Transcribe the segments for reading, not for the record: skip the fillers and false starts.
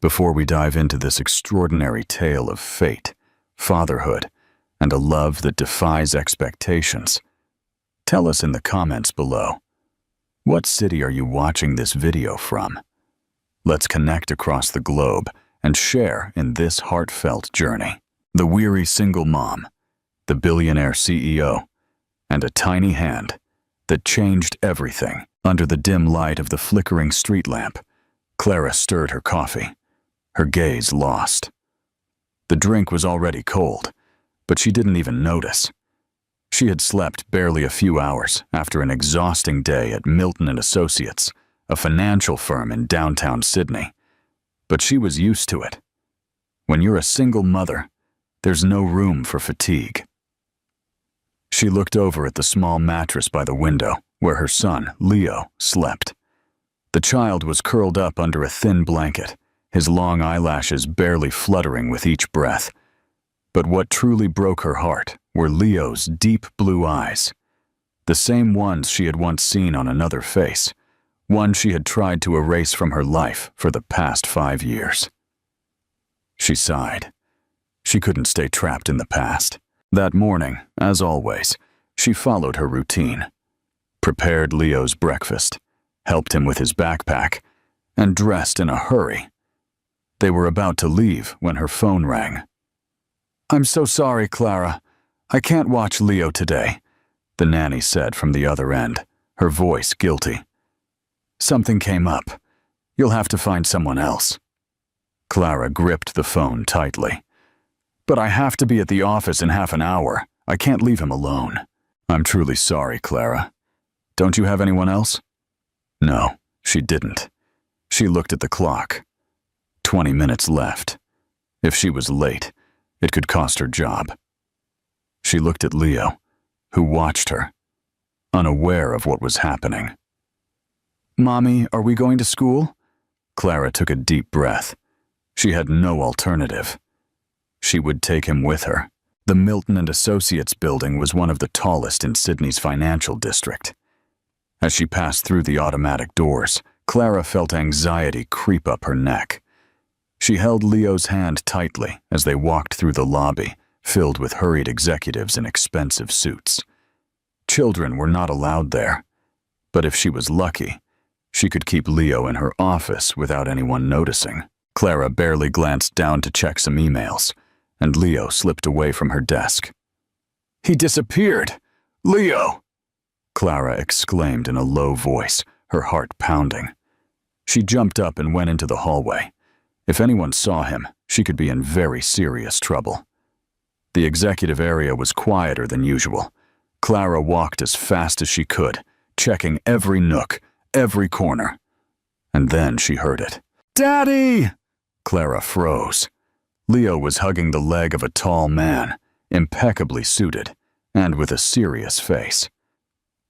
Before we dive into this extraordinary tale of fate, fatherhood, and a love that defies expectations, tell us in the comments below, what city are you watching this video from? Let's connect across the globe and share in this heartfelt journey. The weary single mom, the billionaire CEO, and a tiny hand that changed everything. Under the dim light of the flickering street lamp, Clara stirred her coffee, her gaze lost. The drink was already cold, but she didn't even notice. She had slept barely a few hours after an exhausting day at Milton & Associates, a financial firm in downtown Sydney. But she was used to it. When you're a single mother, there's no room for fatigue. She looked over at the small mattress by the window where her son, Leo, slept. The child was curled up under a thin blanket, his long eyelashes barely fluttering with each breath. But what truly broke her heart were Leo's deep blue eyes, the same ones she had once seen on another face, one she had tried to erase from her life for the past 5 years. She sighed. She couldn't stay trapped in the past. That morning, as always, she followed her routine, prepared Leo's breakfast, helped him with his backpack, and dressed in a hurry. They were about to leave when her phone rang. "I'm so sorry, Clara. I can't watch Leo today," the nanny said from the other end, her voice guilty. "Something came up. You'll have to find someone else." Clara gripped the phone tightly. "But I have to be at the office in half an hour. I can't leave him alone." "I'm truly sorry, Clara. Don't you have anyone else?" No, she didn't. She looked at the clock. 20 minutes left. If she was late, it could cost her job. She looked at Leo, who watched her, unaware of what was happening. "Mommy, are we going to school?" Clara took a deep breath. She had no alternative. She would take him with her. The Milton & Associates building was one of the tallest in Sydney's financial district. As she passed through the automatic doors, Clara felt anxiety creep up her neck. She held Leo's hand tightly as they walked through the lobby, filled with hurried executives in expensive suits. Children were not allowed there, but if she was lucky, she could keep Leo in her office without anyone noticing. Clara barely glanced down to check some emails, and Leo slipped away from her desk. "He disappeared! Leo!" Clara exclaimed in a low voice, her heart pounding. She jumped up and went into the hallway. If anyone saw him, she could be in very serious trouble. The executive area was quieter than usual. Clara walked as fast as she could, checking every nook, every corner. And then she heard it. "Daddy!" Clara froze. Leo was hugging the leg of a tall man, impeccably suited, and with a serious face.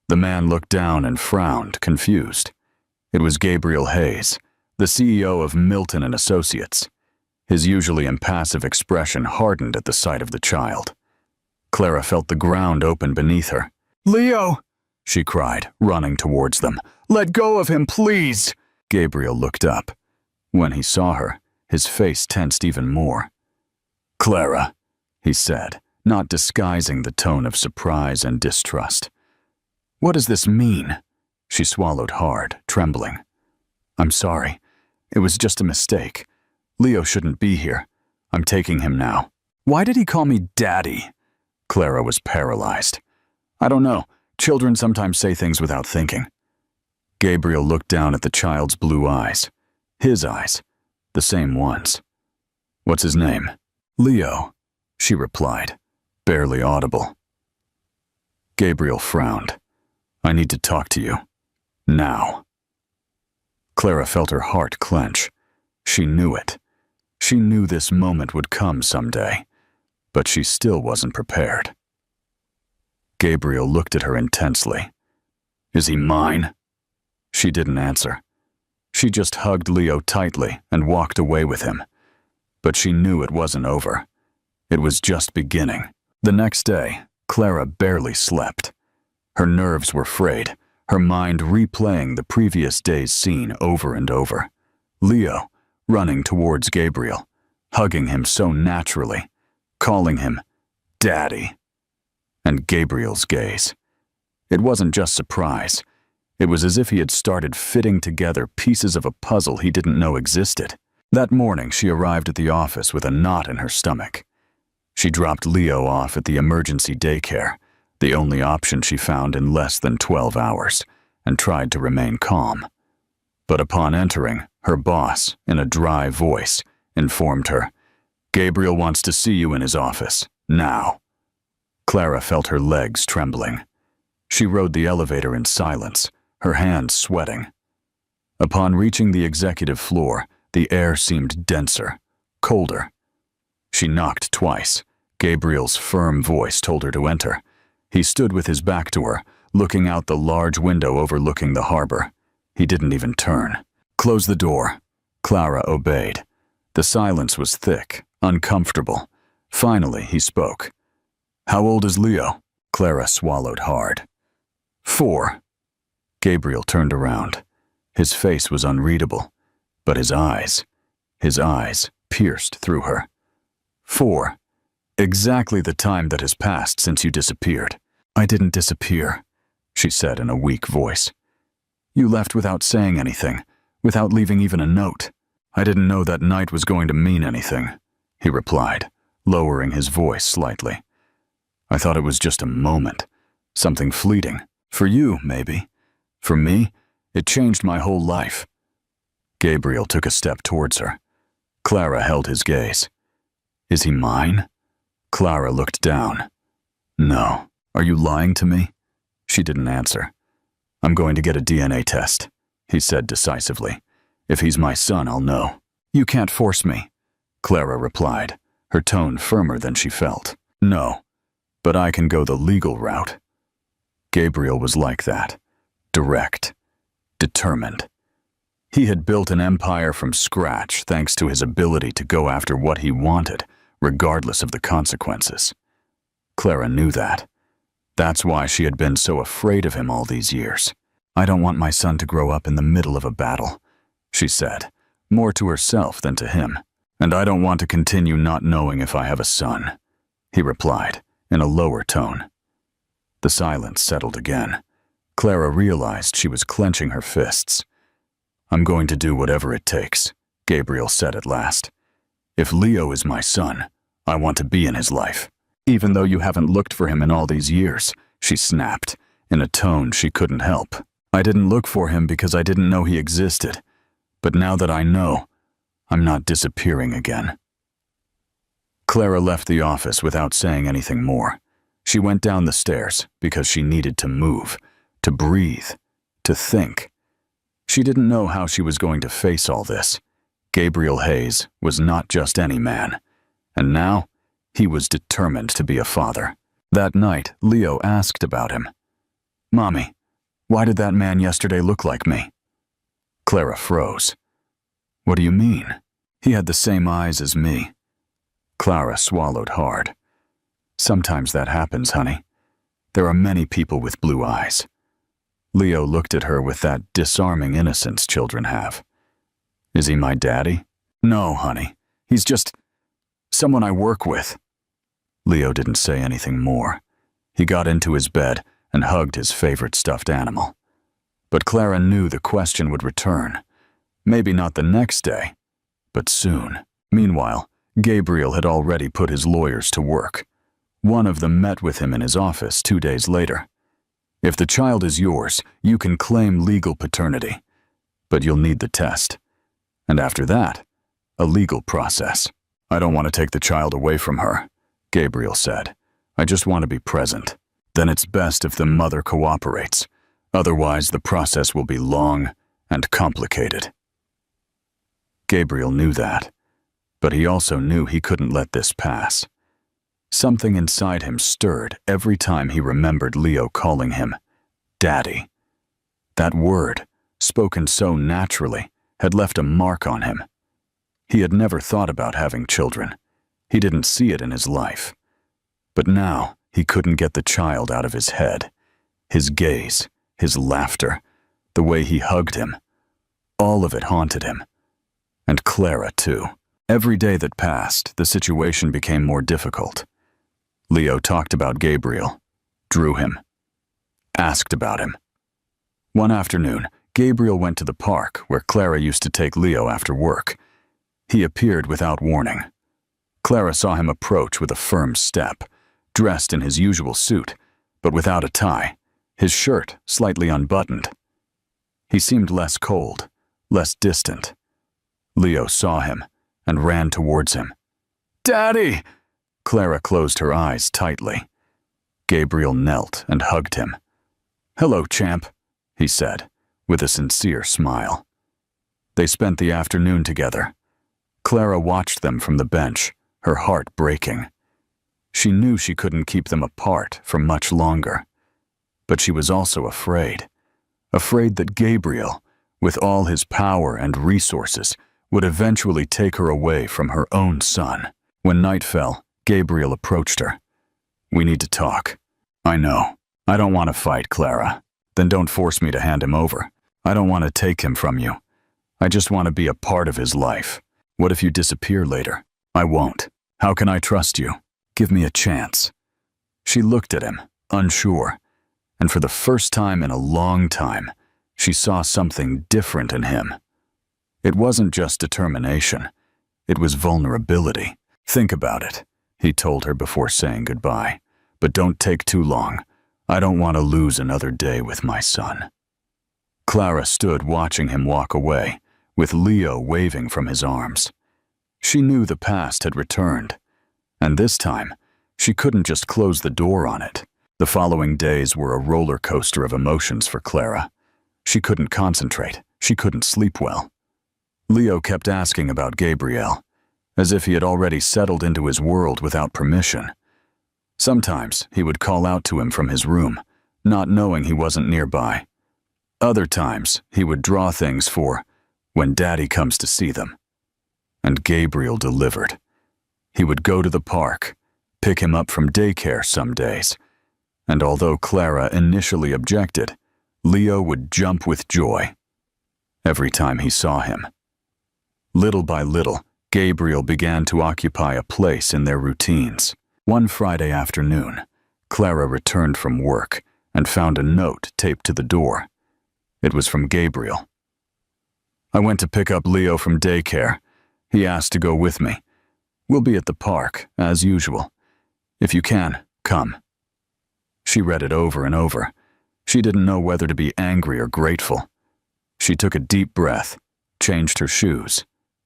The man looked down and frowned, confused. It was Gabriel Hayes, the CEO of Milton & Associates. His usually impassive expression hardened at the sight of the child. Clara felt the ground open beneath her. "Leo!" she cried, running towards them. "Let go of him, please!" Gabriel looked up. When he saw her, his face tensed even more. "Clara," he said, not disguising the tone of surprise and distrust. "What does this mean?" She swallowed hard, trembling. "I'm sorry. It was just a mistake. Leo shouldn't be here. I'm taking him now." "Why did he call me Daddy?" Clara was paralyzed. "I don't know. Children sometimes say things without thinking." Gabriel looked down at the child's blue eyes. His eyes. The same ones. "What's his name?" "Leo," she replied, barely audible. Gabriel frowned. "I need to talk to you. Now." Clara felt her heart clench. She knew it. She knew this moment would come someday, but she still wasn't prepared. Gabriel looked at her intensely. "Is he mine?" She didn't answer. She just hugged Leo tightly and walked away with him. But she knew it wasn't over. It was just beginning. The next day, Clara barely slept. Her nerves were frayed, her mind replaying the previous day's scene over and over. Leo, running towards Gabriel, hugging him so naturally, calling him Daddy. And Gabriel's gaze. It wasn't just surprise. It was as if he had started fitting together pieces of a puzzle he didn't know existed. That morning, she arrived at the office with a knot in her stomach. She dropped Leo off at the emergency daycare, the only option she found in less than 12 hours, and tried to remain calm. But upon entering, her boss, in a dry voice, informed her, "Gabriel wants to see you in his office, now." Clara felt her legs trembling. She rode the elevator in silence, her hands sweating. Upon reaching the executive floor, the air seemed denser, colder. She knocked twice. Gabriel's firm voice told her to enter. He stood with his back to her, looking out the large window overlooking the harbor. He didn't even turn. "Close the door." Clara obeyed. The silence was thick, uncomfortable. Finally, he spoke. "How old is Leo?" Clara swallowed hard. 4. Gabriel turned around. His face was unreadable, but his eyes pierced through her. 4. Exactly the time that has passed since you disappeared. "I didn't disappear," she said in a weak voice. "You left without saying anything, without leaving even a note." "I didn't know that night was going to mean anything," he replied, lowering his voice slightly. "I thought it was just a moment, something fleeting. For you, maybe. For me, it changed my whole life." Gabriel took a step towards her. Clara held his gaze. "Is he mine?" Clara looked down. "No. Are you lying to me?" She didn't answer. "I'm going to get a DNA test," he said decisively. "If he's my son, I'll know." "You can't force me," Clara replied, her tone firmer than she felt. "No, but I can go the legal route." Gabriel was like that. Direct. Determined. He had built an empire from scratch thanks to his ability to go after what he wanted, regardless of the consequences. Clara knew that. That's why she had been so afraid of him all these years. "I don't want my son to grow up in the middle of a battle," she said, more to herself than to him. "And I don't want to continue not knowing if I have a son," he replied, in a lower tone. The silence settled again. Clara realized she was clenching her fists. "I'm going to do whatever it takes," Gabriel said at last. "If Leo is my son, I want to be in his life." "Even though you haven't looked for him in all these years," she snapped, in a tone she couldn't help. "I didn't look for him because I didn't know he existed. But now that I know, I'm not disappearing again." Clara left the office without saying anything more. She went down the stairs because she needed to move, to breathe, to think. She didn't know how she was going to face all this. Gabriel Hayes was not just any man, and now he was determined to be a father. That night, Leo asked about him. "Mommy, why did that man yesterday look like me?" Clara froze. "What do you mean?" "He had the same eyes as me." Clara swallowed hard. "Sometimes that happens, honey. There are many people with blue eyes." Leo looked at her with that disarming innocence children have. "Is he my daddy?" "No, honey. He's just someone I work with." Leo didn't say anything more. He got into his bed and hugged his favorite stuffed animal. But Clara knew the question would return. Maybe not the next day, but soon. Meanwhile, Gabriel had already put his lawyers to work. One of them met with him in his office 2 days later. "If the child is yours, you can claim legal paternity, but you'll need the test. And after that, a legal process." "I don't want to take the child away from her," Gabriel said. "I just want to be present. Then it's best if the mother cooperates. Otherwise, the process will be long and complicated." Gabriel knew that, but he also knew he couldn't let this pass. Something inside him stirred every time he remembered Leo calling him Daddy. That word, spoken so naturally, had left a mark on him. He had never thought about having children. He didn't see it in his life. But now he couldn't get the child out of his head. His gaze, his laughter, the way he hugged him, all of it haunted him. And Clara, too. Every day that passed, the situation became more difficult. Leo talked about Gabriel, drew him, asked about him. One afternoon, Gabriel went to the park where Clara used to take Leo after work. He appeared without warning. Clara saw him approach with a firm step, dressed in his usual suit, but without a tie, his shirt slightly unbuttoned. He seemed less cold, less distant. Leo saw him and ran towards him. "Daddy!" Clara closed her eyes tightly. Gabriel knelt and hugged him. "Hello, champ," he said, with a sincere smile. They spent the afternoon together. Clara watched them from the bench, her heart breaking. She knew she couldn't keep them apart for much longer. But she was also afraid that Gabriel, with all his power and resources, would eventually take her away from her own son. When night fell, Gabriel approached her. "We need to talk." "I know. I don't want to fight, Clara." "Then don't force me to hand him over. I don't want to take him from you. I just want to be a part of his life. What if you disappear later?" "I won't. How can I trust you? Give me a chance." She looked at him, unsure, and for the first time in a long time, she saw something different in him. It wasn't just determination. It was vulnerability. "Think about it," he told her before saying goodbye. "But don't take too long. I don't want to lose another day with my son." Clara stood watching him walk away, with Leo waving from his arms. She knew the past had returned, and this time, she couldn't just close the door on it. The following days were a roller coaster of emotions for Clara. She couldn't concentrate. She couldn't sleep well. Leo kept asking about Gabriel, as if he had already settled into his world without permission. Sometimes he would call out to him from his room, not knowing he wasn't nearby. Other times he would draw things for "when Daddy comes to see them." And Gabriel delivered. He would go to the park, pick him up from daycare some days, and although Clara initially objected, Leo would jump with joy every time he saw him. Little by little, Gabriel began to occupy a place in their routines. One Friday afternoon, Clara returned from work and found a note taped to the door. It was from Gabriel. "I went to pick up Leo from daycare. He asked to go with me. We'll be at the park, as usual. If you can, come." She read it over and over. She didn't know whether to be angry or grateful. She took a deep breath, changed her shoes,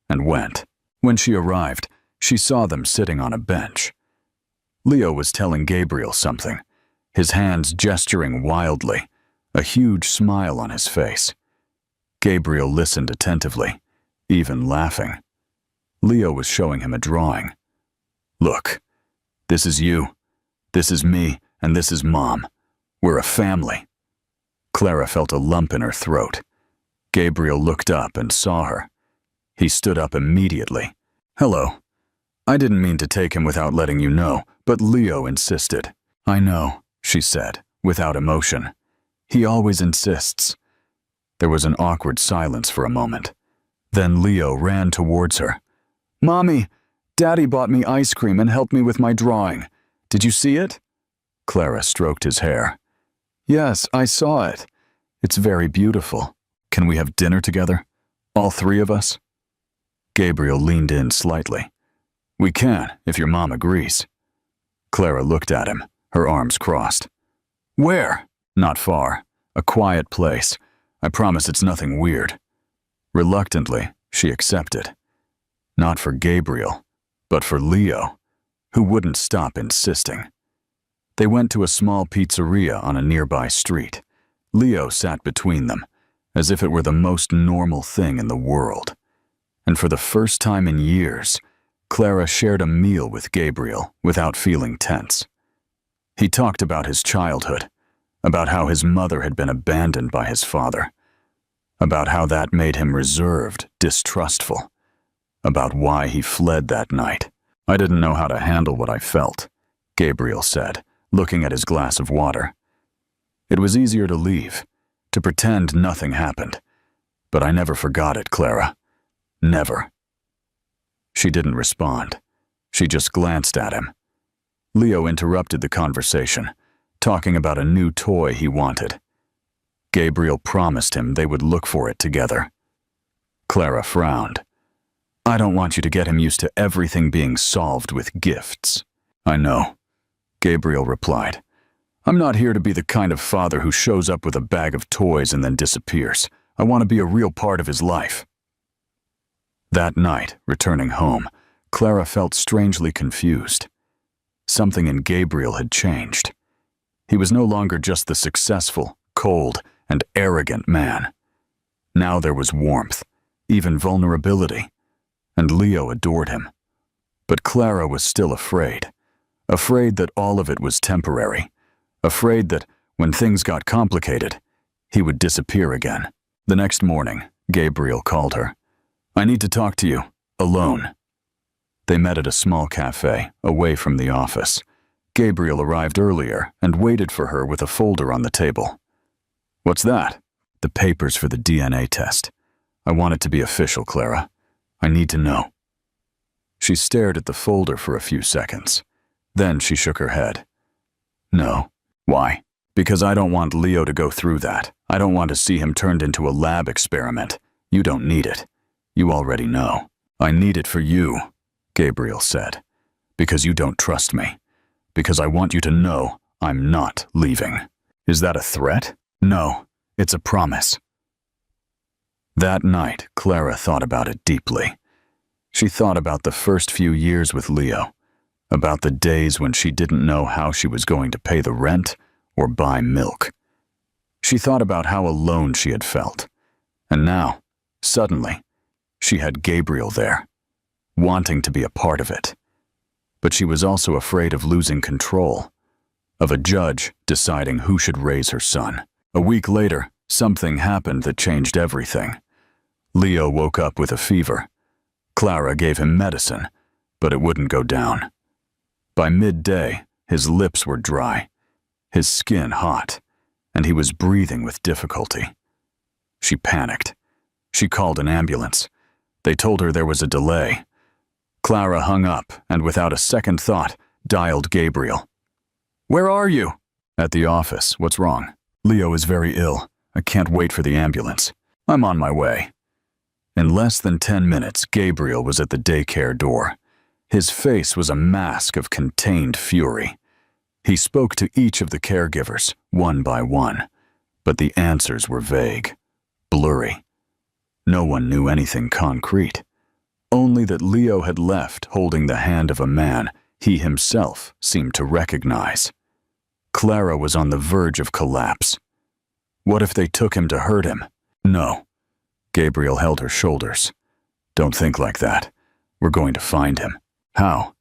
and went. When she arrived, she saw them sitting on a bench. Leo was telling Gabriel something, his hands gesturing wildly, a huge smile on his face. Gabriel listened attentively, even laughing. Leo was showing him a drawing. "Look, this is you, this is me, and this is Mom. We're a family." Clara felt a lump in her throat. Gabriel looked up and saw her. He stood up immediately. "Hello. I didn't mean to take him without letting you know, but Leo insisted." "I know," she said, without emotion. "He always insists." There was an awkward silence for a moment. Then Leo ran towards her. "Mommy, Daddy bought me ice cream and helped me with my drawing. Did you see it?" Clara stroked his hair. "Yes, I saw it. It's very beautiful. Can we have dinner together? All three of us?" Gabriel leaned in slightly. "We can, if your mom agrees." Clara looked at him, her arms crossed. "Where?" "Not far. A quiet place. I promise it's nothing weird." Reluctantly, she accepted. Not for Gabriel, but for Leo, who wouldn't stop insisting. They went to a small pizzeria on a nearby street. Leo sat between them, as if it were the most normal thing in the world. And for the first time in years, Clara shared a meal with Gabriel without feeling tense. He talked about his childhood, about how his mother had been abandoned by his father, about how that made him reserved, distrustful, about why he fled that night. "I didn't know how to handle what I felt," Gabriel said, looking at his glass of water. "It was easier to leave, to pretend nothing happened. But I never forgot it, Clara. Never. She didn't respond. She just glanced at him. Leo interrupted the conversation, talking about a new toy he wanted. Gabriel promised him they would look for it together. Clara frowned. I don't want you to get him used to everything being solved with gifts. I know, Gabriel replied. I'm not here to be the kind of father who shows up with a bag of toys and then disappears. I want to be a real part of his life. That night, returning home, Clara felt strangely confused. Something in Gabriel had changed. He was no longer just the successful, cold, and arrogant man. Now there was warmth, even vulnerability, and Leo adored him. But Clara was still afraid that all of it was temporary, afraid that when things got complicated, he would disappear again. The next morning, Gabriel called her. I need to talk to you, alone. They met at a small cafe, away from the office. Gabriel arrived earlier and waited for her with a folder on the table. What's that? The papers for the DNA test. I want it to be official, Clara. I need to know. She stared at the folder for a few seconds. Then she shook her head. No. Why? Because I don't want Leo to go through that. I don't want to see him turned into a lab experiment. You don't need it. You already know. I need it for you, Gabriel said. Because you don't trust me. Because I want you to know I'm not leaving. Is that a threat? No, it's a promise. That night, Clara thought about it deeply. She thought about the first few years with Leo, about the days when she didn't know how she was going to pay the rent or buy milk. She thought about how alone she had felt. And now, suddenly, she had Gabriel there, wanting to be a part of it. But she was also afraid of losing control, of a judge deciding who should raise her son. A week later, something happened that changed everything. Leo woke up with a fever. Clara gave him medicine, but it wouldn't go down. By midday, his lips were dry, his skin hot, and he was breathing with difficulty. She panicked. She called an ambulance. They told her there was a delay. Clara hung up and without a second thought, dialed Gabriel. Where are you? At the office. What's wrong? Leo is very ill. I can't wait for the ambulance. I'm on my way. In less than 10 minutes, Gabriel was at the daycare door. His face was a mask of contained fury. He spoke to each of the caregivers, one by one, but the answers were vague, blurry. No one knew anything concrete, only that Leo had left holding the hand of a man he himself seemed to recognize. Clara was on the verge of collapse. What if they took him to hurt him? No. Gabriel held her shoulders. Don't think like that. We're going to find him. How?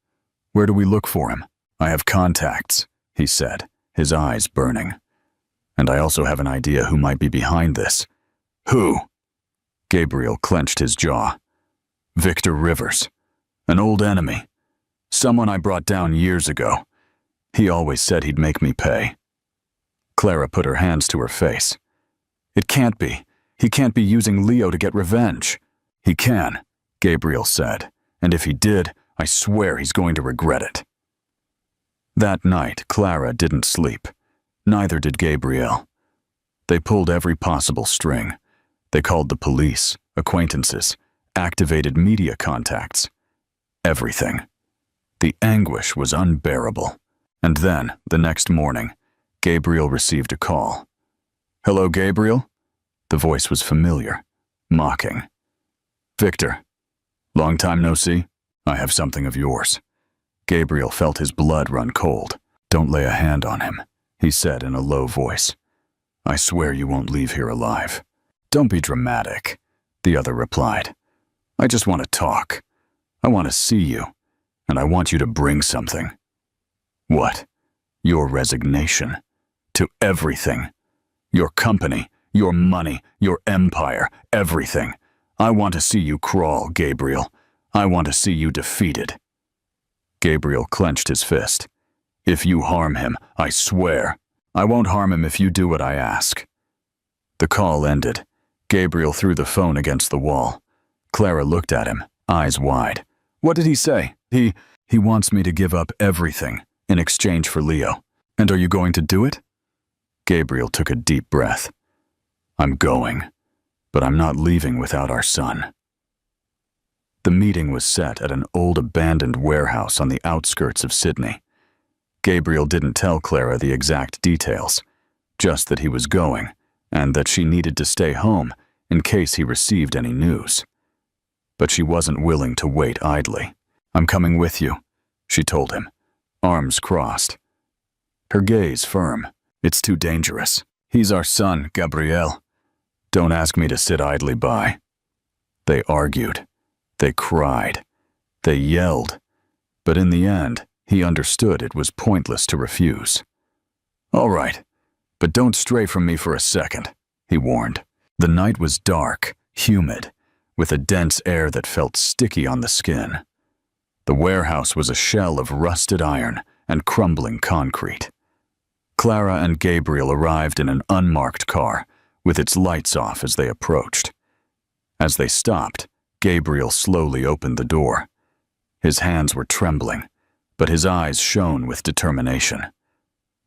Where do we look for him? I have contacts, he said, his eyes burning. And I also have an idea who might be behind this. Who? Gabriel clenched his jaw. Victor Rivers, an old enemy. Someone I brought down years ago. He always said he'd make me pay. Clara put her hands to her face. It can't be. He can't be using Leo to get revenge. He can, Gabriel said, and if he did, I swear he's going to regret it. That night, Clara didn't sleep. Neither did Gabriel. They pulled every possible string. They called the police, acquaintances, activated media contacts. Everything. The anguish was unbearable. And then, the next morning, Gabriel received a call. Hello, Gabriel? The voice was familiar, mocking. Victor, long time no see. I have something of yours. Gabriel felt his blood run cold. Don't lay a hand on him, he said in a low voice. I swear you won't leave here alive. Don't be dramatic, the other replied. I just want to talk. I want to see you, and I want you to bring something. What? Your resignation. To everything. Your company, your money, your empire, everything. I want to see you crawl, Gabriel. I want to see you defeated. Gabriel clenched his fist. If you harm him, I swear. I won't harm him if you do what I ask. The call ended. Gabriel threw the phone against the wall. Clara looked at him, eyes wide. What did he say? He wants me to give up everything in exchange for Leo. And are you going to do it? Gabriel took a deep breath. I'm going, but I'm not leaving without our son. The meeting was set at an old abandoned warehouse on the outskirts of Sydney. Gabriel didn't tell Clara the exact details, just that he was going and that she needed to stay home in case he received any news. But she wasn't willing to wait idly. I'm coming with you, she told him, arms crossed. Her gaze firm. It's too dangerous. He's our son, Gabriel. Don't ask me to sit idly by. They argued. They cried. They yelled. But in the end, he understood it was pointless to refuse. All right, but don't stray from me for a second, he warned. The night was dark, humid, with a dense air that felt sticky on the skin. The warehouse was a shell of rusted iron and crumbling concrete. Clara and Gabriel arrived in an unmarked car, with its lights off as they approached. As they stopped, Gabriel slowly opened the door. His hands were trembling, but his eyes shone with determination.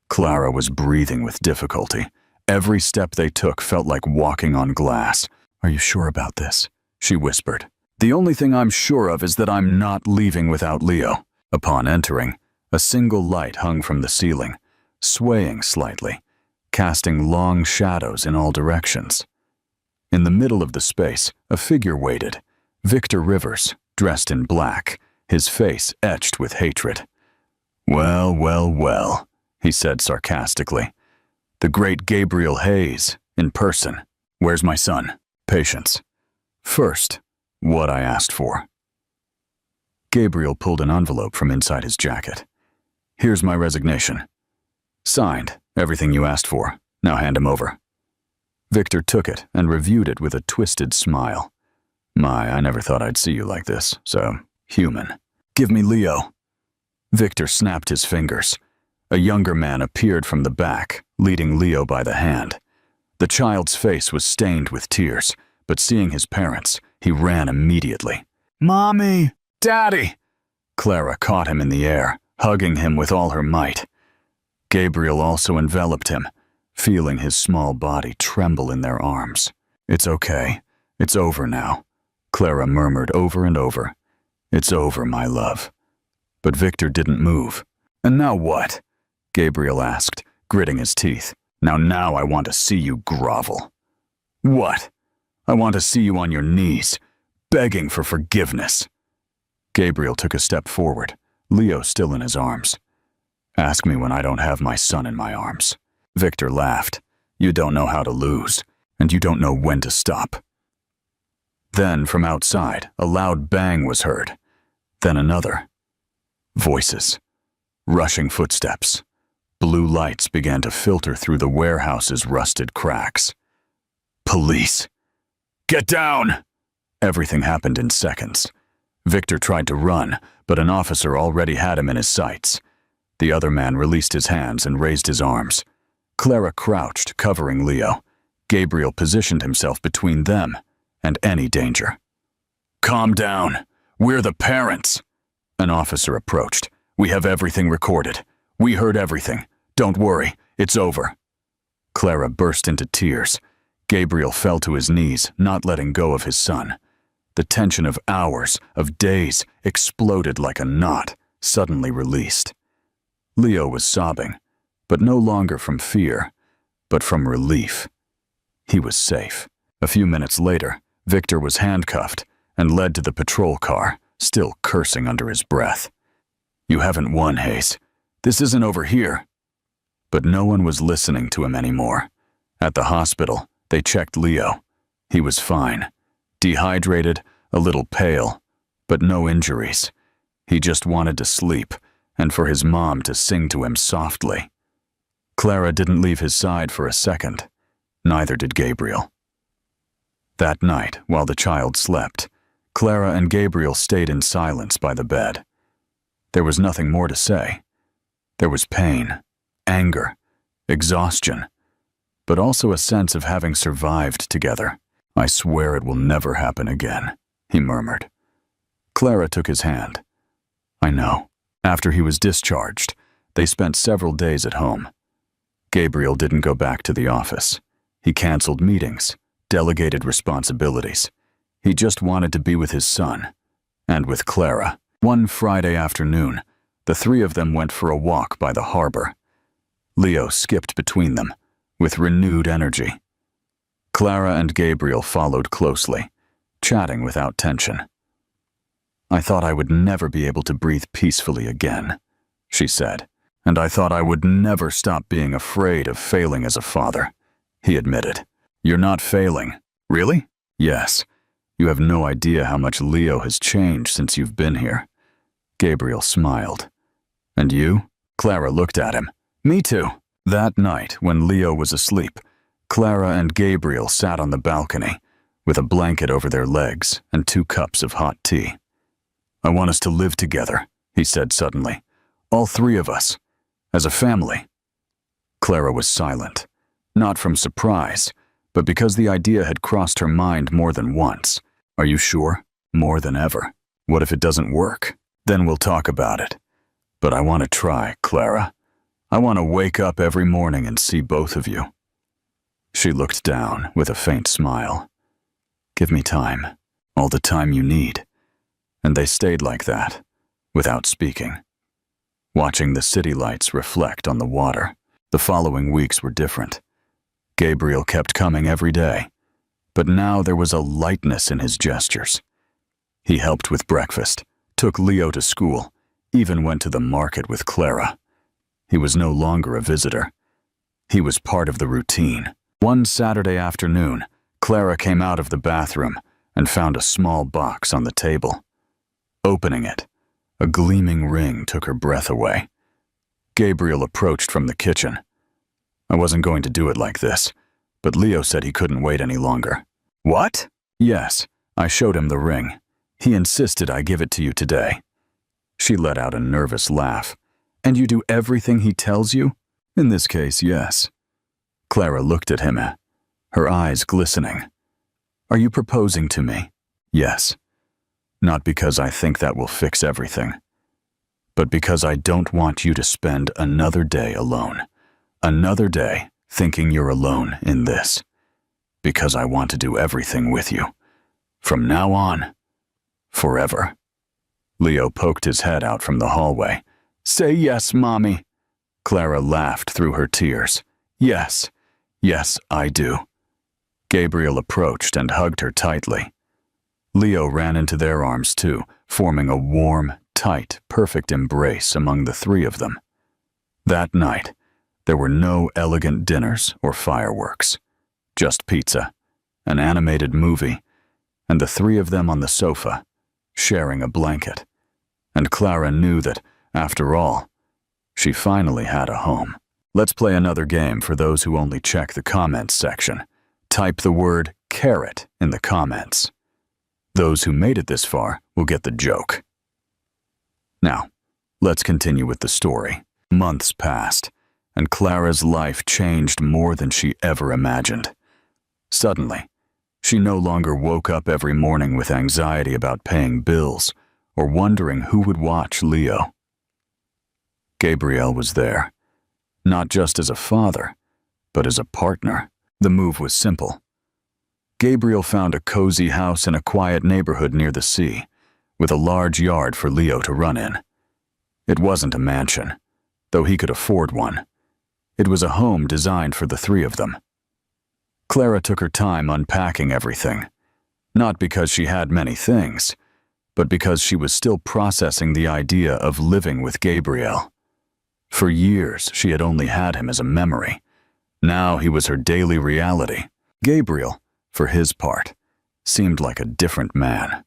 Clara was breathing with difficulty. Every step they took felt like walking on glass. Are you sure about this? She whispered. The only thing I'm sure of is that I'm not leaving without Leo. Upon entering, a single light hung from the ceiling, swaying slightly, casting long shadows in all directions. In the middle of the space, a figure waited, Victor Rivers, dressed in black, his face etched with hatred. Well, well, well, he said sarcastically. The great Gabriel Hayes, in person. Where's my son? Patience. First, what I asked for. Gabriel pulled an envelope from inside his jacket. Here's my resignation. Signed, everything you asked for. Now hand him over. Victor took it and reviewed it with a twisted smile. I never thought I'd see you like this, so human. Give me Leo. Victor snapped his fingers. A younger man appeared from the back, leading Leo by the hand. The child's face was stained with tears, but seeing his parents, he ran immediately. Mommy! Daddy! Clara caught him in the air, hugging him with all her might. Gabriel also enveloped him, feeling his small body tremble in their arms. It's okay. It's over now, Clara murmured over and over. It's over, my love. But Victor didn't move. And now what? Gabriel asked, gritting his teeth. Now I want to see you grovel. What? I want to see you on your knees, begging for forgiveness. Gabriel took a step forward, Leo still in his arms. Ask me when I don't have my son in my arms. Victor laughed. You don't know how to lose, and you don't know when to stop. Then, from outside, a loud bang was heard. Then another. Voices. Rushing footsteps. Blue lights began to filter through the warehouse's rusted cracks. Police. Get down! Everything happened in seconds. Victor tried to run, but an officer already had him in his sights. The other man released his hands and raised his arms. Clara crouched, covering Leo. Gabriel positioned himself between them and any danger. Calm down. We're the parents. An officer approached. We have everything recorded. We heard everything. Don't worry. It's over. Clara burst into tears. Gabriel fell to his knees, not letting go of his son. The tension of hours, of days, exploded like a knot, suddenly released. Leo was sobbing, but no longer from fear, but from relief. He was safe. A few minutes later, Victor was handcuffed and led to the patrol car, still cursing under his breath. You haven't won, Hayes. This isn't over here. But no one was listening to him anymore. At the hospital, they checked Leo. He was fine. Dehydrated, a little pale, but no injuries. He just wanted to sleep, and for his mom to sing to him softly. Clara didn't leave his side for a second. Neither did Gabriel. That night, while the child slept, Clara and Gabriel stayed in silence by the bed. There was nothing more to say. There was pain, anger, exhaustion, but also a sense of having survived together. I swear it will never happen again, he murmured. Clara took his hand. I know. After he was discharged, they spent several days at home. Gabriel didn't go back to the office. He canceled meetings, delegated responsibilities. He just wanted to be with his son, and with Clara. One Friday afternoon, the three of them went for a walk by the harbor. Leo skipped between them, with renewed energy. Clara and Gabriel followed closely, chatting without tension. I thought I would never be able to breathe peacefully again, she said, and I thought I would never stop being afraid of failing as a father, he admitted. You're not failing. Really? Yes. You have no idea how much Leo has changed since you've been here. Gabriel smiled. And you? Clara looked at him. Me too. That night, when Leo was asleep, Clara and Gabriel sat on the balcony, with a blanket over their legs and 2 cups of hot tea. I want us to live together, he said suddenly. All 3 of us. As a family. Clara was silent, not from surprise, but because the idea had crossed her mind more than once. Are you sure? More than ever. What if it doesn't work? Then we'll talk about it. But I want to try, Clara. I want to wake up every morning and see both of you. She looked down with a faint smile. Give me time, all the time you need. And they stayed like that, without speaking, watching the city lights reflect on the water. The following weeks were different. Gabriel kept coming every day, but now there was a lightness in his gestures. He helped with breakfast, took Leo to school, even went to the market with Clara. He was no longer a visitor. He was part of the routine. One Saturday afternoon, Clara came out of the bathroom and found a small box on the table. Opening it, a gleaming ring took her breath away. Gabriel approached from the kitchen. I wasn't going to do it like this, but Leo said he couldn't wait any longer. What? Yes, I showed him the ring. He insisted I give it to you today. She let out a nervous laugh. And you do everything he tells you? In this case, yes. Clara looked at him, her eyes glistening. Are you proposing to me? Yes. Not because I think that will fix everything, but because I don't want you to spend another day alone. Another day thinking you're alone in this. Because I want to do everything with you. From now on, forever. Leo poked his head out from the hallway. Say yes, Mommy. Clara laughed through her tears. Yes, yes, I do. Gabriel approached and hugged her tightly. Leo ran into their arms too, forming a warm, tight, perfect embrace among the 3 of them. That night, there were no elegant dinners or fireworks. Just pizza, an animated movie, and the 3 of them on the sofa, sharing a blanket. And Clara knew that, after all, she finally had a home. Let's play another game for those who only check the comments section. Type the word carrot in the comments. Those who made it this far will get the joke. Now, let's continue with the story. Months passed, and Clara's life changed more than she ever imagined. Suddenly, she no longer woke up every morning with anxiety about paying bills or wondering who would watch Leo. Gabriel was there, not just as a father, but as a partner. The move was simple. Gabriel found a cozy house in a quiet neighborhood near the sea, with a large yard for Leo to run in. It wasn't a mansion, though he could afford one. It was a home designed for the 3 of them. Clara took her time unpacking everything, not because she had many things, but because she was still processing the idea of living with Gabriel. For years, she had only had him as a memory. Now he was her daily reality. Gabriel, for his part, seemed like a different man.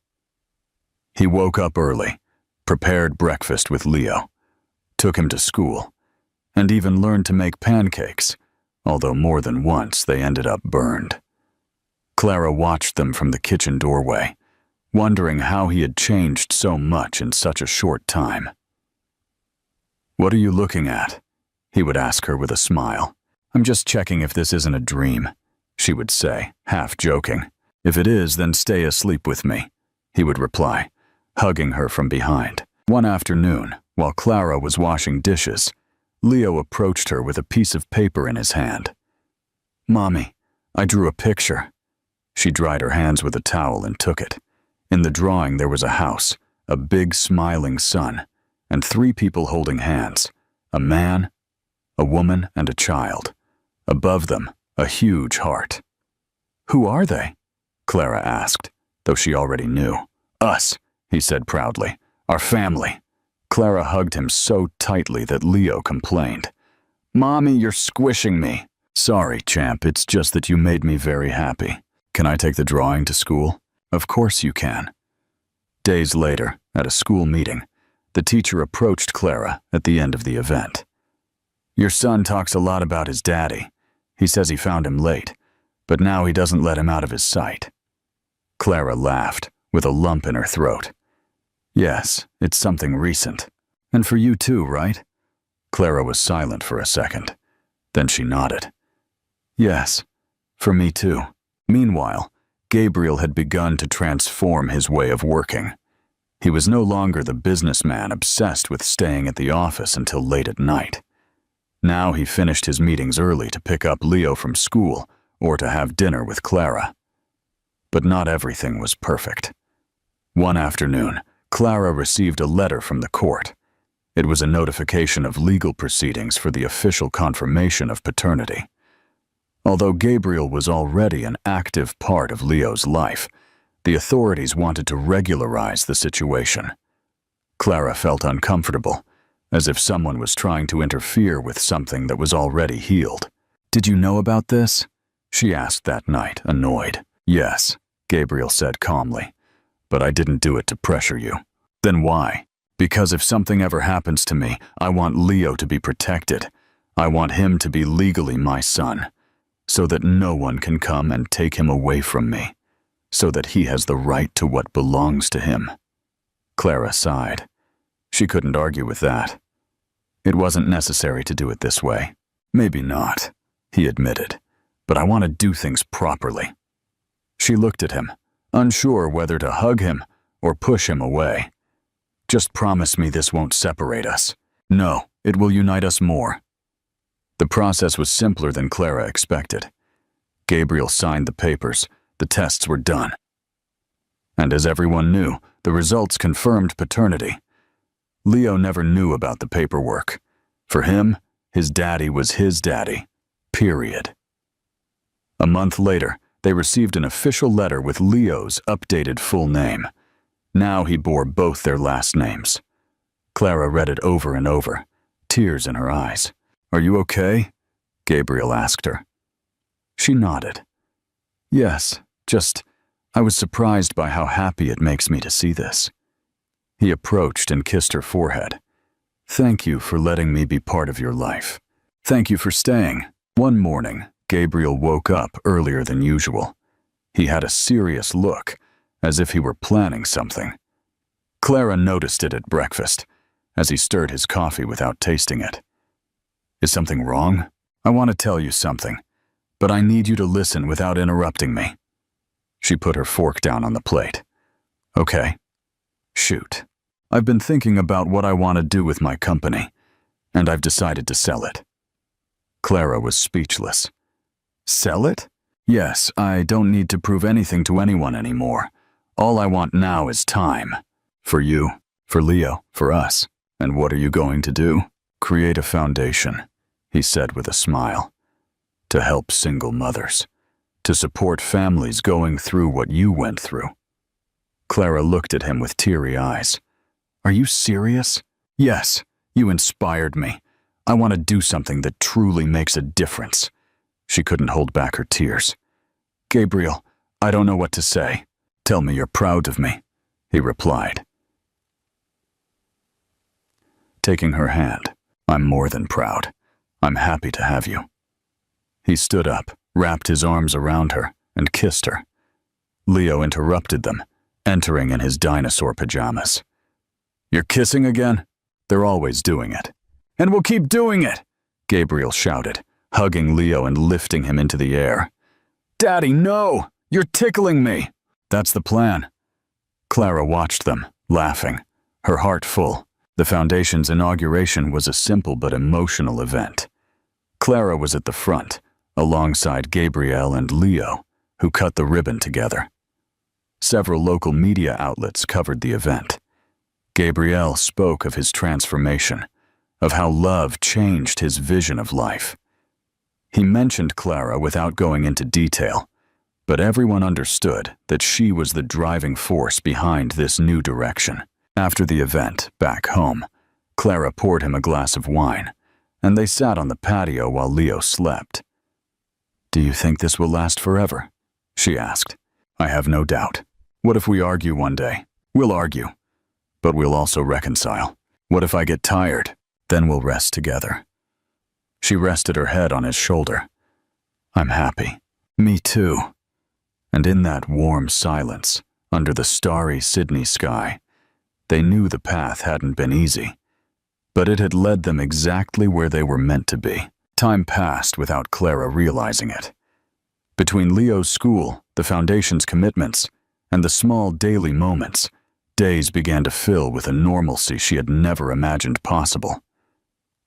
He woke up early, prepared breakfast with Leo, took him to school, and even learned to make pancakes, although more than once they ended up burned. Clara watched them from the kitchen doorway, wondering how he had changed so much in such a short time. "What are you looking at?" he would ask her with a smile. "I'm just checking if this isn't a dream," she would say, half joking. "If it is, then stay asleep with me," he would reply, hugging her from behind. One afternoon, while Clara was washing dishes, Leo approached her with a piece of paper in his hand. "Mommy, I drew a picture." She dried her hands with a towel and took it. In the drawing there was a house, a big smiling sun, and 3 people holding hands, a man, a woman, and a child. Above them, a huge heart. "Who are they?" Clara asked, though she already knew. "Us," he said proudly. "Our family." Clara hugged him so tightly that Leo complained. "Mommy, you're squishing me." "Sorry, champ, it's just that you made me very happy. Can I take the drawing to school?" "Of course you can." Days later, at a school meeting, the teacher approached Clara at the end of the event. "Your son talks a lot about his daddy. He says he found him late, but now he doesn't let him out of his sight." Clara laughed, with a lump in her throat. "Yes, it's something recent. And for you too, right?" Clara was silent for a second. Then she nodded. "Yes, for me too." Meanwhile, Gabriel had begun to transform his way of working. He was no longer the businessman obsessed with staying at the office until late at night. Now he finished his meetings early to pick up Leo from school or to have dinner with Clara. But not everything was perfect. One afternoon, Clara received a letter from the court. It was a notification of legal proceedings for the official confirmation of paternity. Although Gabriel was already an active part of Leo's life, the authorities wanted to regularize the situation. Clara felt uncomfortable, as if someone was trying to interfere with something that was already healed. "Did you know about this?" she asked that night, annoyed. "Yes," Gabriel said calmly, "but I didn't do it to pressure you." "Then why?" "Because if something ever happens to me, I want Leo to be protected. I want him to be legally my son, so that no one can come and take him away from me, so that he has the right to what belongs to him." Clara sighed. She couldn't argue with that. It wasn't necessary to do it this way. "Maybe not," he admitted, "but I want to do things properly." She looked at him, unsure whether to hug him or push him away. "Just promise me this won't separate us." "No, it will unite us more." The process was simpler than Clara expected. Gabriel signed the papers. The tests were done. And as everyone knew, the results confirmed paternity. Leo never knew about the paperwork. For him, his daddy was his daddy, period. A month later, they received an official letter with Leo's updated full name. Now he bore both their last names. Clara read it over and over, tears in her eyes. "Are you okay?" Gabriel asked her. She nodded. "Yes, I was surprised by how happy it makes me to see this." He approached and kissed her forehead. "Thank you for letting me be part of your life. Thank you for staying." One morning, Gabriel woke up earlier than usual. He had a serious look, as if he were planning something. Clara noticed it at breakfast, as he stirred his coffee without tasting it. "Is something wrong? I want to tell you something, but I need you to listen without interrupting me." She put her fork down on the plate. "Okay. Shoot. I've been thinking about what I want to do with my company, and I've decided to sell it." Clara was speechless. "Sell it?" "Yes, I don't need to prove anything to anyone anymore. All I want now is time. For you, for Leo, for us. And what are you going to do?" "Create a foundation," he said with a smile, "to help single mothers, to support families going through what you went through." Clara looked at him with teary eyes. "Are you serious?" "Yes, you inspired me. I want to do something that truly makes a difference." She couldn't hold back her tears. "Gabriel, I don't know what to say." "Tell me you're proud of me," he replied. Taking her hand, "I'm more than proud. I'm happy to have you." He stood up, wrapped his arms around her, and kissed her. Leo interrupted them, entering in his dinosaur pajamas. "You're kissing again?" "They're always doing it." "And we'll keep doing it," Gabriel shouted, hugging Leo and lifting him into the air. "Daddy, no! You're tickling me!" "That's the plan." Clara watched them, laughing, her heart full. The foundation's inauguration was a simple but emotional event. Clara was at the front, alongside Gabrielle and Leo, who cut the ribbon together. Several local media outlets covered the event. Gabrielle spoke of his transformation, of how love changed his vision of life. He mentioned Clara without going into detail, but everyone understood that she was the driving force behind this new direction. After the event, back home, Clara poured him a glass of wine, and they sat on the patio while Leo slept. "Do you think this will last forever?" she asked. "I have no doubt. What if we argue one day? We'll argue, but we'll also reconcile. What if I get tired? Then we'll rest together." She rested her head on his shoulder. "I'm happy." "Me too." And in that warm silence, under the starry Sydney sky, they knew the path hadn't been easy, but it had led them exactly where they were meant to be. Time passed without Clara realizing it. Between Leo's school, the foundation's commitments, and the small daily moments, days began to fill with a normalcy she had never imagined possible.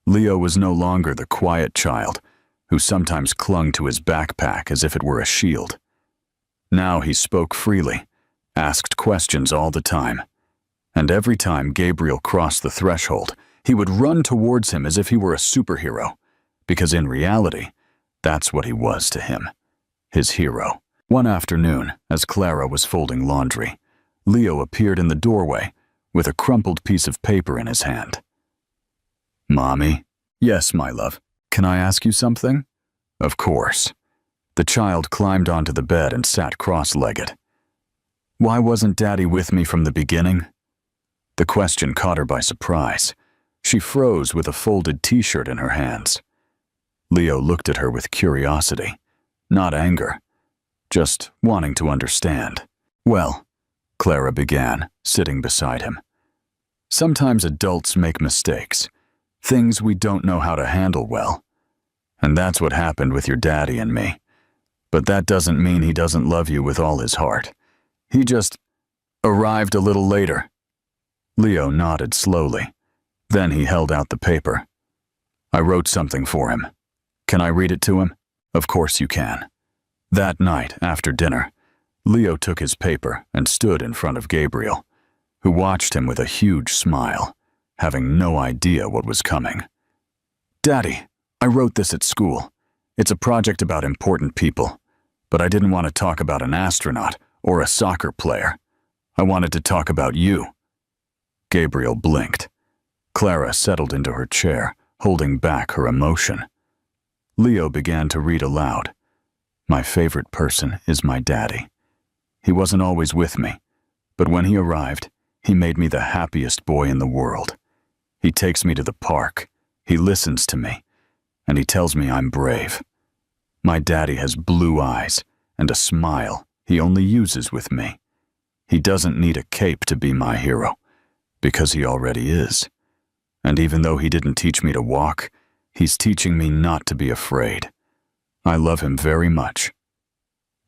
Leo was no longer the quiet child who sometimes clung to his backpack as if it were a shield. Now he spoke freely, asked questions all the time, and every time Gabriel crossed the threshold, he would run towards him as if he were a superhero, because in reality, that's what he was to him, his hero. One afternoon, as Clara was folding laundry, Leo appeared in the doorway with a crumpled piece of paper in his hand. "Mommy?" "Yes, my love. Can I ask you something?" "Of course." The child climbed onto the bed and sat cross-legged. "Why wasn't Daddy with me from the beginning?" The question caught her by surprise. She froze with a folded t-shirt in her hands. Leo looked at her with curiosity, not anger, just wanting to understand. "Well," Clara began, sitting beside him, "sometimes adults make mistakes, things we don't know how to handle well. And that's what happened with your daddy and me. But that doesn't mean he doesn't love you with all his heart. He just arrived a little later." Leo nodded slowly. Then he held out the paper. "I wrote something for him. Can I read it to him?" "Of course you can." That night, after dinner, Leo took his paper and stood in front of Gabriel, who watched him with a huge smile, having no idea what was coming. "Daddy, I wrote this at school. It's a project about important people, but I didn't want to talk about an astronaut or a soccer player. I wanted to talk about you." Gabriel blinked. Clara settled into her chair, holding back her emotion. Leo began to read aloud. "My favorite person is my daddy. He wasn't always with me, but when he arrived, he made me the happiest boy in the world. He takes me to the park, he listens to me, and he tells me I'm brave. My daddy has blue eyes and a smile he only uses with me. He doesn't need a cape to be my hero, because he already is. And even though he didn't teach me to walk, he's teaching me not to be afraid. I love him very much."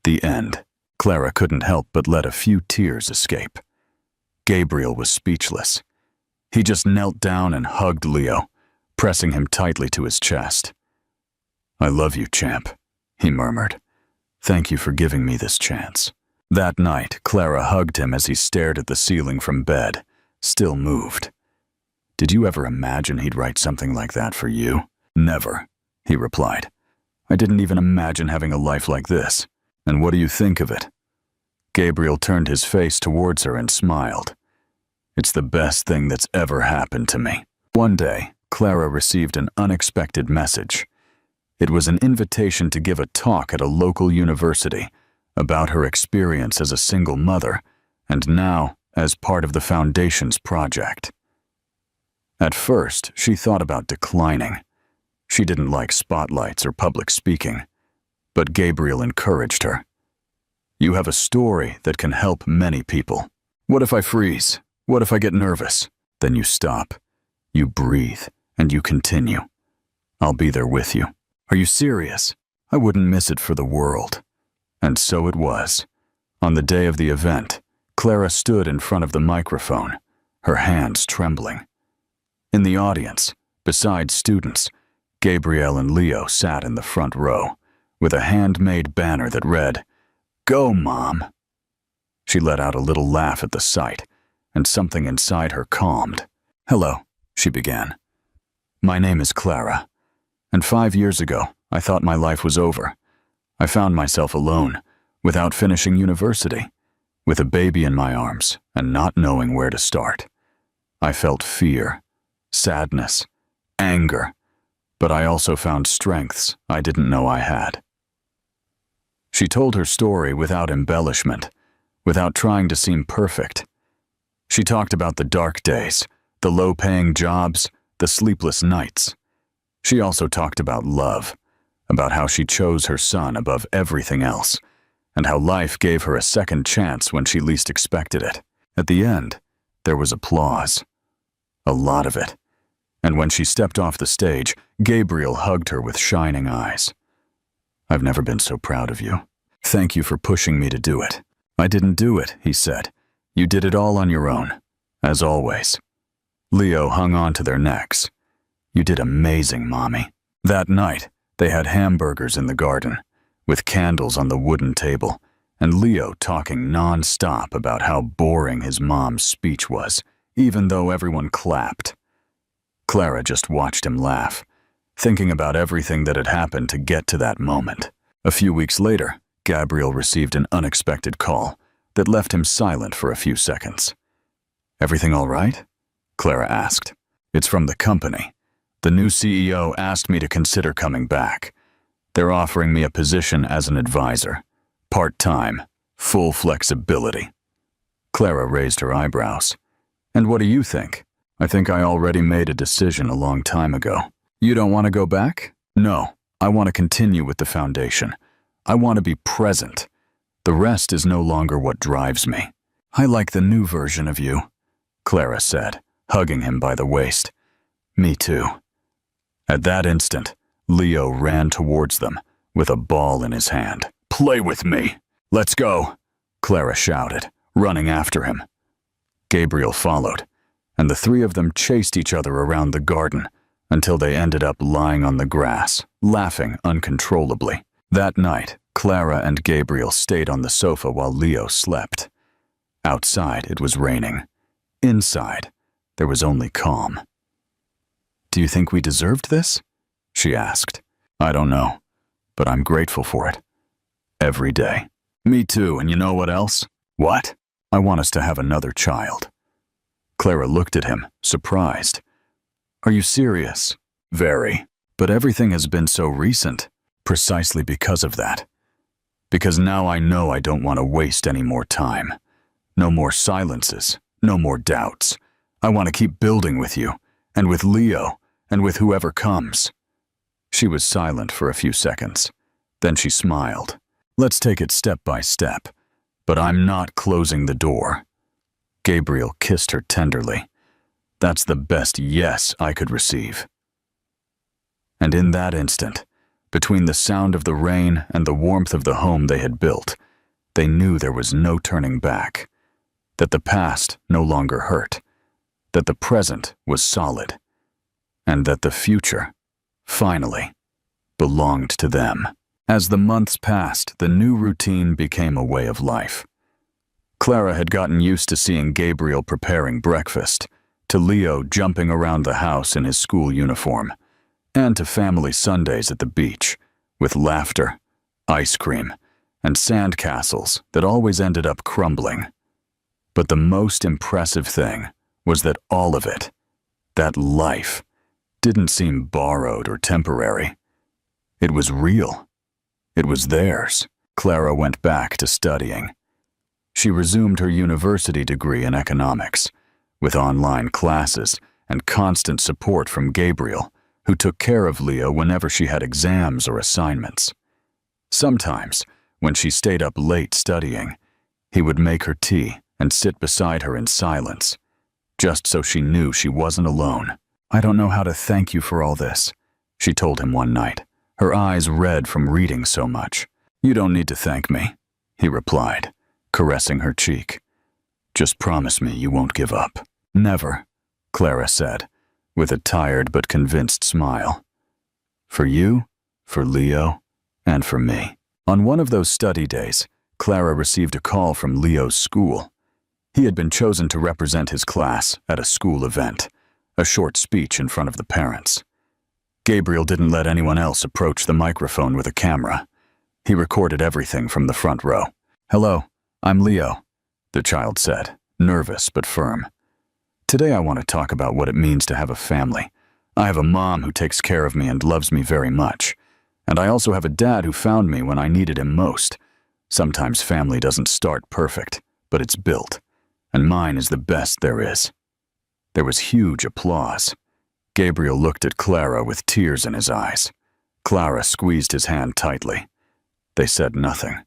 The end. Clara couldn't help but let a few tears escape. Gabriel was speechless. He just knelt down and hugged Leo, pressing him tightly to his chest. "I love you, champ," he murmured. "Thank you for giving me this chance." That night, Clara hugged him as he stared at the ceiling from bed, still moved. "Did you ever imagine he'd write something like that for you?" "Never," he replied. "I didn't even imagine having a life like this. And what do you think of it?" Gabriel turned his face towards her and smiled. "It's the best thing that's ever happened to me." One day, Clara received an unexpected message. It was an invitation to give a talk at a local university about her experience as a single mother and now as part of the Foundation's project. At first, she thought about declining. She didn't like spotlights or public speaking, but Gabriel encouraged her. "You have a story that can help many people. What if I freeze? What if I get nervous?" Then you stop, you breathe, and you continue. "I'll be there with you." "Are you serious?" "I wouldn't miss it for the world." And so it was. On the day of the event, Clara stood in front of the microphone, her hands trembling. In the audience, beside students, Gabriel and Leo sat in the front row, with a handmade banner that read, "Go, Mom." She let out a little laugh at the sight, and something inside her calmed. "Hello," she began. "My name is Clara, and 5 years ago, I thought my life was over. I found myself alone, without finishing university, with a baby in my arms and not knowing where to start. I felt fear, sadness, anger, but I also found strengths I didn't know I had." She told her story without embellishment, without trying to seem perfect. She talked about the dark days, the low-paying jobs, the sleepless nights. She also talked about love, about how she chose her son above everything else, and how life gave her a second chance when she least expected it. At the end, there was applause. A lot of it. And when she stepped off the stage, Gabriel hugged her with shining eyes. "I've never been so proud of you. Thank you for pushing me to do it." "I didn't do it," he said. "You did it all on your own, as always." Leo hung on to their necks. "You did amazing, Mommy." That night, they had hamburgers in the garden, with candles on the wooden table, and Leo talking non-stop about how boring his mom's speech was, even though everyone clapped. Clara just watched him laugh, thinking about everything that had happened to get to that moment. A few weeks later, Gabriel received an unexpected call that left him silent for a few seconds. "Everything all right?" Clara asked. "It's from the company. The new CEO asked me to consider coming back. They're offering me a position as an advisor, part-time, full flexibility." Clara raised her eyebrows. "And what do you think?" "I think I already made a decision a long time ago." "You don't want to go back?" "No, I want to continue with the foundation. I want to be present. The rest is no longer what drives me." "I like the new version of you," Clara said, hugging him by the waist. "Me too." At that instant, Leo ran towards them with a ball in his hand. "Play with me." "Let's go," Clara shouted, running after him. Gabriel followed, and the three of them chased each other around the garden until they ended up lying on the grass, laughing uncontrollably. That night, Clara and Gabriel stayed on the sofa while Leo slept. Outside, it was raining. Inside, there was only calm. "Do you think we deserved this?" she asked. "I don't know, but I'm grateful for it. Every day." "Me too, and you know what else?" "What?" "I want us to have another child." Clara looked at him, surprised. "Are you serious?" "Very. But everything has been so recent." "Precisely because of that. Because now I know I don't want to waste any more time. No more silences, no more doubts. I want to keep building with you, and with Leo, and with whoever comes." She was silent for a few seconds. Then she smiled. "Let's take it step by step. But I'm not closing the door." Gabriel kissed her tenderly. "That's the best yes I could receive." And in that instant, between the sound of the rain and the warmth of the home they had built, they knew there was no turning back, that the past no longer hurt, that the present was solid, and that the future, finally, belonged to them. As the months passed, the new routine became a way of life. Clara had gotten used to seeing Gabriel preparing breakfast, to Leo jumping around the house in his school uniform, and to family Sundays at the beach, with laughter, ice cream, and sand castles that always ended up crumbling. But the most impressive thing was that all of it, that life, didn't seem borrowed or temporary. It was real. It was theirs. Clara went back to studying. She resumed her university degree in economics, with online classes and constant support from Gabriel, who took care of Leo whenever she had exams or assignments. Sometimes, when she stayed up late studying, he would make her tea and sit beside her in silence, just so she knew she wasn't alone. "I don't know how to thank you for all this," she told him one night, her eyes red from reading so much. "You don't need to thank me," he replied, caressing her cheek. Just promise me you won't give up." "Never," Clara said, with a tired but convinced smile. "For you, for Leo, and for me." On one of those study days, Clara received a call from Leo's school. He had been chosen to represent his class at a school event, a short speech in front of the parents. Gabriel didn't let anyone else approach the microphone with a camera. He recorded everything from the front row. "Hello, I'm Leo," the child said, nervous but firm. "Today I want to talk about what it means to have a family. I have a mom who takes care of me and loves me very much. And I also have a dad who found me when I needed him most. Sometimes family doesn't start perfect, but it's built. And mine is the best there is." There was huge applause. Gabriel looked at Clara with tears in his eyes. Clara squeezed his hand tightly. They said nothing.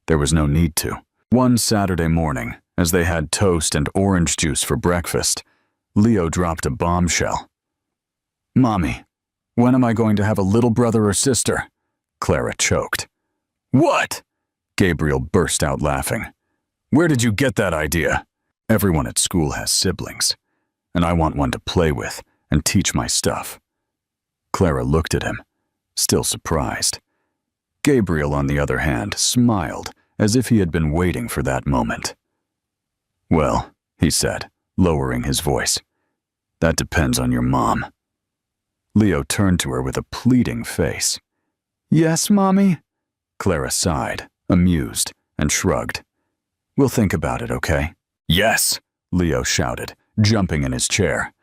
There was no need to. One Saturday morning, as they had toast and orange juice for breakfast, Leo dropped a bombshell. "Mommy, when am I going to have a little brother or sister?" Clara choked. "What?" Gabriel burst out laughing. "Where did you get that idea?" "Everyone at school has siblings, and I want one to play with and teach my stuff." Clara looked at him, still surprised. Gabriel, on the other hand, smiled as if he had been waiting for that moment. "Well," he said, lowering his voice, "that depends on your mom." Leo turned to her with a pleading face. "Yes, Mommy?" Clara sighed, amused, and shrugged. "We'll think about it, okay?" "Yes," Leo shouted, jumping in his chair.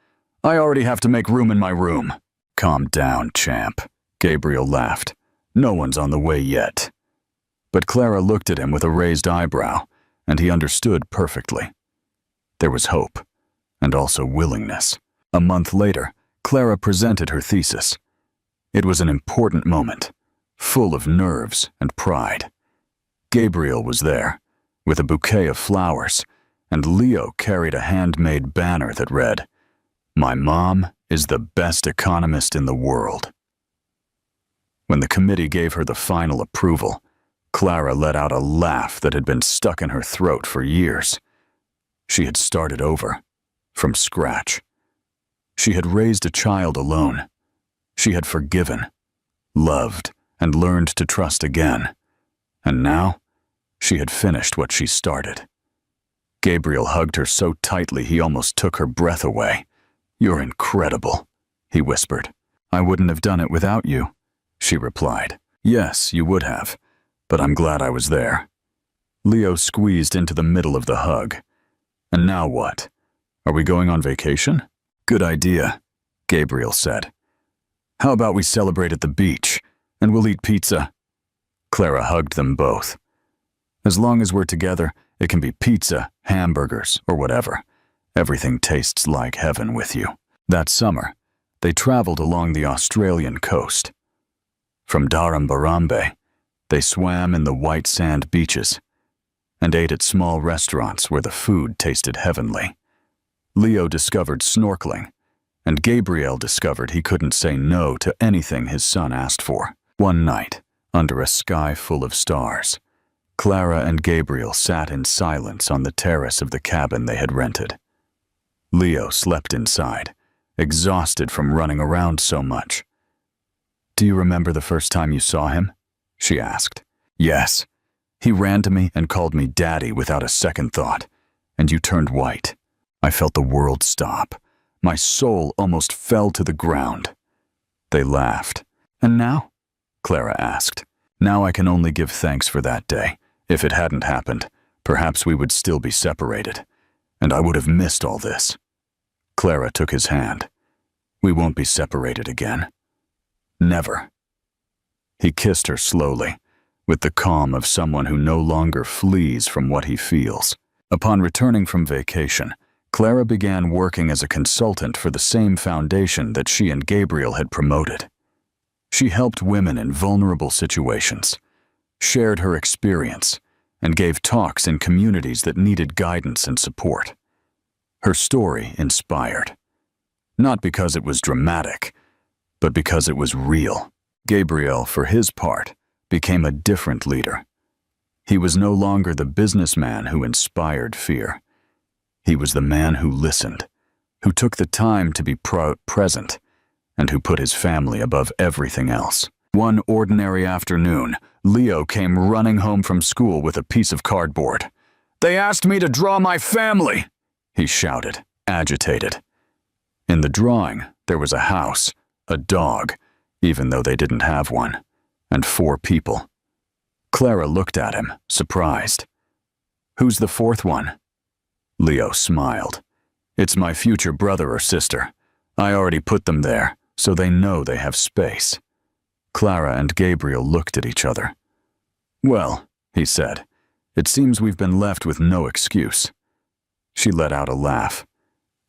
"I already have to make room in my room." "Calm down, champ," Gabriel laughed. "No one's on the way yet." But Clara looked at him with a raised eyebrow, and he understood perfectly. There was hope, and also willingness. A month later, Clara presented her thesis. It was an important moment, full of nerves and pride. Gabriel was there, with a bouquet of flowers, and Leo carried a handmade banner that read, "My mom is the best economist in the world." When the committee gave her the final approval, Clara let out a laugh that had been stuck in her throat for years. She had started over, from scratch. She had raised a child alone. She had forgiven, loved, and learned to trust again. And now, she had finished what she started. Gabriel hugged her so tightly he almost took her breath away. "You're incredible," he whispered. "I wouldn't have done it without you," she replied. "Yes, you would have, but I'm glad I was there." Leo squeezed into the middle of the hug. "And now what? Are we going on vacation?" "Good idea," Gabriel said. "How about we celebrate at the beach, and we'll eat pizza?" Clara hugged them both. "As long as we're together, it can be pizza, hamburgers, or whatever. Everything tastes like heaven with you." That summer, they traveled along the Australian coast. From Dharambarambe, they swam in the white sand beaches and ate at small restaurants where the food tasted heavenly. Leo discovered snorkeling, and Gabriel discovered he couldn't say no to anything his son asked for. One night, under a sky full of stars, Clara and Gabriel sat in silence on the terrace of the cabin they had rented. Leo slept inside, exhausted from running around so much. "Do you remember the first time you saw him?" she asked. "Yes. He ran to me and called me Daddy without a second thought, and you turned white. I felt the world stop. My soul almost fell to the ground." They laughed. "And now?" Clara asked. "Now I can only give thanks for that day. If it hadn't happened, perhaps we would still be separated, and I would have missed all this." Clara took his hand. "We won't be separated again. Never." He kissed her slowly, with the calm of someone who no longer flees from what he feels. Upon returning from vacation, Clara began working as a consultant for the same foundation that she and Gabriel had promoted. She helped women in vulnerable situations, shared her experience, and gave talks in communities that needed guidance and support. Her story inspired, not because it was dramatic, but because it was real. Gabriel, for his part, became a different leader. He was no longer the businessman who inspired fear. He was the man who listened, who took the time to be present, and who put his family above everything else. One ordinary afternoon, Leo came running home from school with a piece of cardboard. "They asked me to draw my family!" he shouted, agitated. In the drawing, there was a house, a dog, even though they didn't have one, and 4 people. Clara looked at him, surprised. "Who's the 4th one?" Leo smiled. "It's my future brother or sister. I already put them there, so they know they have space." Clara and Gabriel looked at each other. "Well," he said, "it seems we've been left with no excuse." She let out a laugh.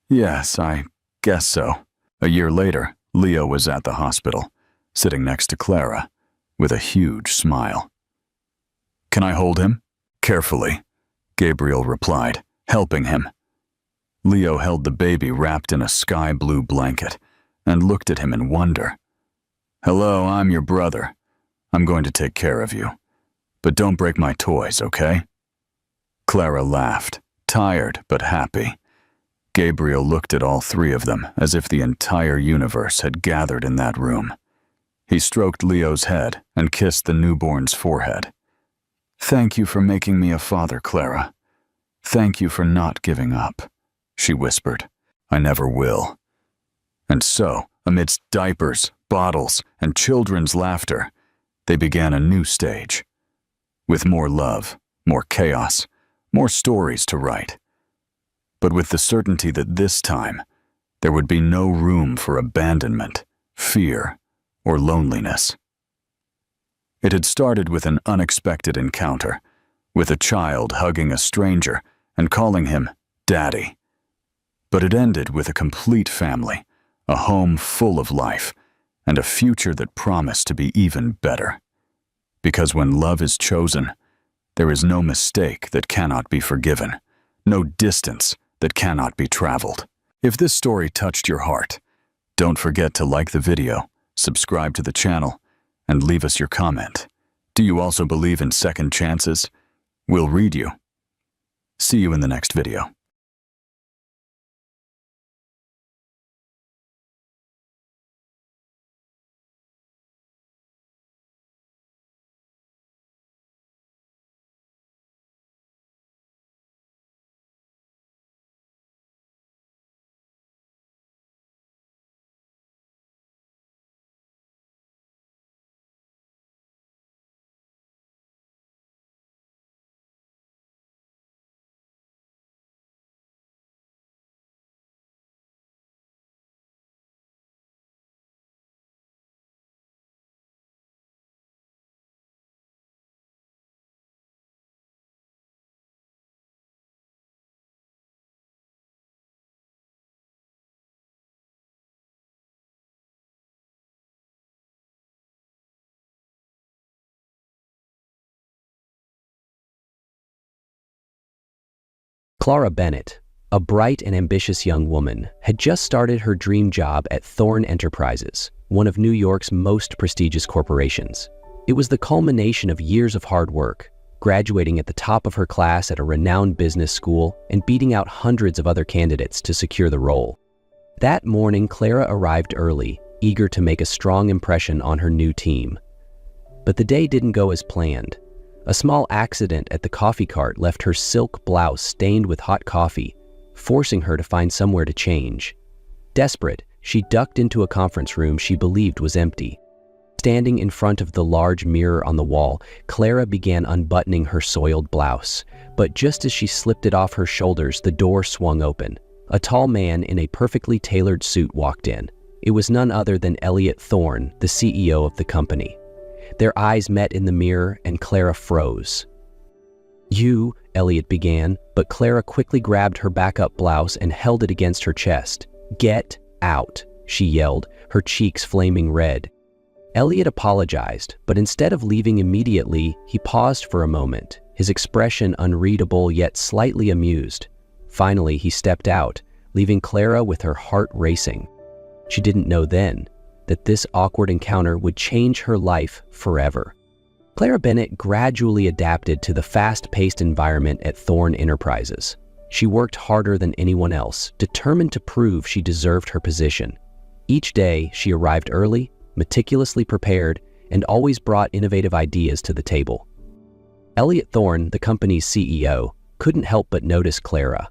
"Yes, I guess so." A year later, Leo was at the hospital, sitting next to Clara, with a huge smile. "Can I hold him?" "Carefully," Gabriel replied, helping him. Leo held the baby wrapped in a sky-blue blanket and looked at him in wonder. "Hello, I'm your brother. I'm going to take care of you. But don't break my toys, okay?" Clara laughed, tired but happy. Gabriel looked at all 3 of them as if the entire universe had gathered in that room. He stroked Leo's head and kissed the newborn's forehead. "Thank you for making me a father, Clara. Thank you for not giving up," she whispered. "I never will." And so, amidst diapers, bottles, and children's laughter, they began a new stage. With more love, more chaos, more stories to write. But with the certainty that this time, there would be no room for abandonment, fear, or loneliness. It had started with an unexpected encounter, with a child hugging a stranger and calling him Daddy. But it ended with a complete family, a home full of life, and a future that promised to be even better. Because when love is chosen, there is no mistake that cannot be forgiven, no distance that cannot be traveled. If this story touched your heart, don't forget to like the video, subscribe to the channel, and leave us your comment. Do you also believe in second chances? We'll read you. See you in the next video. Clara Bennett, a bright and ambitious young woman, had just started her dream job at Thorne Enterprises, one of New York's most prestigious corporations. It was the culmination of years of hard work, graduating at the top of her class at a renowned business school and beating out hundreds of other candidates to secure the role. That morning, Clara arrived early, eager to make a strong impression on her new team. But the day didn't go as planned. A small accident at the coffee cart left her silk blouse stained with hot coffee, forcing her to find somewhere to change. Desperate, she ducked into a conference room she believed was empty. Standing in front of the large mirror on the wall, Clara began unbuttoning her soiled blouse. But just as she slipped it off her shoulders, the door swung open. A tall man in a perfectly tailored suit walked in. It was none other than Elliot Thorne, the CEO of the company. Their eyes met in the mirror, and Clara froze. "You," Elliot began, but Clara quickly grabbed her backup blouse and held it against her chest. "Get out," she yelled, her cheeks flaming red. Elliot apologized, but instead of leaving immediately, he paused for a moment, his expression unreadable yet slightly amused. Finally, he stepped out, leaving Clara with her heart racing. She didn't know then that this awkward encounter would change her life forever. Clara Bennett gradually adapted to the fast-paced environment at Thorne Enterprises. She worked harder than anyone else, determined to prove she deserved her position. Each day, she arrived early, meticulously prepared, and always brought innovative ideas to the table. Elliot Thorne, the company's CEO, couldn't help but notice Clara.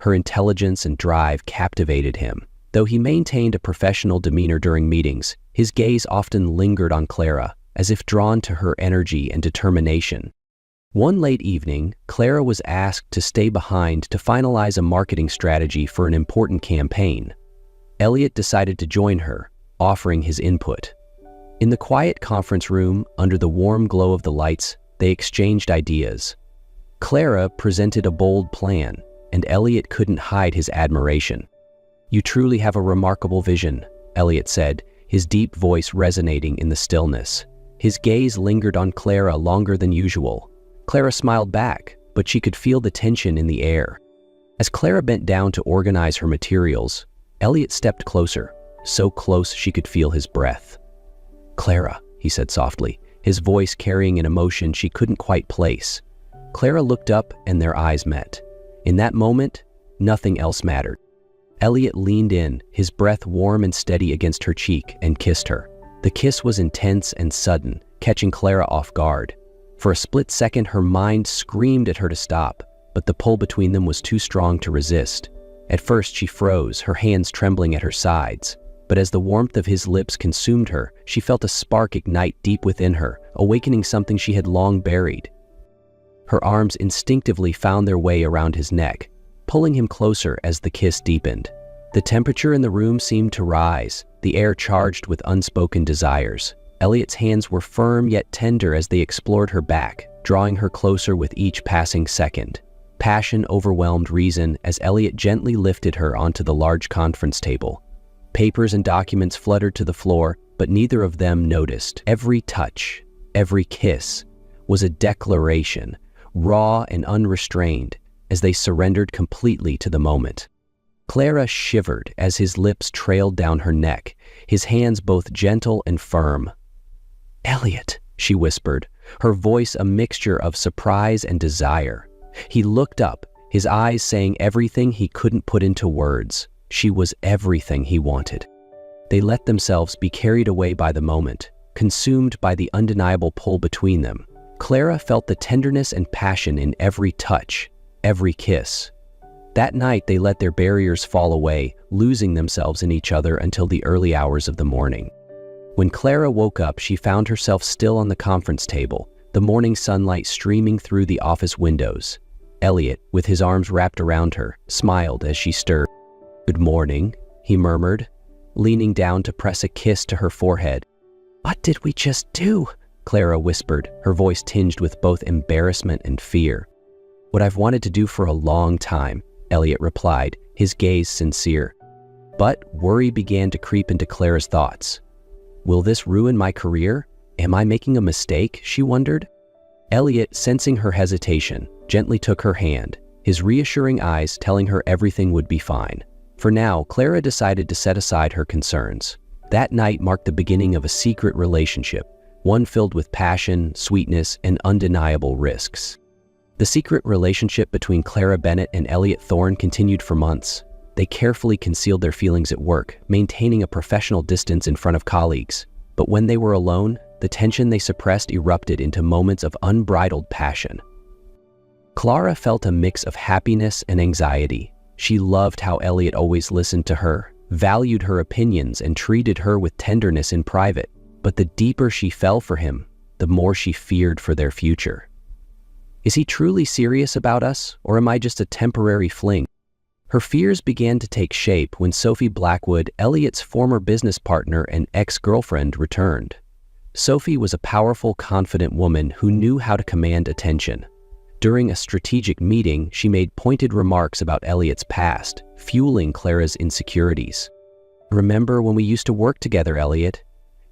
Her intelligence and drive captivated him. Though he maintained a professional demeanor during meetings, his gaze often lingered on Clara, as if drawn to her energy and determination. One late evening, Clara was asked to stay behind to finalize a marketing strategy for an important campaign. Elliot decided to join her, offering his input. In the quiet conference room, under the warm glow of the lights, they exchanged ideas. Clara presented a bold plan, and Elliot couldn't hide his admiration. "You truly have a remarkable vision," Elliot said, his deep voice resonating in the stillness. His gaze lingered on Clara longer than usual. Clara smiled back, but she could feel the tension in the air. As Clara bent down to organize her materials, Elliot stepped closer, so close she could feel his breath. "Clara," he said softly, his voice carrying an emotion she couldn't quite place. Clara looked up and their eyes met. In that moment, nothing else mattered. Elliot leaned in, his breath warm and steady against her cheek, and kissed her. The kiss was intense and sudden, catching Clara off guard. For a split second, her mind screamed at her to stop, but the pull between them was too strong to resist. At first, she froze, her hands trembling at her sides. But as the warmth of his lips consumed her, she felt a spark ignite deep within her, awakening something she had long buried. Her arms instinctively found their way around his neck, pulling him closer as the kiss deepened. The temperature in the room seemed to rise, the air charged with unspoken desires. Elliot's hands were firm yet tender as they explored her back, drawing her closer with each passing second. Passion overwhelmed reason as Elliot gently lifted her onto the large conference table. Papers and documents fluttered to the floor, but neither of them noticed. Every touch, every kiss, was a declaration, raw and unrestrained, as they surrendered completely to the moment. Clara shivered as his lips trailed down her neck, his hands both gentle and firm. "Elliot," she whispered, her voice a mixture of surprise and desire. He looked up, his eyes saying everything he couldn't put into words. She was everything he wanted. They let themselves be carried away by the moment, consumed by the undeniable pull between them. Clara felt the tenderness and passion in every touch, every kiss. That night, they let their barriers fall away, losing themselves in each other until the early hours of the morning. When Clara woke up, she found herself still on the conference table, the morning sunlight streaming through the office windows. Elliot, with his arms wrapped around her, smiled as she stirred. "Good morning," he murmured, leaning down to press a kiss to her forehead. "What did we just do?" Clara whispered, her voice tinged with both embarrassment and fear. "What I've wanted to do for a long time," Elliot replied, his gaze sincere. But worry began to creep into Clara's thoughts. "Will this ruin my career? Am I making a mistake?" she wondered. Elliot, sensing her hesitation, gently took her hand, his reassuring eyes telling her everything would be fine. For now, Clara decided to set aside her concerns. That night marked the beginning of a secret relationship, one filled with passion, sweetness, and undeniable risks. The secret relationship between Clara Bennett and Elliot Thorne continued for months. They carefully concealed their feelings at work, maintaining a professional distance in front of colleagues. But when they were alone, the tension they suppressed erupted into moments of unbridled passion. Clara felt a mix of happiness and anxiety. She loved how Elliot always listened to her, valued her opinions, and treated her with tenderness in private. But the deeper she fell for him, the more she feared for their future. Is he truly serious about us, or am I just a temporary fling? Her fears began to take shape when Sophie Blackwood, Elliot's former business partner and ex-girlfriend, returned. Sophie was a powerful, confident woman who knew how to command attention. During a strategic meeting, she made pointed remarks about Elliot's past, fueling Clara's insecurities. "Remember when we used to work together, Elliot?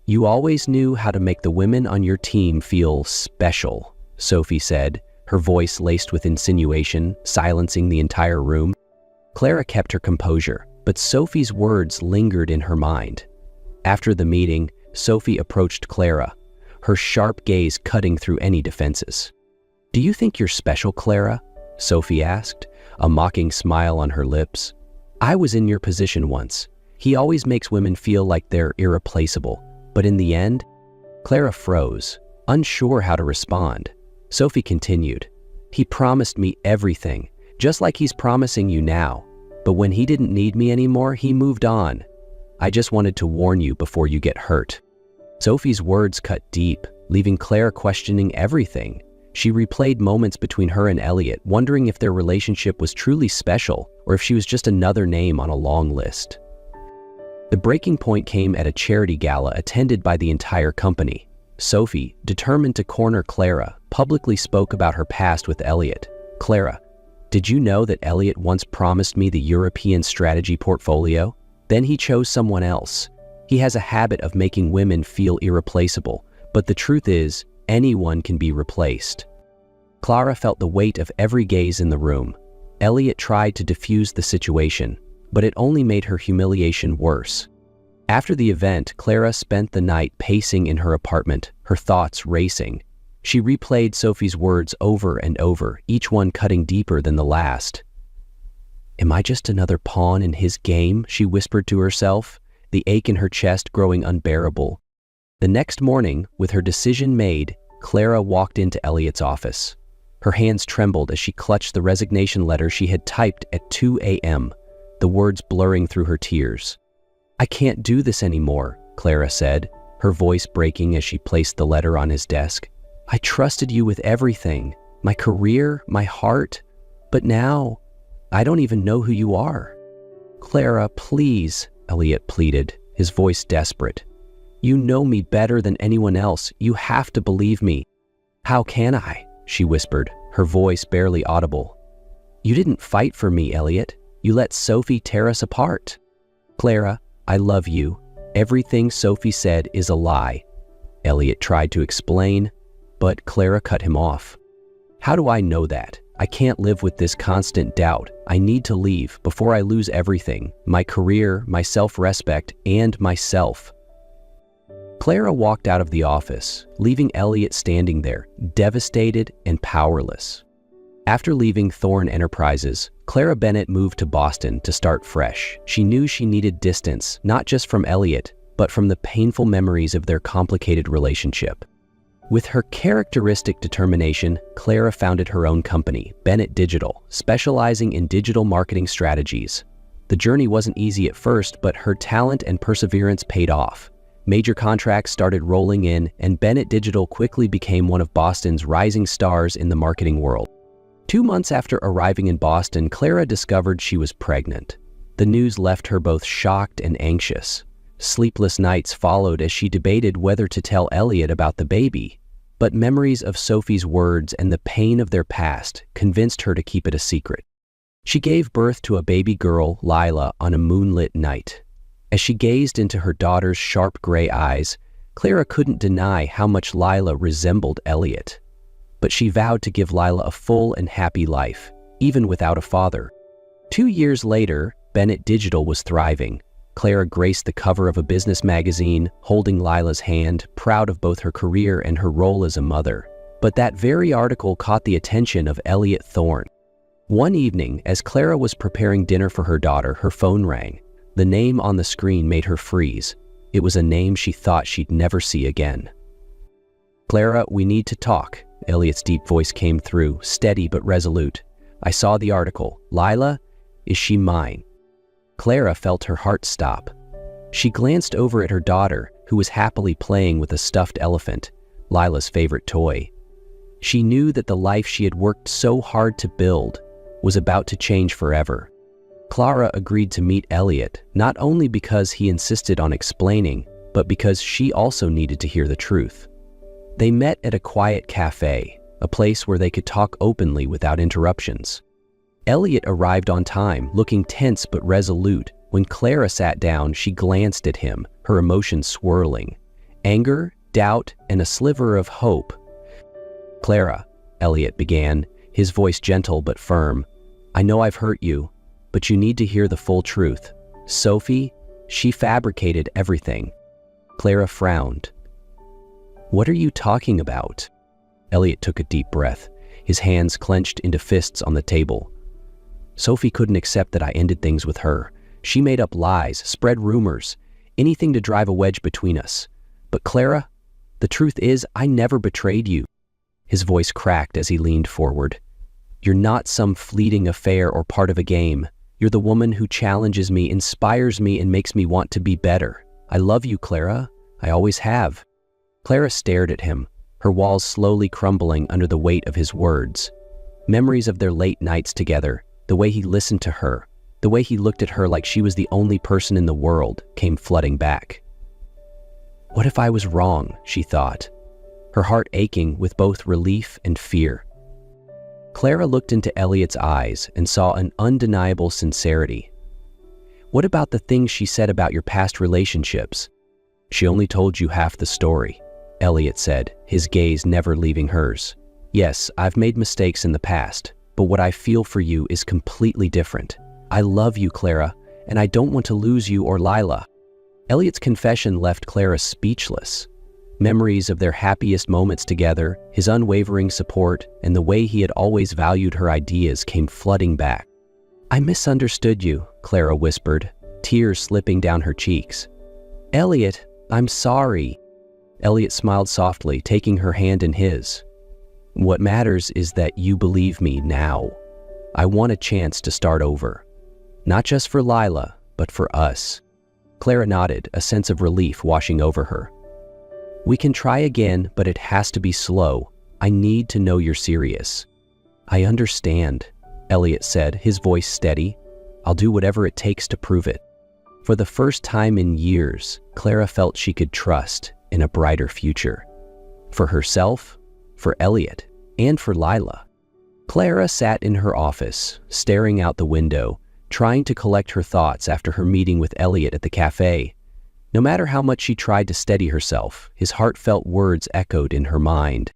You always knew how to make the women on your team feel special," Sophie said, her voice laced with insinuation, silencing the entire room. Clara kept her composure, but Sophie's words lingered in her mind. After the meeting, Sophie approached Clara, her sharp gaze cutting through any defenses. "Do you think you're special, Clara?" Sophie asked, a mocking smile on her lips. "I was in your position once. He always makes women feel like they're irreplaceable. But in the end," Clara froze, unsure how to respond. Sophie continued, "He promised me everything, just like he's promising you now. But when he didn't need me anymore, he moved on. I just wanted to warn you before you get hurt." Sophie's words cut deep, leaving Claire questioning everything. She replayed moments between her and Elliot, wondering if their relationship was truly special or if she was just another name on a long list. The breaking point came at a charity gala attended by the entire company. Sophie, determined to corner Clara, publicly spoke about her past with Elliot. "Clara, did you know that Elliot once promised me the European strategy portfolio? Then he chose someone else. He has a habit of making women feel irreplaceable, but the truth is, anyone can be replaced." Clara felt the weight of every gaze in the room. Elliot tried to defuse the situation, but it only made her humiliation worse. After the event, Clara spent the night pacing in her apartment, her thoughts racing. She replayed Sophie's words over and over, each one cutting deeper than the last. "Am I just another pawn in his game?" she whispered to herself, the ache in her chest growing unbearable. The next morning, with her decision made, Clara walked into Elliot's office. Her hands trembled as she clutched the resignation letter she had typed at 2 a.m., the words blurring through her tears. "I can't do this anymore," Clara said, her voice breaking as she placed the letter on his desk. "I trusted you with everything, my career, my heart, but now I don't even know who you are." "Clara, please," Elliot pleaded, his voice desperate. "You know me better than anyone else. You have to believe me." "How can I?" she whispered, her voice barely audible. "You didn't fight for me, Elliot. You let Sophie tear us apart." "Clara, I love you. Everything Sophie said is a lie." Elliot tried to explain, but Clara cut him off. "How do I know that? I can't live with this constant doubt. I need to leave before I lose everything, my career, my self-respect, and myself." Clara walked out of the office, leaving Elliot standing there, devastated and powerless. After leaving Thorne Enterprises, Clara Bennett moved to Boston to start fresh. She knew she needed distance, not just from Elliot, but from the painful memories of their complicated relationship. With her characteristic determination, Clara founded her own company, Bennett Digital, specializing in digital marketing strategies. The journey wasn't easy at first, but her talent and perseverance paid off. Major contracts started rolling in, and Bennett Digital quickly became one of Boston's rising stars in the marketing world. 2 months after arriving in Boston, Clara discovered she was pregnant. The news left her both shocked and anxious. Sleepless nights followed as she debated whether to tell Elliot about the baby, but memories of Sophie's words and the pain of their past convinced her to keep it a secret. She gave birth to a baby girl, Lila, on a moonlit night. As she gazed into her daughter's sharp gray eyes, Clara couldn't deny how much Lila resembled Elliot. But she vowed to give Lila a full and happy life, even without a father. 2 years later, Bennett Digital was thriving. Clara graced the cover of a business magazine, holding Lila's hand, proud of both her career and her role as a mother. But that very article caught the attention of Elliot Thorne. One evening, as Clara was preparing dinner for her daughter, her phone rang. The name on the screen made her freeze. It was a name she thought she'd never see again. "Clara, we need to talk." Elliot's deep voice came through, steady but resolute. "I saw the article. Lila, is she mine?" Clara felt her heart stop. She glanced over at her daughter, who was happily playing with a stuffed elephant, Lila's favorite toy. She knew that the life she had worked so hard to build was about to change forever. Clara agreed to meet Elliot, not only because he insisted on explaining, but because she also needed to hear the truth. They met at a quiet cafe, a place where they could talk openly without interruptions. Elliot arrived on time, looking tense but resolute. When Clara sat down, she glanced at him, her emotions swirling. Anger, doubt, and a sliver of hope. "Clara," Elliot began, his voice gentle but firm, "I know I've hurt you, but you need to hear the full truth. Sophie, she fabricated everything." Clara frowned. "What are you talking about?" Elliot took a deep breath, his hands clenched into fists on the table. Sophie couldn't accept that I ended things with her. She made up lies, spread rumors, anything to drive a wedge between us. But Clara, the truth is, I never betrayed you. His voice cracked as he leaned forward. You're not some fleeting affair or part of a game. You're the woman who challenges me, inspires me, and makes me want to be better. I love you, Clara. I always have. Clara stared at him, her walls slowly crumbling under the weight of his words. Memories of their late nights together, the way he listened to her, the way he looked at her like she was the only person in the world, came flooding back. What if I was wrong, she thought, her heart aching with both relief and fear. Clara looked into Elliot's eyes and saw an undeniable sincerity. What about the things she said about your past relationships? She only told you half the story, Elliot said, his gaze never leaving hers. Yes, I've made mistakes in the past, but what I feel for you is completely different. I love you, Clara, and I don't want to lose you or Lila. Elliot's confession left Clara speechless. Memories of their happiest moments together, his unwavering support, and the way he had always valued her ideas came flooding back. I misunderstood you, Clara whispered, tears slipping down her cheeks. Elliot, I'm sorry. Elliot smiled softly, taking her hand in his. What matters is that you believe me now. I want a chance to start over. Not just for Lila, but for us. Clara nodded, a sense of relief washing over her. We can try again, but it has to be slow. I need to know you're serious. I understand, Elliot said, his voice steady. I'll do whatever it takes to prove it. For the first time in years, Clara felt she could trust in a brighter future. For herself, for Elliot, and for Lila. Clara sat in her office, staring out the window, trying to collect her thoughts after her meeting with Elliot at the cafe. No matter how much she tried to steady herself, his heartfelt words echoed in her mind.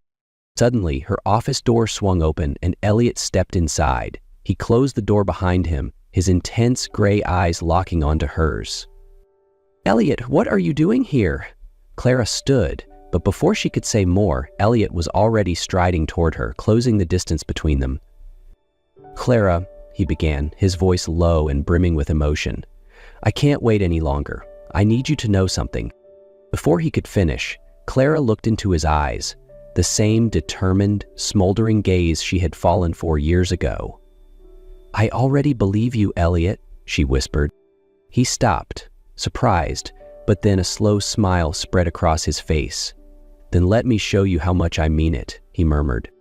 Suddenly, her office door swung open and Elliot stepped inside. He closed the door behind him, his intense gray eyes locking onto hers. Elliot, what are you doing here? Clara stood, but before she could say more, Elliot was already striding toward her, closing the distance between them. Clara, he began, his voice low and brimming with emotion. I can't wait any longer. I need you to know something. Before he could finish, Clara looked into his eyes, the same determined, smoldering gaze she had fallen for years ago. I already believe you, Elliot, she whispered. He stopped, surprised, but then a slow smile spread across his face. Then let me show you how much I mean it, he murmured.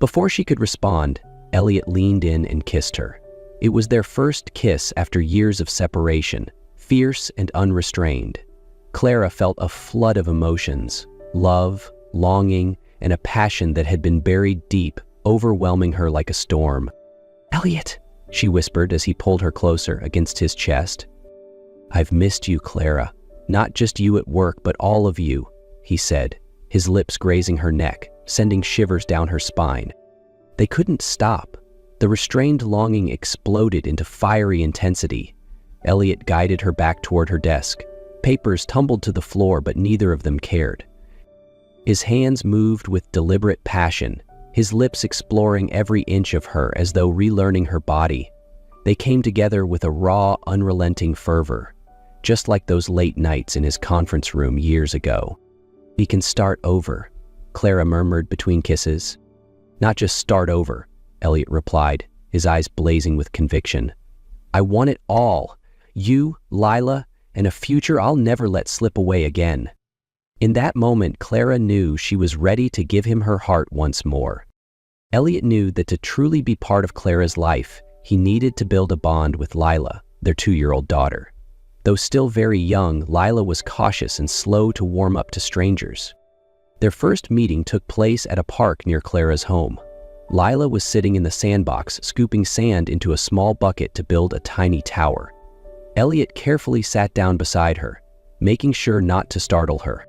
Before she could respond, Elliot leaned in and kissed her. It was their first kiss after years of separation, fierce and unrestrained. Clara felt a flood of emotions, love, longing, and a passion that had been buried deep, overwhelming her like a storm. Elliot, she whispered as he pulled her closer against his chest. I've missed you, Clara. Not just you at work, but all of you, he said, his lips grazing her neck, sending shivers down her spine. They couldn't stop. The restrained longing exploded into fiery intensity. Elliot guided her back toward her desk. Papers tumbled to the floor, but neither of them cared. His hands moved with deliberate passion, his lips exploring every inch of her as though relearning her body. They came together with a raw, unrelenting fervor, just like those late nights in his conference room years ago. We can start over, Clara murmured between kisses. Not just start over, Elliot replied, his eyes blazing with conviction. I want it all. You, Lila, and a future I'll never let slip away again. In that moment, Clara knew she was ready to give him her heart once more. Elliot knew that to truly be part of Clara's life, he needed to build a bond with Lila, their 2-year-old daughter. Though still very young, Lila was cautious and slow to warm up to strangers. Their first meeting took place at a park near Clara's home. Lila was sitting in the sandbox, scooping sand into a small bucket to build a tiny tower. Elliot carefully sat down beside her, making sure not to startle her.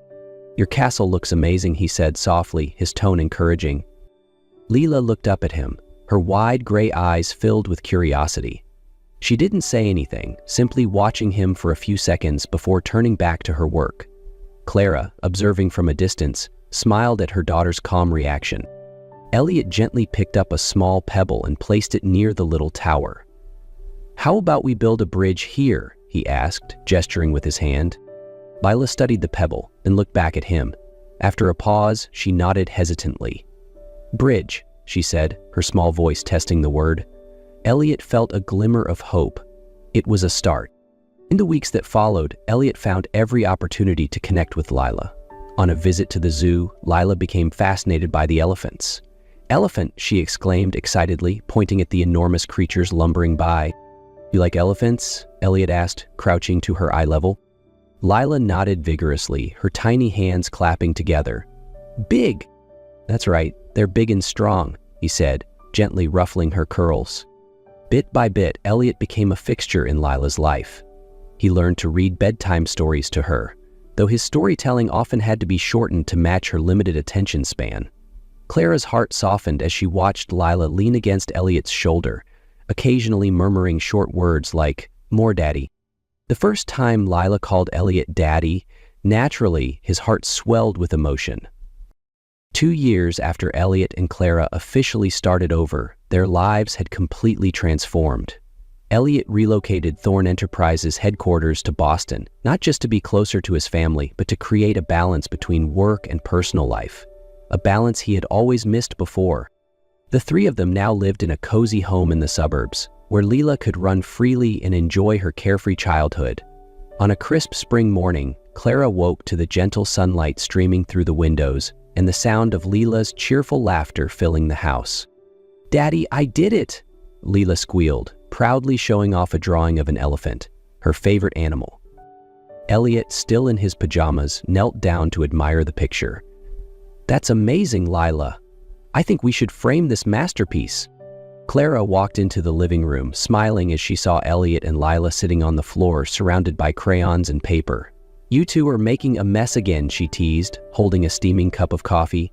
Your castle looks amazing, he said softly, his tone encouraging. Lila looked up at him, her wide gray eyes filled with curiosity. She didn't say anything, simply watching him for a few seconds before turning back to her work. Clara, observing from a distance, smiled at her daughter's calm reaction. Elliot gently picked up a small pebble and placed it near the little tower. "How about we build a bridge here?" he asked, gesturing with his hand. Lila studied the pebble and looked back at him. After a pause, she nodded hesitantly. "Bridge," she said, her small voice testing the word. Elliot felt a glimmer of hope. It was a start. In the weeks that followed, Elliot found every opportunity to connect with Lila. On a visit to the zoo, Lila became fascinated by the elephants. "Elephant," she exclaimed excitedly, pointing at the enormous creatures lumbering by. "You like elephants?" Elliot asked, crouching to her eye level. Lila nodded vigorously, her tiny hands clapping together. "Big!" "That's right, they're big and strong," he said, gently ruffling her curls. Bit by bit, Elliot became a fixture in Lila's life. He learned to read bedtime stories to her, though his storytelling often had to be shortened to match her limited attention span. Clara's heart softened as she watched Lila lean against Elliot's shoulder, occasionally murmuring short words like, "More, Daddy." The first time Lila called Elliot Daddy, naturally, his heart swelled with emotion. 2 years after Elliot and Clara officially started over, their lives had completely transformed. Elliot relocated Thorne Enterprises' headquarters to Boston, not just to be closer to his family, but to create a balance between work and personal life, a balance he had always missed before. The three of them now lived in a cozy home in the suburbs, where Lila could run freely and enjoy her carefree childhood. On a crisp spring morning, Clara woke to the gentle sunlight streaming through the windows and the sound of Lila's cheerful laughter filling the house. "Daddy, I did it!" Lila squealed, proudly showing off a drawing of an elephant, her favorite animal. Elliot, still in his pajamas, knelt down to admire the picture. "That's amazing, Lila. I think we should frame this masterpiece." Clara walked into the living room, smiling as she saw Elliot and Lila sitting on the floor, surrounded by crayons and paper. "You two are making a mess again," she teased, holding a steaming cup of coffee.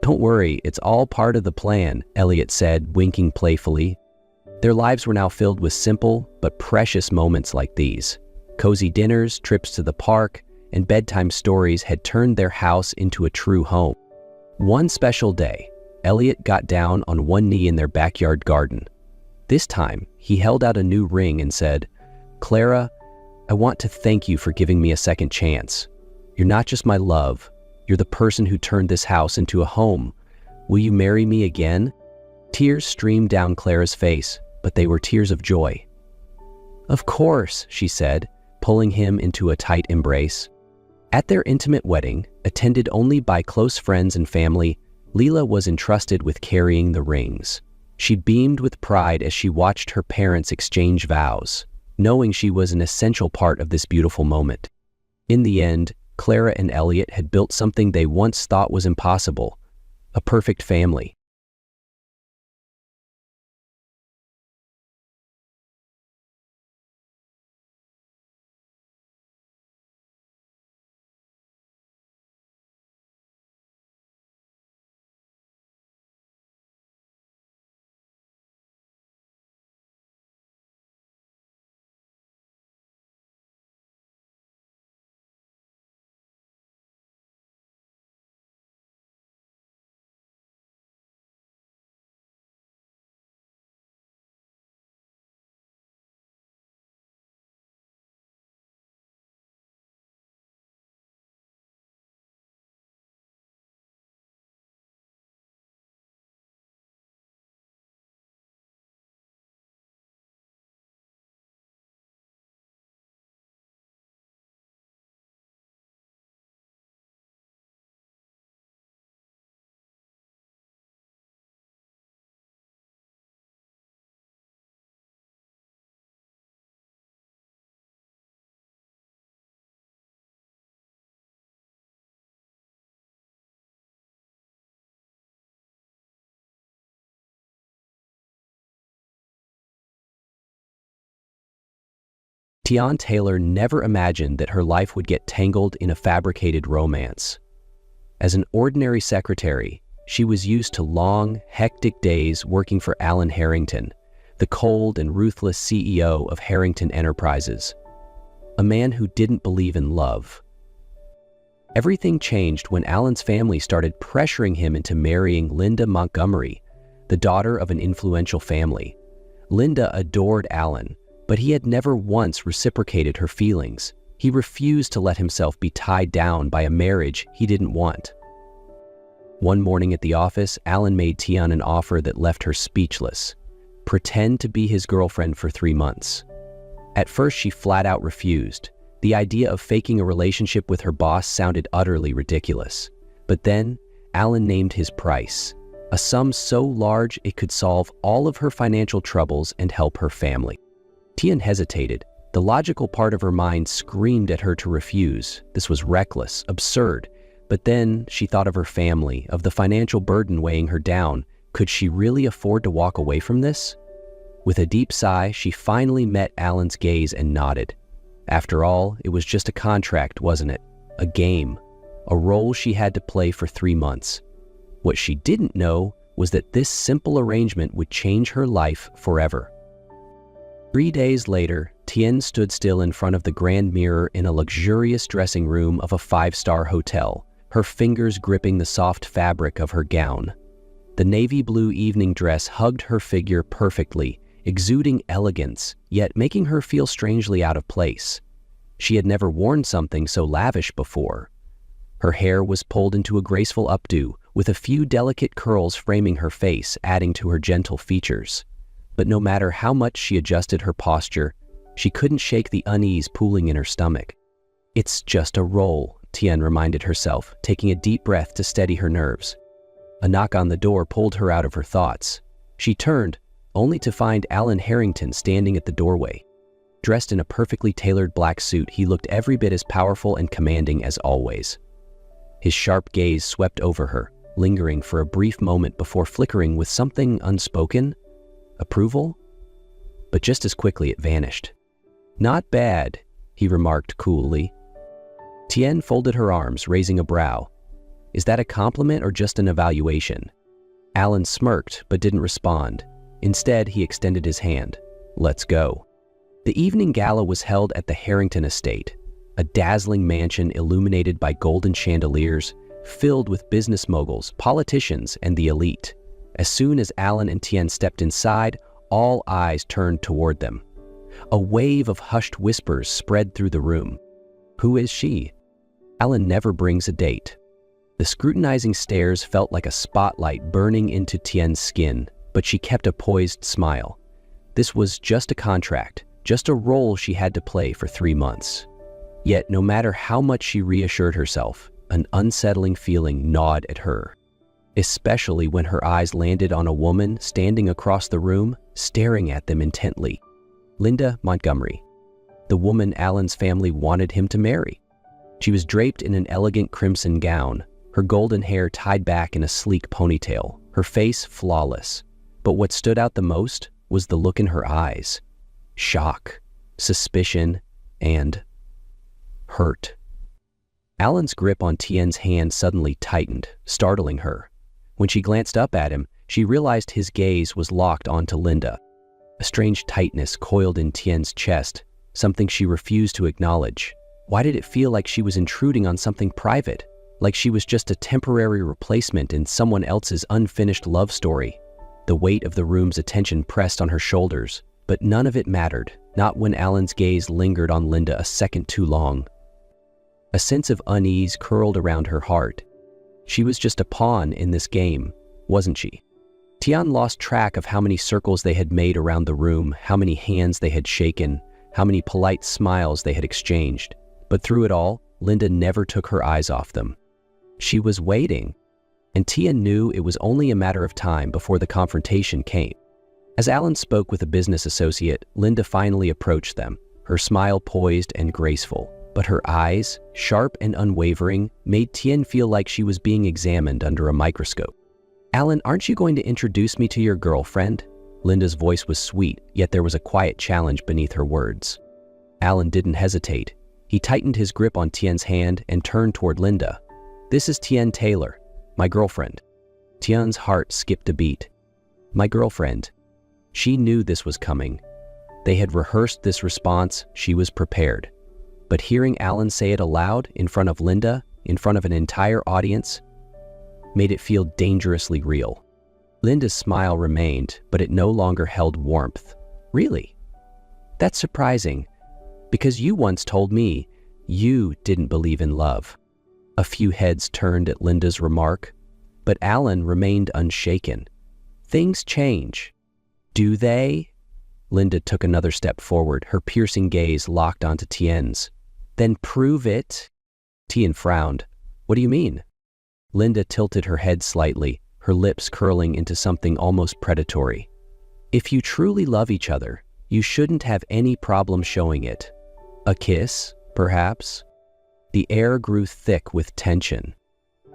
"Don't worry, it's all part of the plan," Elliot said, winking playfully. Their lives were now filled with simple but precious moments like these. Cozy dinners, trips to the park, and bedtime stories had turned their house into a true home. One special day, Elliot got down on one knee in their backyard garden. This time, he held out a new ring and said, "Clara, I want to thank you for giving me a second chance. You're not just my love, you're the person who turned this house into a home. Will you marry me again?" Tears streamed down Clara's face, but they were tears of joy. "Of course," she said, pulling him into a tight embrace. At their intimate wedding, attended only by close friends and family, Lila was entrusted with carrying the rings. She beamed with pride as she watched her parents exchange vows, knowing she was an essential part of this beautiful moment. In the end, Clara and Elliot had built something they once thought was impossible, a perfect family. Tian Taylor never imagined that her life would get tangled in a fabricated romance. As an ordinary secretary, she was used to long, hectic days working for Alan Harrington, the cold and ruthless CEO of Harrington Enterprises, a man who didn't believe in love. Everything changed when Alan's family started pressuring him into marrying Linda Montgomery, the daughter of an influential family. Linda adored Alan, but he had never once reciprocated her feelings. He refused to let himself be tied down by a marriage he didn't want. One morning at the office, Alan made Tian an offer that left her speechless. Pretend to be his girlfriend for 3 months. At first, she flat out refused. The idea of faking a relationship with her boss sounded utterly ridiculous. But then, Alan named his price, a sum so large it could solve all of her financial troubles and help her family. Tian hesitated. The logical part of her mind screamed at her to refuse. This was reckless, absurd. But then she thought of her family, of the financial burden weighing her down. Could she really afford to walk away from this? With a deep sigh, she finally met Alan's gaze and nodded. After all, it was just a contract, wasn't it? A game, a role she had to play for 3 months. What she didn't know was that this simple arrangement would change her life forever. 3 days later, Tian stood still in front of the grand mirror in a luxurious dressing room of a 5-star hotel, her fingers gripping the soft fabric of her gown. The navy blue evening dress hugged her figure perfectly, exuding elegance, yet making her feel strangely out of place. She had never worn something so lavish before. Her hair was pulled into a graceful updo, with a few delicate curls framing her face, adding to her gentle features. But no matter how much she adjusted her posture, she couldn't shake the unease pooling in her stomach. "It's just a role," Tian reminded herself, taking a deep breath to steady her nerves. A knock on the door pulled her out of her thoughts. She turned, only to find Alan Harrington standing at the doorway. Dressed in a perfectly tailored black suit, he looked every bit as powerful and commanding as always. His sharp gaze swept over her, lingering for a brief moment before flickering with something unspoken. Approval? But just as quickly it vanished. "Not bad," he remarked coolly. Tian folded her arms, raising a brow. "Is that a compliment or just an evaluation?" Alan smirked but didn't respond. Instead, he extended his hand. "Let's go." The evening gala was held at the Harrington estate, a dazzling mansion illuminated by golden chandeliers, filled with business moguls, politicians, and the elite. As soon as Alan and Tian stepped inside, all eyes turned toward them. A wave of hushed whispers spread through the room. "Who is she? Alan never brings a date." The scrutinizing stares felt like a spotlight burning into Tian's skin, but she kept a poised smile. This was just a contract, just a role she had to play for 3 months. Yet, no matter how much she reassured herself, an unsettling feeling gnawed at her. Especially when her eyes landed on a woman standing across the room, staring at them intently. Linda Montgomery, the woman Alan's family wanted him to marry. She was draped in an elegant crimson gown, her golden hair tied back in a sleek ponytail, her face flawless. But what stood out the most was the look in her eyes. Shock, suspicion, and hurt. Alan's grip on Tian's hand suddenly tightened, startling her. When she glanced up at him, she realized his gaze was locked onto Linda. A strange tightness coiled in Tian's chest, something she refused to acknowledge. Why did it feel like she was intruding on something private? Like she was just a temporary replacement in someone else's unfinished love story? The weight of the room's attention pressed on her shoulders, but none of it mattered, not when Alan's gaze lingered on Linda a second too long. A sense of unease curled around her heart. She was just a pawn in this game, wasn't she? Tian lost track of how many circles they had made around the room, how many hands they had shaken, how many polite smiles they had exchanged. But through it all, Linda never took her eyes off them. She was waiting, and Tian knew it was only a matter of time before the confrontation came. As Alan spoke with a business associate, Linda finally approached them, her smile poised and graceful. But her eyes, sharp and unwavering, made Tian feel like she was being examined under a microscope. "Alan, aren't you going to introduce me to your girlfriend?" Linda's voice was sweet, yet there was a quiet challenge beneath her words. Alan didn't hesitate. He tightened his grip on Tian's hand and turned toward Linda. "This is Tian Taylor, my girlfriend." Tian's heart skipped a beat. "My girlfriend." She knew this was coming. They had rehearsed this response, she was prepared. But hearing Alan say it aloud, in front of Linda, in front of an entire audience, made it feel dangerously real. Linda's smile remained, but it no longer held warmth. Really? That's surprising, because you once told me you didn't believe in love. A few heads turned at Linda's remark, but Alan remained unshaken. Things change. Do they? Linda took another step forward, her piercing gaze locked onto Tien's. Then prove it. Tien frowned. What do you mean? Linda tilted her head slightly, her lips curling into something almost predatory. If you truly love each other, you shouldn't have any problem showing it. A kiss, perhaps? The air grew thick with tension.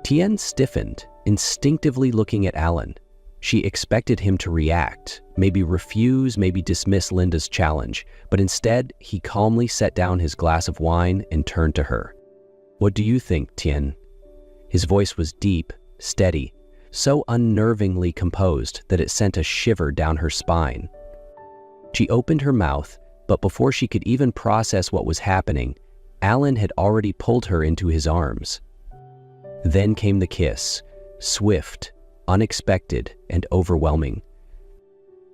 Tien stiffened, instinctively looking at Alan. She expected him to react, maybe refuse, maybe dismiss Linda's challenge, but instead, he calmly set down his glass of wine and turned to her. What do you think, Tien? His voice was deep, steady, so unnervingly composed that it sent a shiver down her spine. She opened her mouth, but before she could even process what was happening, Alan had already pulled her into his arms. Then came the kiss, swift, unexpected, and overwhelming.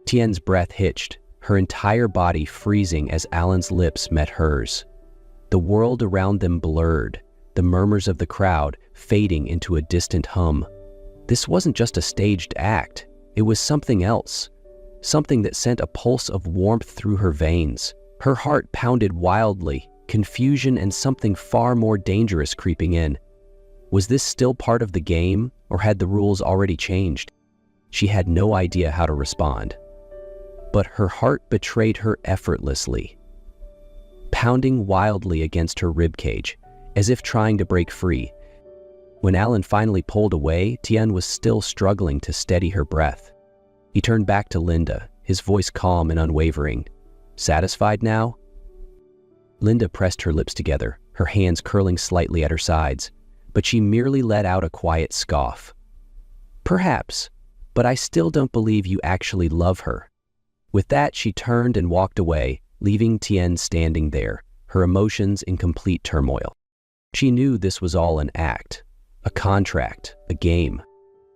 Tien's breath hitched, her entire body freezing as Alan's lips met hers. The world around them blurred, the murmurs of the crowd fading into a distant hum. This wasn't just a staged act, it was something else, something that sent a pulse of warmth through her veins. Her heart pounded wildly, confusion and something far more dangerous creeping in. Was this still part of the game, or had the rules already changed? She had no idea how to respond. But her heart betrayed her effortlessly, pounding wildly against her ribcage, as if trying to break free. When Alan finally pulled away, Tien was still struggling to steady her breath. He turned back to Linda, his voice calm and unwavering. Satisfied now? Linda pressed her lips together, her hands curling slightly at her sides, but she merely let out a quiet scoff. Perhaps, but I still don't believe you actually love her. With that, she turned and walked away, leaving Tien standing there, her emotions in complete turmoil. She knew this was all an act, a contract, a game.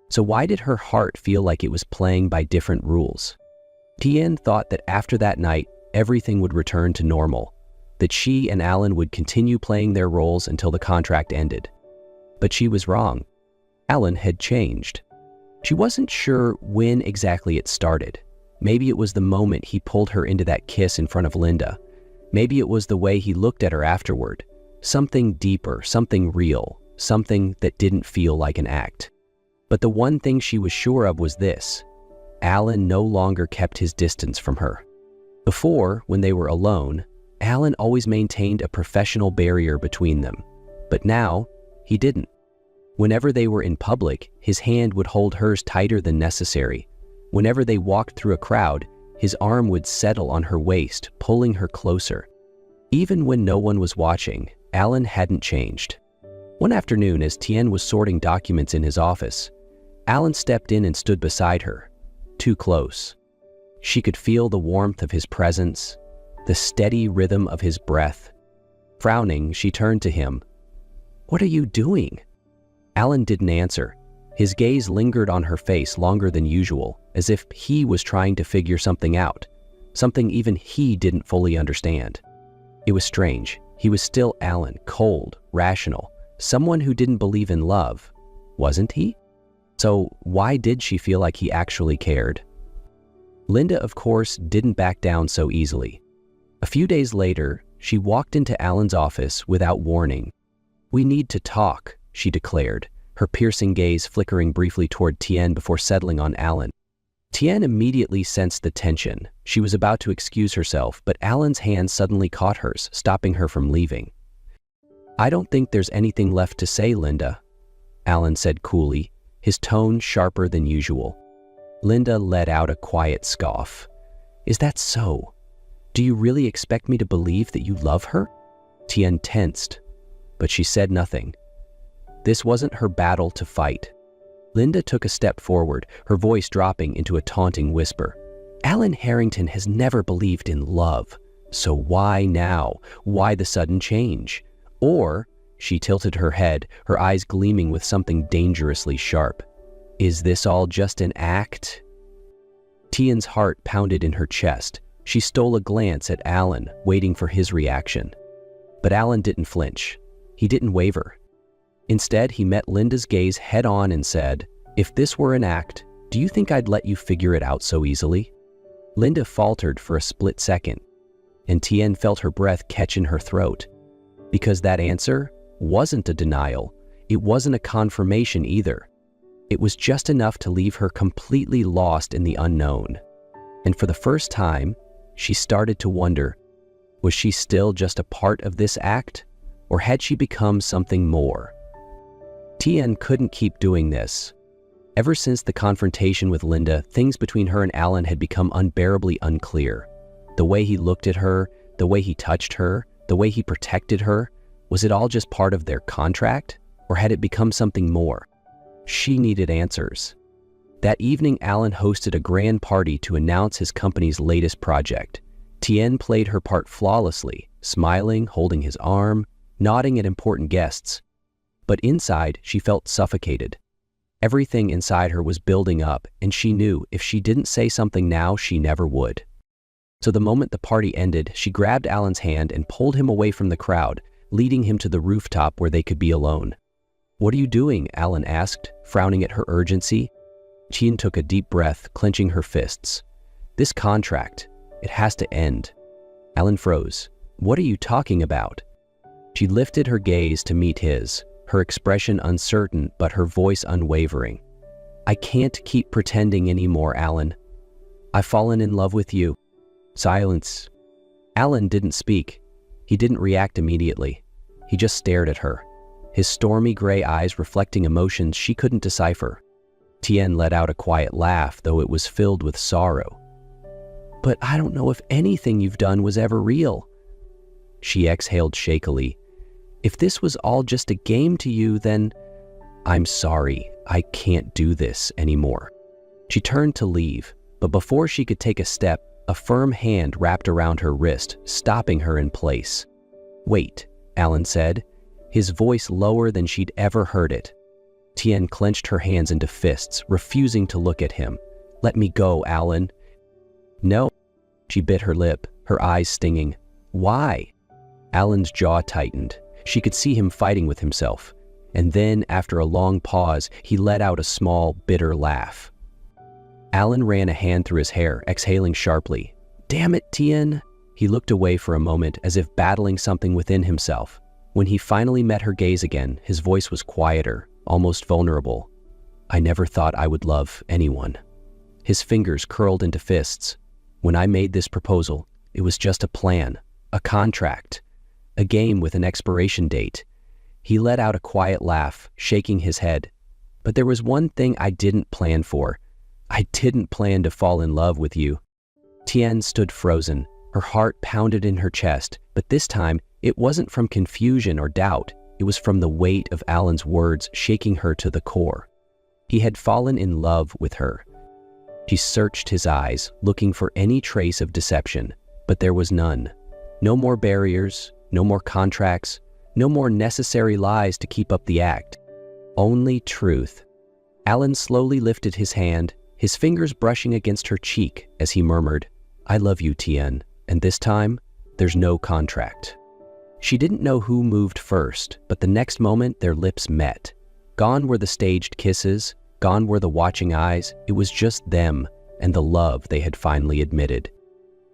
So why did her heart feel like it was playing by different rules? Tien thought that after that night, everything would return to normal, that she and Alan would continue playing their roles until the contract ended. But she was wrong. Alan had changed. She wasn't sure when exactly it started. Maybe it was the moment he pulled her into that kiss in front of Linda. Maybe it was the way he looked at her afterward. Something deeper, something real, something that didn't feel like an act. But the one thing she was sure of was this: Alan no longer kept his distance from her. Before, when they were alone, Alan always maintained a professional barrier between them. But now, he didn't. Whenever they were in public, his hand would hold hers tighter than necessary. Whenever they walked through a crowd, his arm would settle on her waist, pulling her closer. Even when no one was watching, Alan hadn't changed. One afternoon, as Tien was sorting documents in his office, Alan stepped in and stood beside her, too close. She could feel the warmth of his presence, the steady rhythm of his breath. Frowning, she turned to him. "What are you doing?" Alan didn't answer. His gaze lingered on her face longer than usual, as if he was trying to figure something out, something even he didn't fully understand. It was strange. He was still Alan, cold, rational, someone who didn't believe in love, wasn't he? So why did she feel like he actually cared? Linda, of course, didn't back down so easily. A few days later, she walked into Alan's office without warning. "We need to talk," she declared, her piercing gaze flickering briefly toward Tien before settling on Alan. Tien immediately sensed the tension. She was about to excuse herself, but Alan's hand suddenly caught hers, stopping her from leaving. "I don't think there's anything left to say, Linda," Alan said coolly, his tone sharper than usual. Linda let out a quiet scoff. "Is that so? Do you really expect me to believe that you love her?" Tien tensed, but she said nothing. This wasn't her battle to fight. Linda took a step forward, her voice dropping into a taunting whisper. "Alan Harrington has never believed in love. So why now? Why the sudden change? Or," she tilted her head, her eyes gleaming with something dangerously sharp, "is this all just an act?" Tien's heart pounded in her chest, She stole a glance at Alan, waiting for his reaction. But Alan didn't flinch. He didn't waver. Instead, he met Linda's gaze head-on and said, "If this were an act, do you think I'd let you figure it out so easily?" Linda faltered for a split second, and Tien felt her breath catch in her throat. Because that answer wasn't a denial. It wasn't a confirmation either. It was just enough to leave her completely lost in the unknown. And for the first time, she started to wonder, was she still just a part of this act, or had she become something more? Tien couldn't keep doing this. Ever since the confrontation with Linda, things between her and Alan had become unbearably unclear. The way he looked at her, the way he touched her, the way he protected her, was it all just part of their contract, or had it become something more? She needed answers. That evening, Alan hosted a grand party to announce his company's latest project. Tien played her part flawlessly, smiling, holding his arm, nodding at important guests. But inside, she felt suffocated. Everything inside her was building up, and she knew if she didn't say something now, she never would. So the moment the party ended, she grabbed Alan's hand and pulled him away from the crowd, leading him to the rooftop where they could be alone. "What are you doing?" Alan asked, frowning at her urgency. Tien took a deep breath, clenching her fists. "This contract, it has to end." Alan froze. "What are you talking about?" She lifted her gaze to meet his, her expression uncertain but her voice unwavering. "I can't keep pretending anymore, Alan. I've fallen in love with you." Silence. Alan didn't speak. He didn't react immediately. He just stared at her, his stormy gray eyes reflecting emotions she couldn't decipher. Tien let out a quiet laugh, though it was filled with sorrow. "But I don't know if anything you've done was ever real." She exhaled shakily. "If this was all just a game to you, then I'm sorry, I can't do this anymore." She turned to leave, but before she could take a step, a firm hand wrapped around her wrist, stopping her in place. "Wait," Alan said, his voice lower than she'd ever heard it. Tien clenched her hands into fists, refusing to look at him. "Let me go, Alan." "No." She bit her lip, her eyes stinging. "Why?" Alan's jaw tightened. She could see him fighting with himself. And then, after a long pause, he let out a small, bitter laugh. Alan ran a hand through his hair, exhaling sharply. "Damn it, Tien." He looked away for a moment, as if battling something within himself. When he finally met her gaze again, his voice was quieter, almost vulnerable. "I never thought I would love anyone." His fingers curled into fists. "When I made this proposal, it was just a plan, a contract, a game with an expiration date." He let out a quiet laugh, shaking his head. "But there was one thing I didn't plan for. I didn't plan to fall in love with you." Tien stood frozen. Her heart pounded in her chest, but this time it wasn't from confusion or doubt. It was from the weight of Alan's words shaking her to the core. He had fallen in love with her. She searched his eyes, looking for any trace of deception, but there was none. No more barriers, no more contracts, no more necessary lies to keep up the act. Only truth. Alan slowly lifted his hand, his fingers brushing against her cheek as he murmured, "I love you, Tien, and this time, there's no contract." She didn't know who moved first, but the next moment their lips met. Gone were the staged kisses, gone were the watching eyes. It was just them and the love they had finally admitted.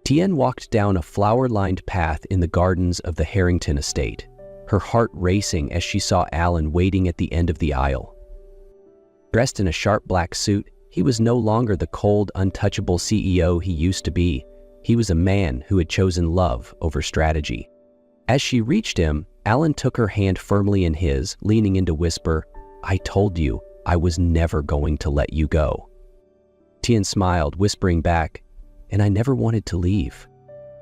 Tien walked down a flower-lined path in the gardens of the Harrington estate, her heart racing as she saw Alan waiting at the end of the aisle. Dressed in a sharp black suit, he was no longer the cold, untouchable CEO he used to be. He was a man who had chosen love over strategy. As she reached him, Alan took her hand firmly in his, leaning in to whisper, "I told you I was never going to let you go." Tien smiled, whispering back, "And I never wanted to leave."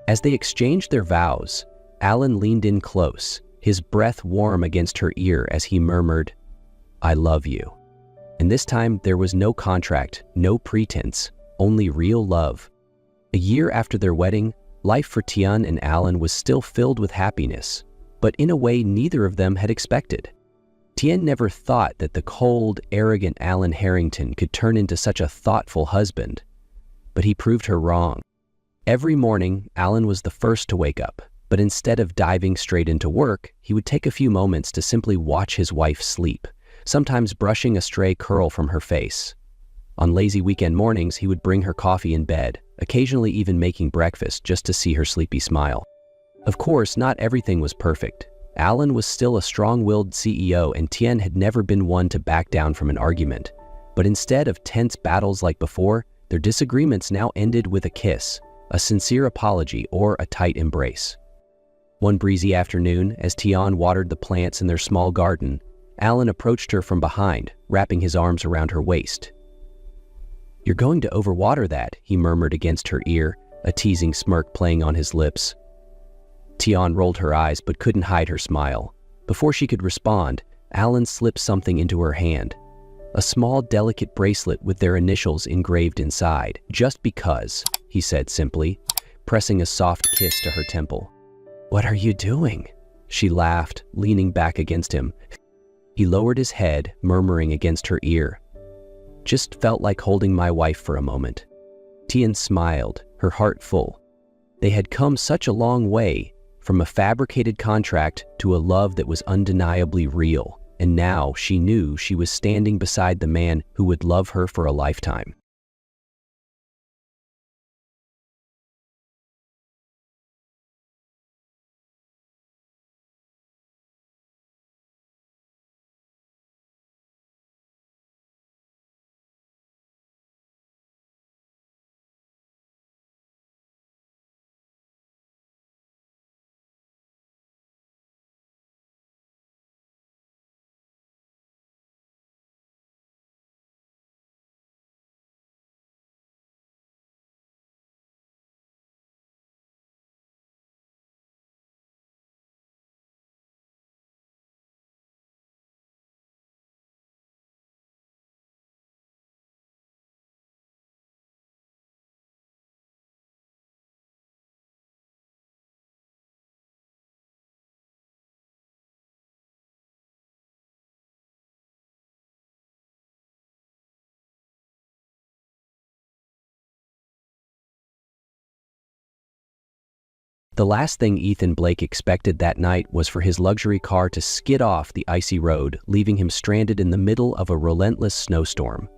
As they exchanged their vows, Alan leaned in close, his breath warm against her ear as he murmured, "I love you." And this time there was no contract, no pretense, only real love. A year after their wedding, life for Tien and Alan was still filled with happiness, but in a way neither of them had expected. Tien never thought that the cold, arrogant Alan Harrington could turn into such a thoughtful husband, but he proved her wrong. Every morning, Alan was the first to wake up, but instead of diving straight into work, he would take a few moments to simply watch his wife sleep, sometimes brushing a stray curl from her face. On lazy weekend mornings, he would bring her coffee in bed, occasionally even making breakfast just to see her sleepy smile. Of course, not everything was perfect. Alan was still a strong-willed CEO, and Tien had never been one to back down from an argument. But instead of tense battles like before, their disagreements now ended with a kiss, a sincere apology, or a tight embrace. One breezy afternoon, as Tian watered the plants in their small garden, Alan approached her from behind, wrapping his arms around her waist. "You're going to overwater that," he murmured against her ear, a teasing smirk playing on his lips. Tian rolled her eyes but couldn't hide her smile. Before she could respond, Alan slipped something into her hand. A small, delicate bracelet with their initials engraved inside. "Just because," he said simply, pressing a soft kiss to her temple. "What are you doing?" She laughed, leaning back against him. He lowered his head, murmuring against her ear, "Just felt like holding my wife for a moment." Tian smiled, her heart full. They had come such a long way, from a fabricated contract to a love that was undeniably real, and now she knew she was standing beside the man who would love her for a lifetime. The last thing Ethan Blake expected that night was for his luxury car to skid off the icy road, leaving him stranded in the middle of a relentless snowstorm.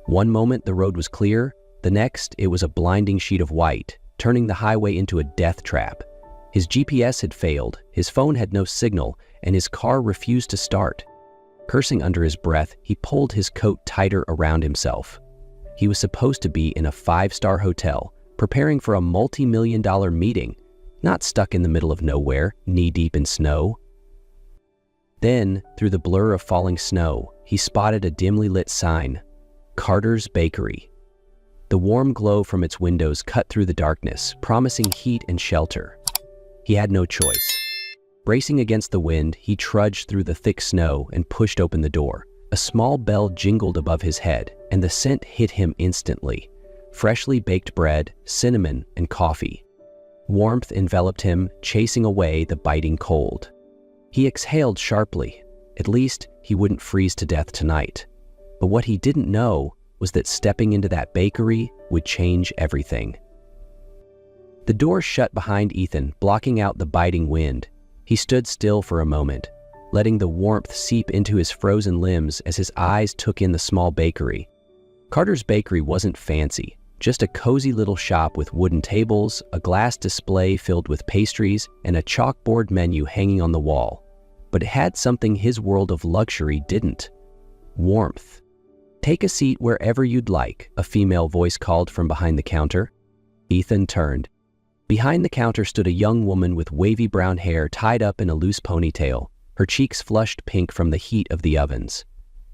One moment the road was clear, the next it was a blinding sheet of white, turning the highway into a death trap. His GPS had failed, his phone had no signal, and his car refused to start. Cursing under his breath, he pulled his coat tighter around himself. He was supposed to be in a 5-star hotel, preparing for a multi-million-dollar meeting, not stuck in the middle of nowhere, knee-deep in snow. Then, through the blur of falling snow, he spotted a dimly lit sign, Carter's Bakery. The warm glow from its windows cut through the darkness, promising heat and shelter. He had no choice. Bracing against the wind, he trudged through the thick snow and pushed open the door. A small bell jingled above his head, and the scent hit him instantly. Freshly baked bread, cinnamon, and coffee. Warmth enveloped him, chasing away the biting cold. He exhaled sharply. At least, he wouldn't freeze to death tonight. But what he didn't know was that stepping into that bakery would change everything. The door shut behind Ethan, blocking out the biting wind. He stood still for a moment, letting the warmth seep into his frozen limbs as his eyes took in the small bakery. Carter's Bakery wasn't fancy. Just a cozy little shop with wooden tables, a glass display filled with pastries, and a chalkboard menu hanging on the wall. But it had something his world of luxury didn't. Warmth. "Take a seat wherever you'd like," a female voice called from behind the counter. Ethan turned. Behind the counter stood a young woman with wavy brown hair tied up in a loose ponytail, her cheeks flushed pink from the heat of the ovens.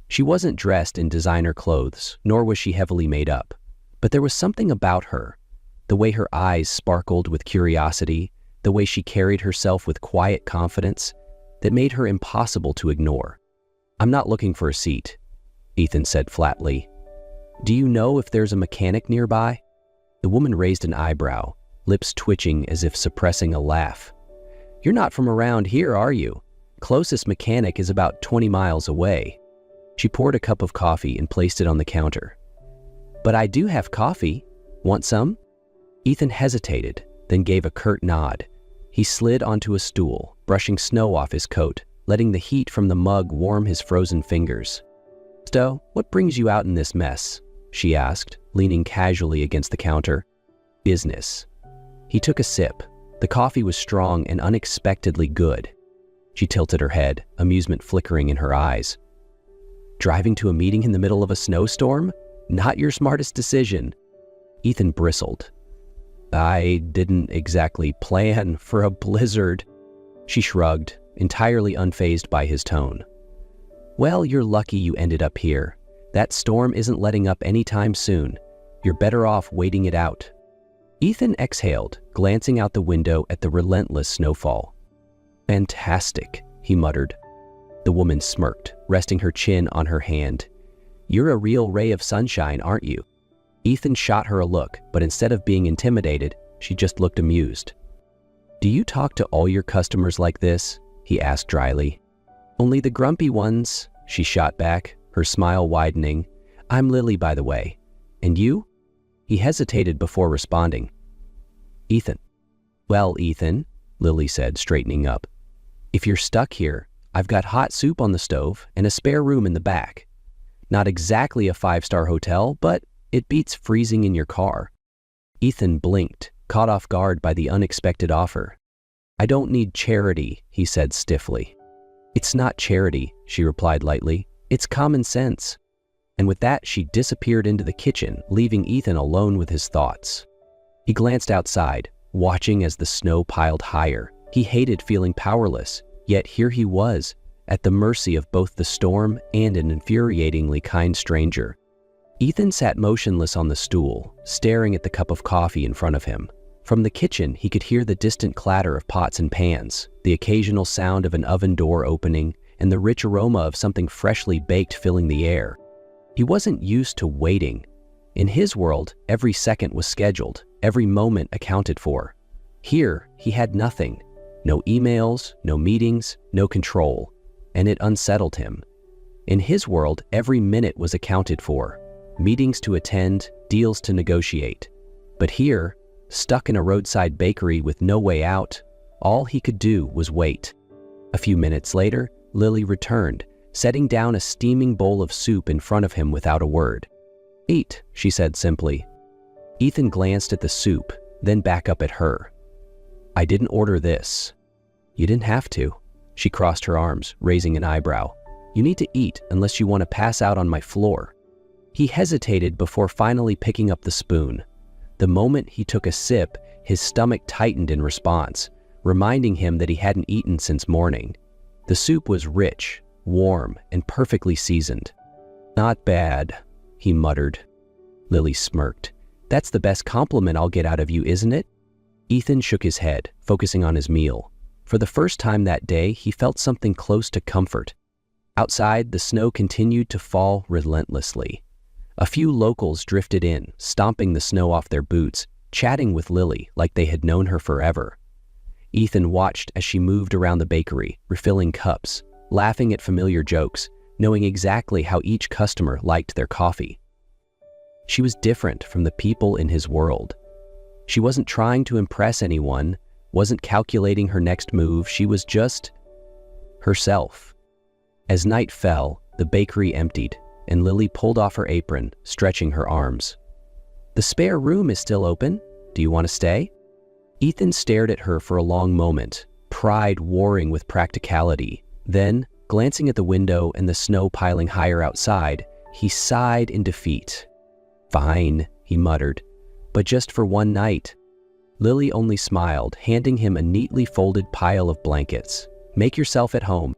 She wasn't dressed in designer clothes, nor was she heavily made up. But there was something about her, the way her eyes sparkled with curiosity, the way she carried herself with quiet confidence, that made her impossible to ignore. "I'm not looking for a seat," Ethan said flatly. "Do you know if there's a mechanic nearby?" The woman raised an eyebrow, lips twitching as if suppressing a laugh. "You're not from around here, are you? Closest mechanic is about 20 miles away." She poured a cup of coffee and placed it on the counter. "But I do have coffee. Want some?" Ethan hesitated, then gave a curt nod. He slid onto a stool, brushing snow off his coat, letting the heat from the mug warm his frozen fingers. "So, what brings you out in this mess?" she asked, leaning casually against the counter. "Business." He took a sip. The coffee was strong and unexpectedly good. She tilted her head, amusement flickering in her eyes. "Driving to a meeting in the middle of a snowstorm? Not your smartest decision." Ethan bristled. "I didn't exactly plan for a blizzard." She shrugged, entirely unfazed by his tone. "Well, you're lucky you ended up here. That storm isn't letting up anytime soon. You're better off waiting it out." Ethan exhaled, glancing out the window at the relentless snowfall. "Fantastic," he muttered. The woman smirked, resting her chin on her hand. "You're a real ray of sunshine, aren't you?" Ethan shot her a look, but instead of being intimidated, she just looked amused. "Do you talk to all your customers like this?" he asked dryly. "Only the grumpy ones," she shot back, her smile widening. "I'm Lily, by the way. And you?" He hesitated before responding. "Ethan." "Well, Ethan," Lily said, straightening up. "If you're stuck here, I've got hot soup on the stove and a spare room in the back. Not exactly a 5-star hotel, but it beats freezing in your car." Ethan blinked, caught off guard by the unexpected offer. "I don't need charity," he said stiffly. "It's not charity," she replied lightly. "It's common sense." And with that, she disappeared into the kitchen, leaving Ethan alone with his thoughts. He glanced outside, watching as the snow piled higher. He hated feeling powerless, yet here he was, at the mercy of both the storm and an infuriatingly kind stranger. Ethan sat motionless on the stool, staring at the cup of coffee in front of him. From the kitchen, he could hear the distant clatter of pots and pans, the occasional sound of an oven door opening, and the rich aroma of something freshly baked filling the air. He wasn't used to waiting. In his world, every second was scheduled, every moment accounted for. Here, he had nothing. No emails, no meetings, no control. And it unsettled him. In his world, every minute was accounted for. Meetings to attend, deals to negotiate. But here, stuck in a roadside bakery with no way out, all he could do was wait. A few minutes later, Lily returned, setting down a steaming bowl of soup in front of him without a word. "Eat," she said simply. Ethan glanced at the soup, then back up at her. "I didn't order this." "You didn't have to." She crossed her arms, raising an eyebrow. "You need to eat unless you want to pass out on my floor." He hesitated before finally picking up the spoon. The moment he took a sip, his stomach tightened in response, reminding him that he hadn't eaten since morning. The soup was rich, warm, and perfectly seasoned. "Not bad," he muttered. Lily smirked. "That's the best compliment I'll get out of you, isn't it?" Ethan shook his head, focusing on his meal. For the first time that day, he felt something close to comfort. Outside, the snow continued to fall relentlessly. A few locals drifted in, stomping the snow off their boots, chatting with Lily like they had known her forever. Ethan watched as she moved around the bakery, refilling cups, laughing at familiar jokes, knowing exactly how each customer liked their coffee. She was different from the people in his world. She wasn't trying to impress anyone, wasn't calculating her next move, she was just herself. As night fell, the bakery emptied, and Lily pulled off her apron, stretching her arms. "The spare room is still open. Do you want to stay?" Ethan stared at her for a long moment, pride warring with practicality. Then, glancing at the window and the snow piling higher outside, he sighed in defeat. "Fine," he muttered, "but just for one night." Lily only smiled, handing him a neatly folded pile of blankets. "Make yourself at home."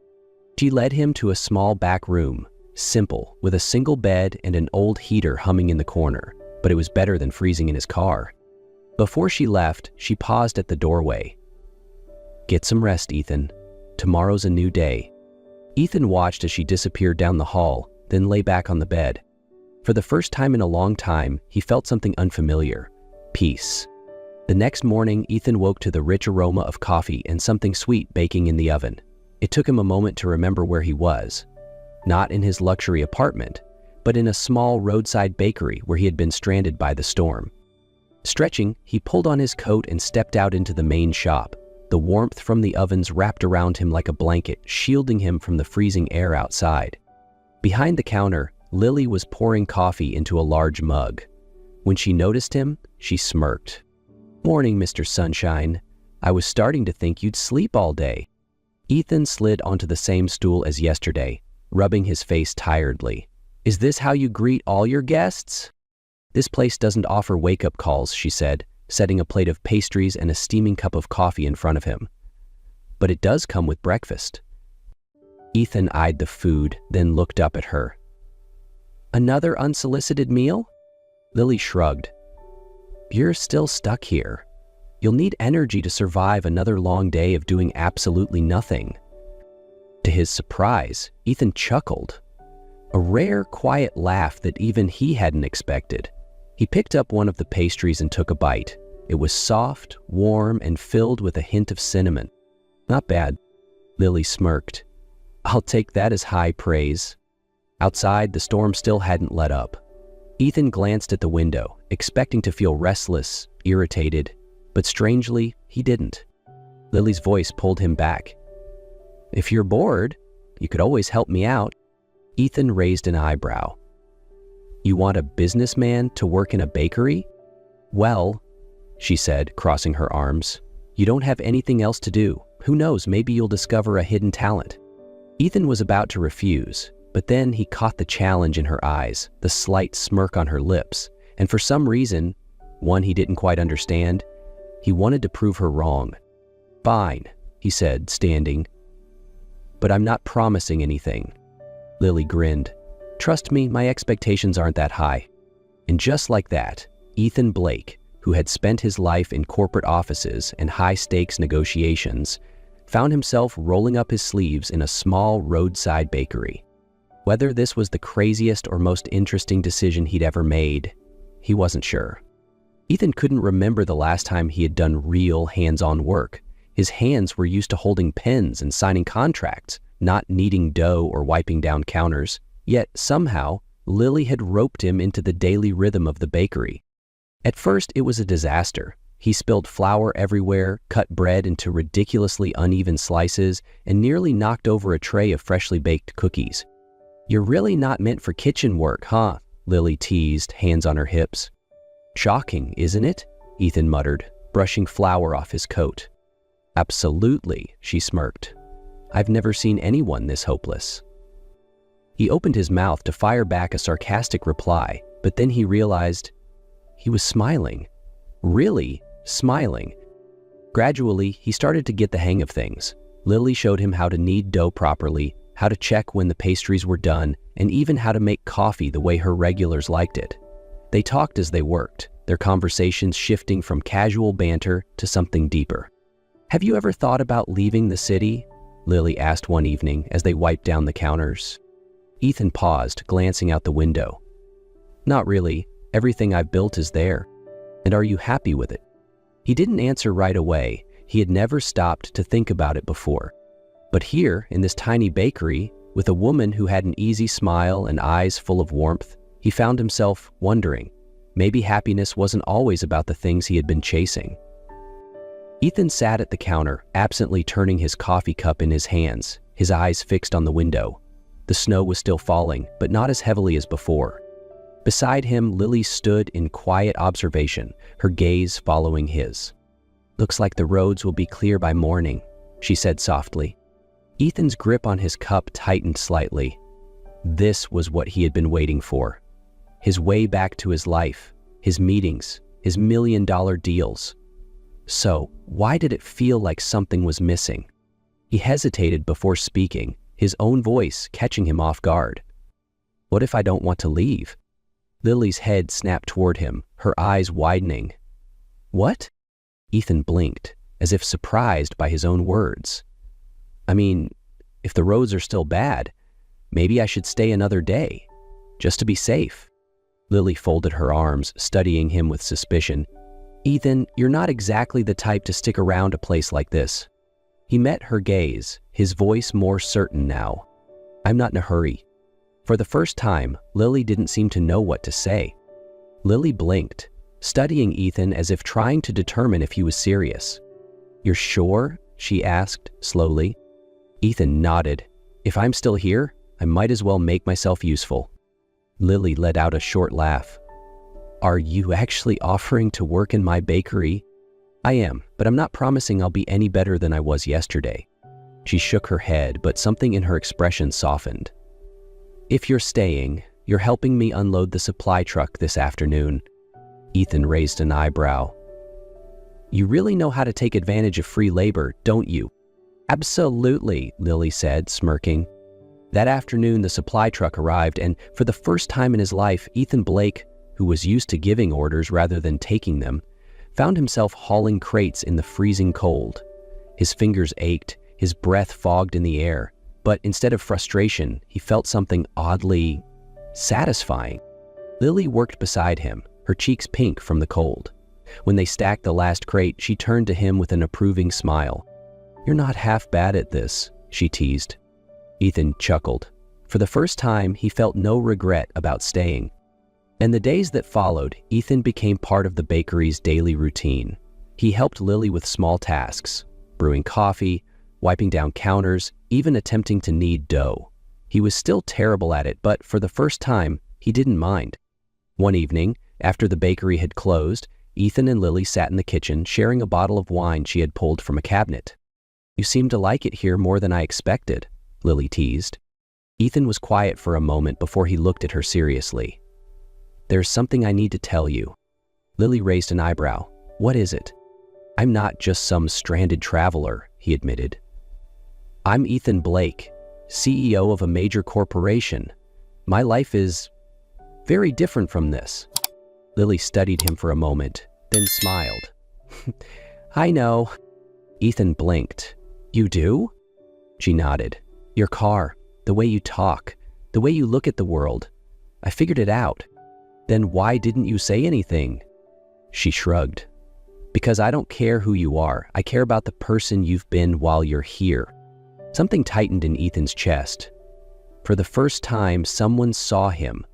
She led him to a small back room, simple, with a single bed and an old heater humming in the corner, but it was better than freezing in his car. Before she left, she paused at the doorway. "Get some rest, Ethan. Tomorrow's a new day." Ethan watched as she disappeared down the hall, then lay back on the bed. For the first time in a long time, he felt something unfamiliar: peace. The next morning, Ethan woke to the rich aroma of coffee and something sweet baking in the oven. It took him a moment to remember where he was. Not in his luxury apartment, but in a small roadside bakery where he had been stranded by the storm. Stretching, he pulled on his coat and stepped out into the main shop. The warmth from the ovens wrapped around him like a blanket, shielding him from the freezing air outside. Behind the counter, Lily was pouring coffee into a large mug. When she noticed him, she smirked. "Morning, Mr. Sunshine. I was starting to think you'd sleep all day." Ethan slid onto the same stool as yesterday, rubbing his face tiredly. "Is this how you greet all your guests?" "This place doesn't offer wake-up calls," she said, setting a plate of pastries and a steaming cup of coffee in front of him. "But it does come with breakfast." Ethan eyed the food, then looked up at her. "Another unsolicited meal?" Lily shrugged. "You're still stuck here. You'll need energy to survive another long day of doing absolutely nothing." To his surprise, Ethan chuckled. A rare, quiet laugh that even he hadn't expected. He picked up one of the pastries and took a bite. It was soft, warm, and filled with a hint of cinnamon. "Not bad." Lily smirked. "I'll take that as high praise." Outside, the storm still hadn't let up. Ethan glanced at the window, expecting to feel restless, irritated, but strangely, he didn't. Lily's voice pulled him back. "If you're bored, you could always help me out." Ethan raised an eyebrow. "You want a businessman to work in a bakery?" "Well," she said, crossing her arms, "you don't have anything else to do. Who knows, maybe you'll discover a hidden talent." Ethan was about to refuse, but then he caught the challenge in her eyes, the slight smirk on her lips, and for some reason, one he didn't quite understand, he wanted to prove her wrong. "Fine," he said, standing. "But I'm not promising anything." Lily grinned. "Trust me, my expectations aren't that high." And just like that, Ethan Blake, who had spent his life in corporate offices and high-stakes negotiations, found himself rolling up his sleeves in a small roadside bakery. Whether this was the craziest or most interesting decision he'd ever made, he wasn't sure. Ethan couldn't remember the last time he had done real hands-on work. His hands were used to holding pens and signing contracts, not kneading dough or wiping down counters. Yet somehow, Lily had roped him into the daily rhythm of the bakery. At first, it was a disaster. He spilled flour everywhere, cut bread into ridiculously uneven slices, and nearly knocked over a tray of freshly baked cookies. "You're really not meant for kitchen work, huh?" Lily teased, hands on her hips. "Shocking, isn't it?" Ethan muttered, brushing flour off his coat. "Absolutely," she smirked. "I've never seen anyone this hopeless." He opened his mouth to fire back a sarcastic reply, but then he realized he was smiling. Really smiling. Gradually, he started to get the hang of things. Lily showed him how to knead dough properly, how to check when the pastries were done, and even how to make coffee the way her regulars liked it. They talked as they worked, their conversations shifting from casual banter to something deeper. "Have you ever thought about leaving the city?" Lily asked one evening as they wiped down the counters. Ethan paused, glancing out the window. "Not really. Everything I've built is there. And are you happy with it?" He didn't answer right away. He had never stopped to think about it before. But here, in this tiny bakery, with a woman who had an easy smile and eyes full of warmth, he found himself wondering, maybe happiness wasn't always about the things he had been chasing. Ethan sat at the counter, absently turning his coffee cup in his hands, his eyes fixed on the window. The snow was still falling, but not as heavily as before. Beside him, Lily stood in quiet observation, her gaze following his. "Looks like the roads will be clear by morning," she said softly. Ethan's grip on his cup tightened slightly. This was what he had been waiting for. His way back to his life, his meetings, his million-dollar deals. So, why did it feel like something was missing? He hesitated before speaking, his own voice catching him off guard. "What if I don't want to leave?" Lily's head snapped toward him, her eyes widening. "What?" Ethan blinked, as if surprised by his own words. "I mean, if the roads are still bad, maybe I should stay another day, just to be safe." Lily folded her arms, studying him with suspicion. "Ethan, you're not exactly the type to stick around a place like this." He met her gaze, his voice more certain now. "I'm not in a hurry." For the first time, Lily didn't seem to know what to say. Lily blinked. studying Ethan as if trying to determine if he was serious. "You're sure?" she asked slowly. Ethan nodded. "If I'm still here, I might as well make myself useful." Lily let out a short laugh. "Are you actually offering to work in my bakery?" "I am, but I'm not promising I'll be any better than I was yesterday." She shook her head, but something in her expression softened. "If you're staying, you're helping me unload the supply truck this afternoon." Ethan raised an eyebrow. "You really know how to take advantage of free labor, don't you?" "Absolutely," Lily said, smirking. That afternoon, the supply truck arrived, and for the first time in his life, Ethan Blake, who was used to giving orders rather than taking them, found himself hauling crates in the freezing cold. His fingers ached, his breath fogged in the air, but instead of frustration, he felt something oddly satisfying. Lily worked beside him, her cheeks pink from the cold. When they stacked the last crate, she turned to him with an approving smile. "You're not half bad at this," she teased. Ethan chuckled. For the first time, he felt no regret about staying. In the days that followed, Ethan became part of the bakery's daily routine. He helped Lily with small tasks, brewing coffee, wiping down counters, even attempting to knead dough. He was still terrible at it, but for the first time, he didn't mind. One evening, after the bakery had closed, Ethan and Lily sat in the kitchen, sharing a bottle of wine she had pulled from a cabinet. "You seem to like it here more than I expected," Lily teased. Ethan was quiet for a moment before he looked at her seriously. "There's something I need to tell you." Lily raised an eyebrow. "What is it?" "I'm not just some stranded traveler," he admitted. "I'm Ethan Blake, CEO of a major corporation. My life is very different from this." Lily studied him for a moment, then smiled. "I know." Ethan blinked. "You do?" She nodded. "Your car, the way you talk, the way you look at the world. I figured it out." "Then why didn't you say anything?" She shrugged. "Because I don't care who you are. I care about the person you've been while you're here." Something tightened in Ethan's chest. For the first time, someone saw him,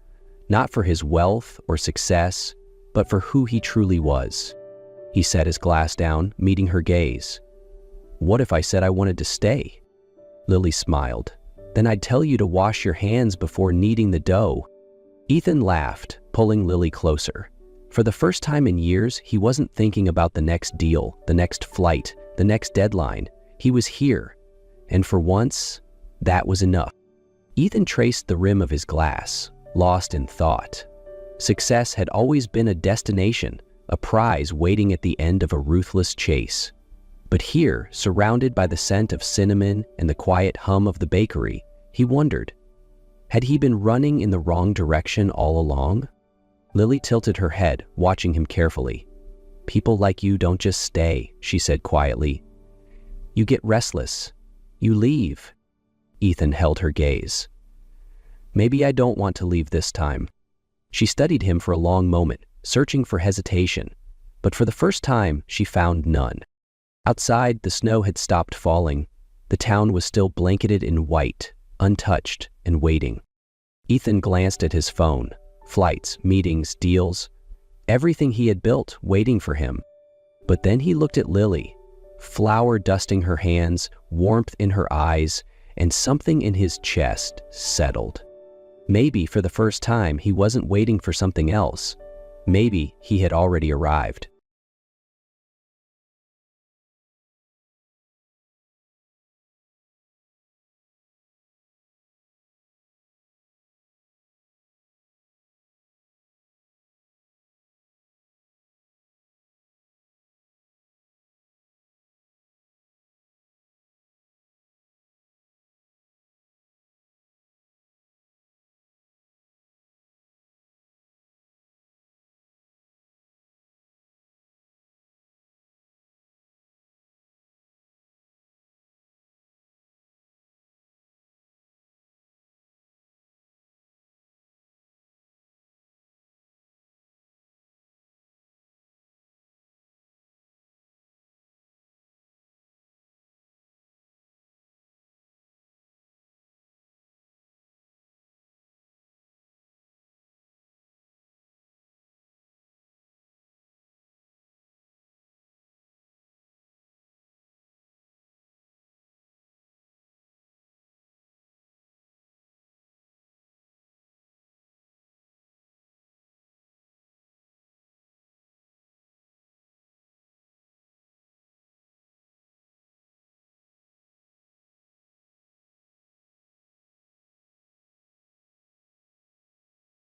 not for his wealth or success, but for who he truly was. He set his glass down, meeting her gaze. "What if I said I wanted to stay?" Lily smiled. "Then I'd tell you to wash your hands before kneading the dough." Ethan laughed, pulling Lily closer. For the first time in years, he wasn't thinking about the next deal, the next flight, the next deadline. He was here. And for once, that was enough. Ethan traced the rim of his glass, lost in thought. Success had always been a destination, a prize waiting at the end of a ruthless chase. But here, surrounded by the scent of cinnamon and the quiet hum of the bakery, he wondered, had he been running in the wrong direction all along? Lily tilted her head, watching him carefully. "People like you don't just stay," she said quietly. "You get restless. You leave." Ethan held her gaze. "Maybe I don't want to leave this time." She studied him for a long moment, searching for hesitation. But for the first time, she found none. Outside, the snow had stopped falling. The town was still blanketed in white, untouched and waiting. Ethan glanced at his phone. Flights, meetings, deals, everything he had built waiting for him. But then he looked at Lily, flour dusting her hands, warmth in her eyes, and something in his chest settled. Maybe for the first time he wasn't waiting for something else. Maybe he had already arrived.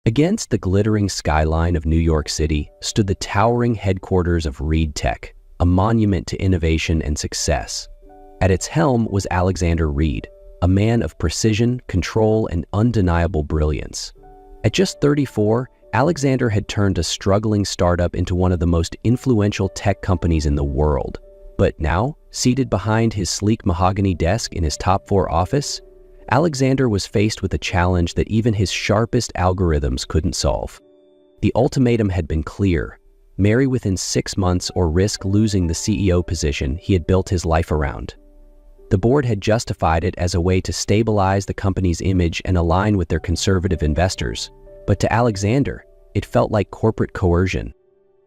Against the glittering skyline of New York City stood the towering headquarters of Reed Tech, a monument to innovation and success. At its helm was Alexander Reed, a man of precision, control, and undeniable brilliance. At just 34, Alexander had turned a struggling startup into one of the most influential tech companies in the world. But now, seated behind his sleek mahogany desk in his top-floor office, Alexander was faced with a challenge that even his sharpest algorithms couldn't solve. The ultimatum had been clear: marry within 6 months or risk losing the CEO position he had built his life around. The board had justified it as a way to stabilize the company's image and align with their conservative investors. But to Alexander, it felt like corporate coercion.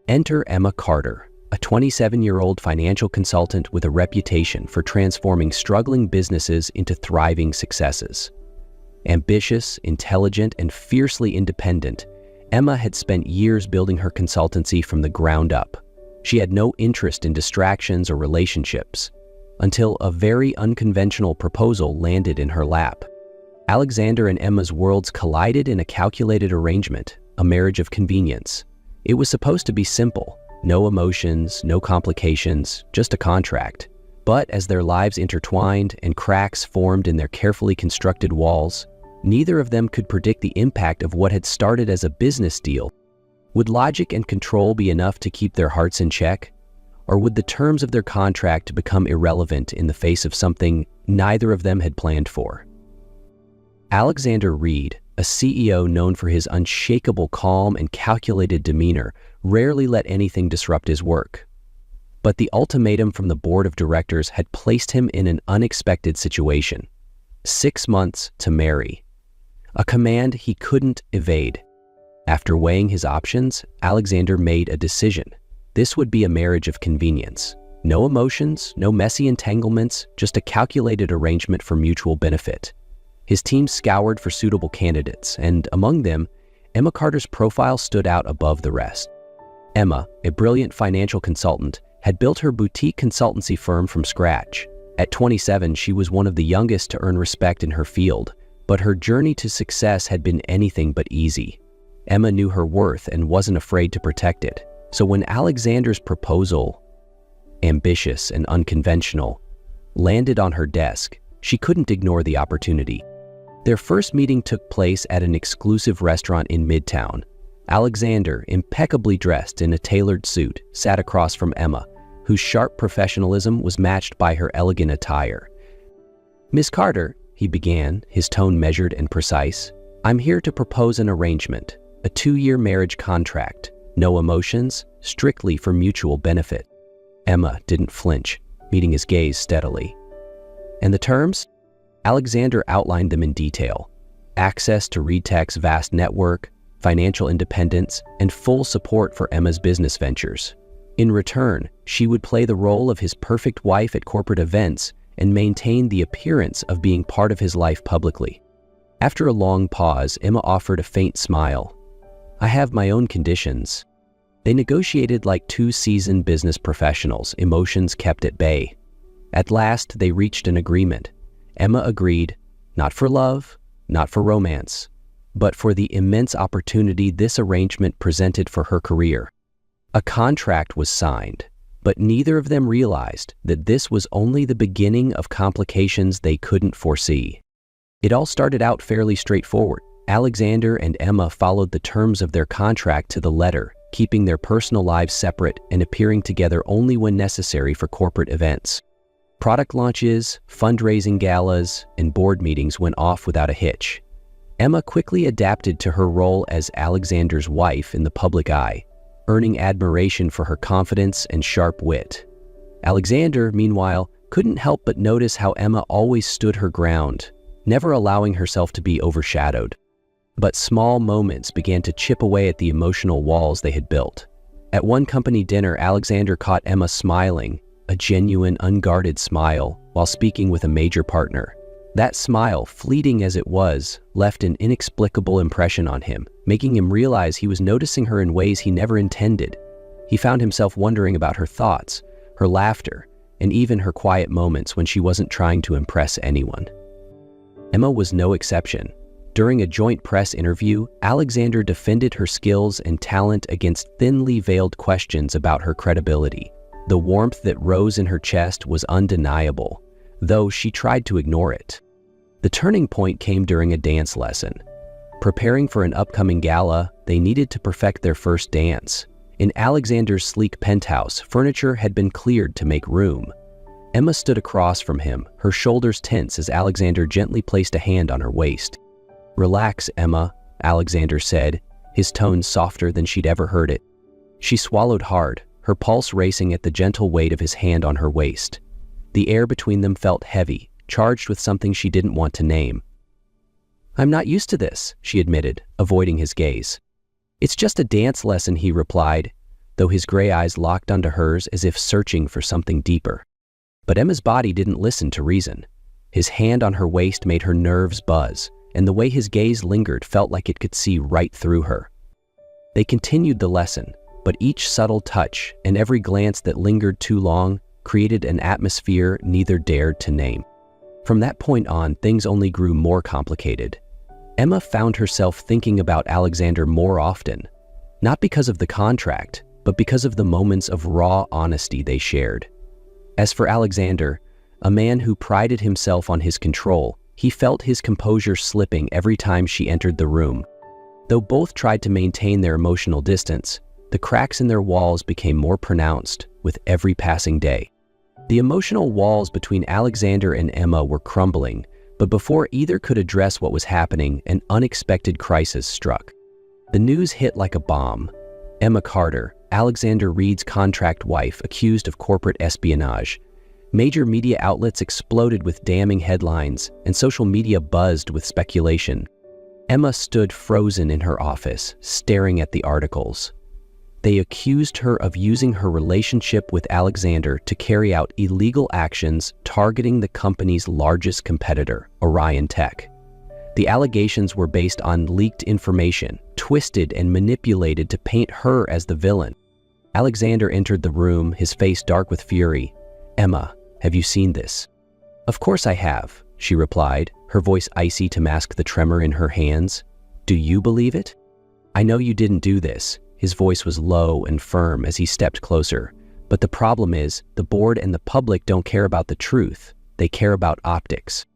Enter Emma Carter, a 27-year-old financial consultant with a reputation for transforming struggling businesses into thriving successes. Ambitious, intelligent, and fiercely independent, Emma had spent years building her consultancy from the ground up. She had no interest in distractions or relationships, until a very unconventional proposal landed in her lap. Alexander and Emma's worlds collided in a calculated arrangement, a marriage of convenience. It was supposed to be simple: no emotions, no complications, just a contract. But as their lives intertwined and cracks formed in their carefully constructed walls, neither of them could predict the impact of what had started as a business deal. Would logic and control be enough to keep their hearts in check? Or would the terms of their contract become irrelevant in the face of something neither of them had planned for? Alexander Reed, a CEO known for his unshakable calm and calculated demeanor, rarely let anything disrupt his work. But the ultimatum from the board of directors had placed him in an unexpected situation. 6 months to marry. A command he couldn't evade. After weighing his options, Alexander made a decision. This would be a marriage of convenience. No emotions, no messy entanglements, just a calculated arrangement for mutual benefit. His team scoured for suitable candidates, and among them, Emma Carter's profile stood out above the rest. Emma, a brilliant financial consultant, had built her boutique consultancy firm from scratch. At 27, she was one of the youngest to earn respect in her field, but her journey to success had been anything but easy. Emma knew her worth and wasn't afraid to protect it. So when Alexander's proposal, ambitious and unconventional, landed on her desk, she couldn't ignore the opportunity. Their first meeting took place at an exclusive restaurant in Midtown. Alexander, impeccably dressed in a tailored suit, sat across from Emma, whose sharp professionalism was matched by her elegant attire. "Miss Carter," he began, his tone measured and precise, "I'm here to propose an arrangement, a 2-year marriage contract. No emotions, strictly for mutual benefit." Emma didn't flinch, meeting his gaze steadily. "And the terms?" Alexander outlined them in detail. Access to Reed Tech's vast network, financial independence, and full support for Emma's business ventures. In return, she would play the role of his perfect wife at corporate events and maintain the appearance of being part of his life publicly. After a long pause, Emma offered a faint smile. "I have my own conditions." They negotiated like 2 seasoned business professionals, emotions kept at bay. At last, they reached an agreement. Emma agreed, not for love, not for romance, but for the immense opportunity this arrangement presented for her career. A contract was signed, but neither of them realized that this was only the beginning of complications they couldn't foresee. It all started out fairly straightforward. Alexander and Emma followed the terms of their contract to the letter, keeping their personal lives separate and appearing together only when necessary for corporate events. Product launches, fundraising galas, and board meetings went off without a hitch. Emma quickly adapted to her role as Alexander's wife in the public eye, earning admiration for her confidence and sharp wit. Alexander, meanwhile, couldn't help but notice how Emma always stood her ground, never allowing herself to be overshadowed. But small moments began to chip away at the emotional walls they had built. At one company dinner, Alexander caught Emma smiling, a genuine, unguarded smile, while speaking with a major partner. That smile, fleeting as it was, left an inexplicable impression on him, making him realize he was noticing her in ways he never intended. He found himself wondering about her thoughts, her laughter, and even her quiet moments when she wasn't trying to impress anyone. Emma was no exception. During a joint press interview, Alexander defended her skills and talent against thinly veiled questions about her credibility. The warmth that rose in her chest was undeniable, though she tried to ignore it. The turning point came during a dance lesson. Preparing for an upcoming gala, they needed to perfect their first dance. In Alexander's sleek penthouse, furniture had been cleared to make room. Emma stood across from him, her shoulders tense as Alexander gently placed a hand on her waist. "Relax, Emma," Alexander said, his tone softer than she'd ever heard it. She swallowed hard, her pulse racing at the gentle weight of his hand on her waist. The air between them felt heavy, charged with something she didn't want to name. "I'm not used to this," she admitted, avoiding his gaze. "It's just a dance lesson," he replied, though his gray eyes locked onto hers as if searching for something deeper. But Emma's body didn't listen to reason. His hand on her waist made her nerves buzz, and the way his gaze lingered felt like it could see right through her. They continued the lesson, but each subtle touch and every glance that lingered too long created an atmosphere neither dared to name. From that point on, things only grew more complicated. Emma found herself thinking about Alexander more often, not because of the contract, but because of the moments of raw honesty they shared. As for Alexander, a man who prided himself on his control, he felt his composure slipping every time she entered the room. Though both tried to maintain their emotional distance, the cracks in their walls became more pronounced with every passing day. The emotional walls between Alexander and Emma were crumbling, but before either could address what was happening, an unexpected crisis struck. The news hit like a bomb. Emma Carter, Alexander Reed's contract wife, accused of corporate espionage. Major media outlets exploded with damning headlines, and social media buzzed with speculation. Emma stood frozen in her office, staring at the articles. They accused her of using her relationship with Alexander to carry out illegal actions targeting the company's largest competitor, Orion Tech. The allegations were based on leaked information, twisted and manipulated to paint her as the villain. Alexander entered the room, his face dark with fury. "Emma, have you seen this?" "Of course I have," she replied, her voice icy to mask the tremor in her hands. "Do you believe it?" "I know you didn't do this." His voice was low and firm as he stepped closer. "But the problem is, the board and the public don't care about the truth. They care about optics."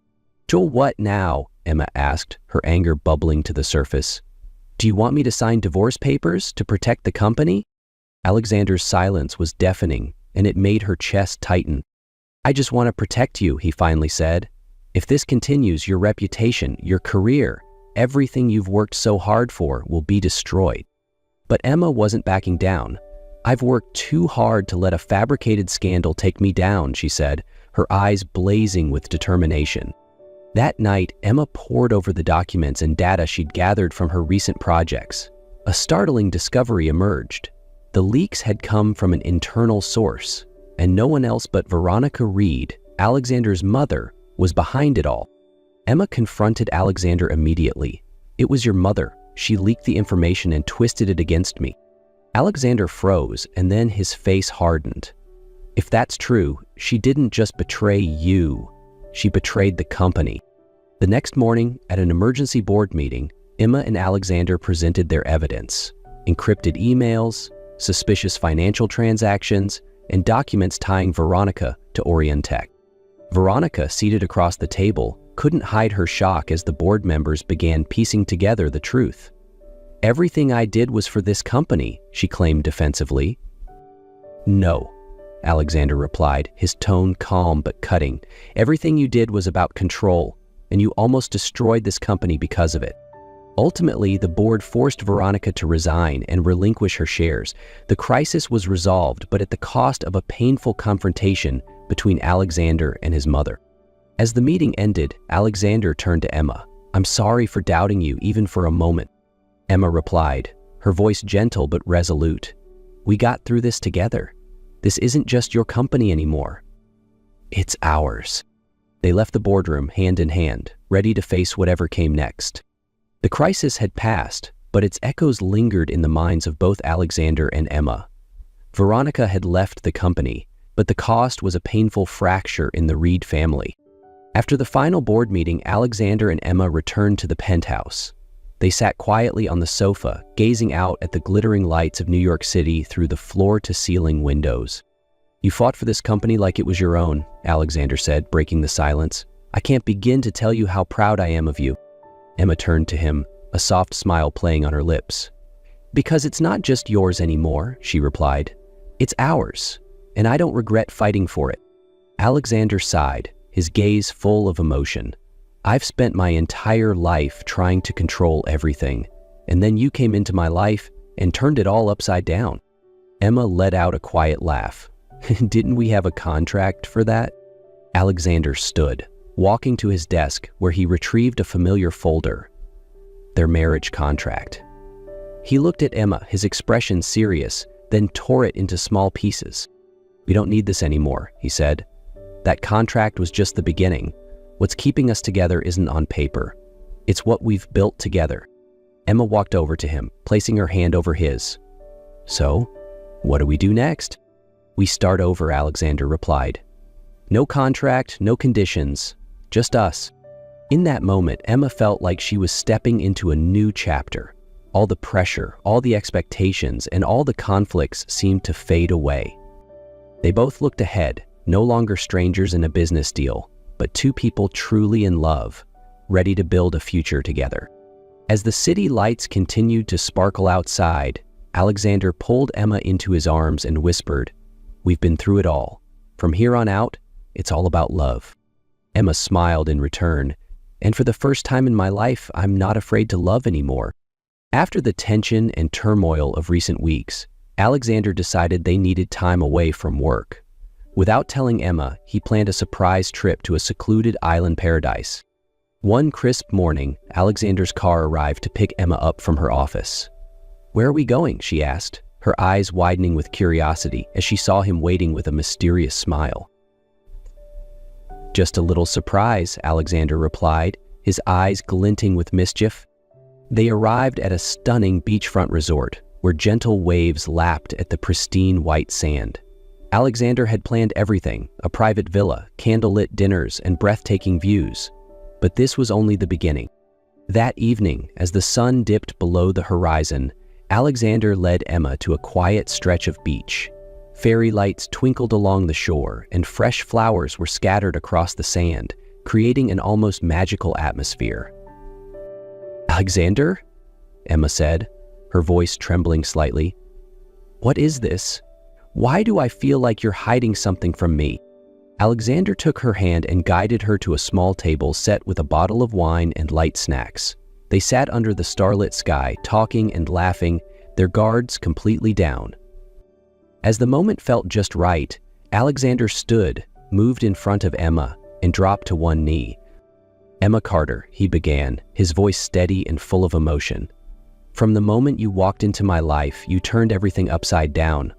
"Joel, what now?" Emma asked, her anger bubbling to the surface. "Do you want me to sign divorce papers to protect the company?" Alexander's silence was deafening, and it made her chest tighten. "I just want to protect you," he finally said. "If this continues, your reputation, your career, everything you've worked so hard for will be destroyed." But Emma wasn't backing down. "I've worked too hard to let a fabricated scandal take me down," she said, her eyes blazing with determination. That night, Emma pored over the documents and data she'd gathered from her recent projects. A startling discovery emerged. The leaks had come from an internal source, and no one else but Veronica Reed, Alexander's mother, was behind it all. Emma confronted Alexander immediately. "It was your mother. She leaked the information and twisted it against me." Alexander froze, and then his face hardened. "If that's true, she didn't just betray you. She betrayed the company." The next morning, at an emergency board meeting, Emma and Alexander presented their evidence: encrypted emails, suspicious financial transactions, and documents tying Veronica to Orion Tech. Veronica, seated across the table, couldn't hide her shock as the board members began piecing together the truth. "Everything I did was for this company," she claimed defensively. "No," Alexander replied, his tone calm but cutting. "Everything you did was about control, and you almost destroyed this company because of it." Ultimately, the board forced Veronica to resign and relinquish her shares. The crisis was resolved, but at the cost of a painful confrontation between Alexander and his mother. As the meeting ended, Alexander turned to Emma. "I'm sorry for doubting you, even for a moment." Emma replied, her voice gentle but resolute. "We got through this together. This isn't just your company anymore. It's ours." They left the boardroom hand in hand, ready to face whatever came next. The crisis had passed, but its echoes lingered in the minds of both Alexander and Emma. Veronica had left the company, but the cost was a painful fracture in the Reed family. After the final board meeting, Alexander and Emma returned to the penthouse. They sat quietly on the sofa, gazing out at the glittering lights of New York City through the floor-to-ceiling windows. "You fought for this company like it was your own," Alexander said, breaking the silence. "I can't begin to tell you how proud I am of you." Emma turned to him, a soft smile playing on her lips. "Because it's not just yours anymore," she replied. "It's ours, and I don't regret fighting for it." Alexander sighed, his gaze full of emotion. "I've spent my entire life trying to control everything, and then you came into my life and turned it all upside down." Emma let out a quiet laugh. "Didn't we have a contract for that?" Alexander stood, walking to his desk where he retrieved a familiar folder. Their marriage contract. He looked at Emma, his expression serious, then tore it into small pieces. "We don't need this anymore," he said. "That contract was just the beginning. What's keeping us together isn't on paper. It's what we've built together." Emma walked over to him, placing her hand over his. "So, what do we do next?" "We start over," Alexander replied. "No contract, no conditions, just us." In that moment, Emma felt like she was stepping into a new chapter. All the pressure, all the expectations, and all the conflicts seemed to fade away. They both looked ahead, no longer strangers in a business deal, but two people truly in love, ready to build a future together. As the city lights continued to sparkle outside, Alexander pulled Emma into his arms and whispered, "We've been through it all. From here on out, it's all about love." Emma smiled in return, "And for the first time in my life, I'm not afraid to love anymore." After the tension and turmoil of recent weeks, Alexander decided they needed time away from work. Without telling Emma, he planned a surprise trip to a secluded island paradise. One crisp morning, Alexander's car arrived to pick Emma up from her office. "Where are we going?" she asked, her eyes widening with curiosity as she saw him waiting with a mysterious smile. "Just a little surprise," Alexander replied, his eyes glinting with mischief. They arrived at a stunning beachfront resort, where gentle waves lapped at the pristine white sand. Alexander had planned everything, a private villa, candlelit dinners, and breathtaking views. But this was only the beginning. That evening, as the sun dipped below the horizon, Alexander led Emma to a quiet stretch of beach. Fairy lights twinkled along the shore, and fresh flowers were scattered across the sand, creating an almost magical atmosphere. "Alexander?" Emma said, her voice trembling slightly. "What is this? Why do I feel like you're hiding something from me?" Alexander took her hand and guided her to a small table set with a bottle of wine and light snacks. They sat under the starlit sky, talking and laughing, their guards completely down. As the moment felt just right, Alexander stood, moved in front of Emma, and dropped to one knee. "Emma Carter," he began, his voice steady and full of emotion. "From the moment you walked into my life, you turned everything upside down.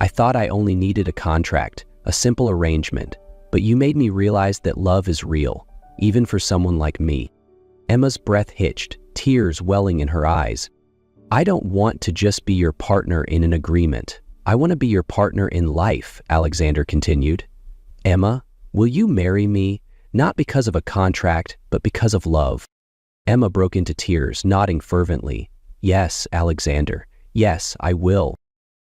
I thought I only needed a contract, a simple arrangement, but you made me realize that love is real, even for someone like me." Emma's breath hitched, tears welling in her eyes. "I don't want to just be your partner in an agreement. I want to be your partner in life," Alexander continued. "Emma, will you marry me, not because of a contract, but because of love?" Emma broke into tears, nodding fervently. "Yes, Alexander. Yes, I will."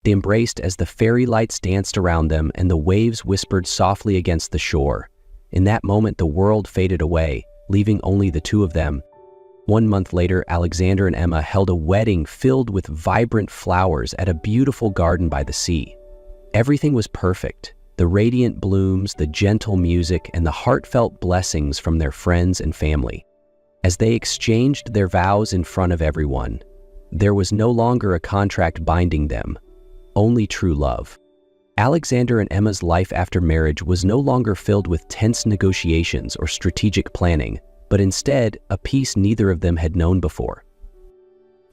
They embraced as the fairy lights danced around them and the waves whispered softly against the shore. In that moment, the world faded away, leaving only the two of them. 1 month later, Alexander and Emma held a wedding filled with vibrant flowers at a beautiful garden by the sea. Everything was perfect. The radiant blooms, the gentle music, and the heartfelt blessings from their friends and family. As they exchanged their vows in front of everyone, there was no longer a contract binding them, only true love. Alexander and Emma's life after marriage was no longer filled with tense negotiations or strategic planning, but instead a peace neither of them had known before.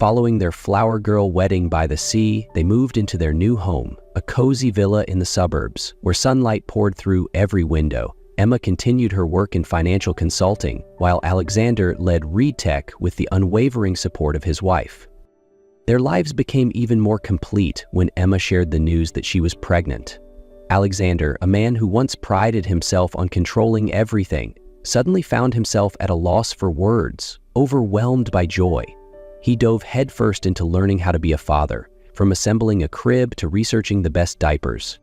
Following their flower girl wedding by the sea, they moved into their new home, a cozy villa in the suburbs, where sunlight poured through every window. Emma continued her work in financial consulting, while Alexander led ReadTech with the unwavering support of his wife. Their lives became even more complete when Emma shared the news that she was pregnant. Alexander, a man who once prided himself on controlling everything, suddenly found himself at a loss for words, overwhelmed by joy. He dove headfirst into learning how to be a father, from assembling a crib to researching the best diapers.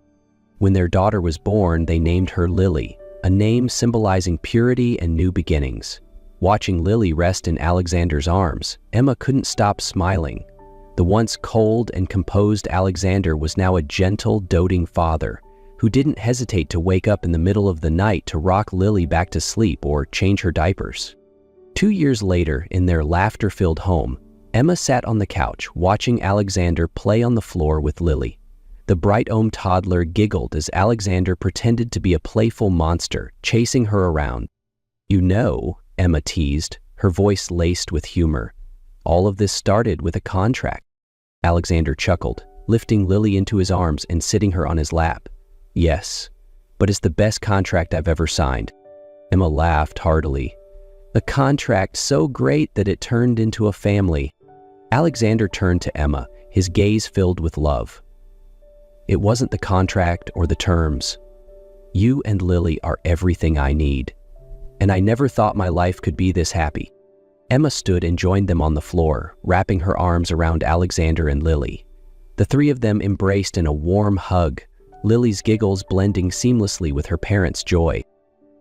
When their daughter was born, they named her Lily, a name symbolizing purity and new beginnings. Watching Lily rest in Alexander's arms, Emma couldn't stop smiling. The once cold and composed Alexander was now a gentle, doting father who didn't hesitate to wake up in the middle of the night to rock Lily back to sleep or change her diapers. 2 years later, in their laughter-filled home, Emma sat on the couch watching Alexander play on the floor with Lily. The bright-eyed toddler giggled as Alexander pretended to be a playful monster, chasing her around. "You know," Emma teased, her voice laced with humor, "all of this started with a contract." Alexander chuckled, lifting Lily into his arms and sitting her on his lap. "Yes, but it's the best contract I've ever signed." Emma laughed heartily. "A contract so great that it turned into a family." Alexander turned to Emma, his gaze filled with love. "It wasn't the contract or the terms. You and Lily are everything I need. And I never thought my life could be this happy." Emma stood and joined them on the floor, wrapping her arms around Alexander and Lily. The three of them embraced in a warm hug, Lily's giggles blending seamlessly with her parents' joy.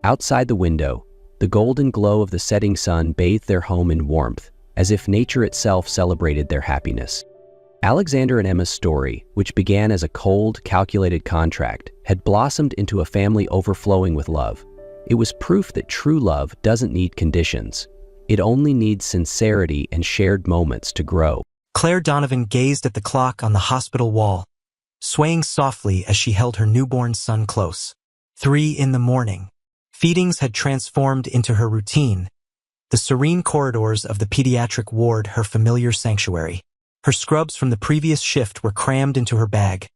Outside the window, the golden glow of the setting sun bathed their home in warmth, as if nature itself celebrated their happiness. Alexander and Emma's story, which began as a cold, calculated contract, had blossomed into a family overflowing with love. It was proof that true love doesn't need conditions. It only needs sincerity and shared moments to grow. Claire Donovan gazed at the clock on the hospital wall, swaying softly as she held her newborn son close. 3 a.m. Feedings had transformed into her routine, the serene corridors of the pediatric ward her familiar sanctuary. Her scrubs from the previous shift were crammed into her bag,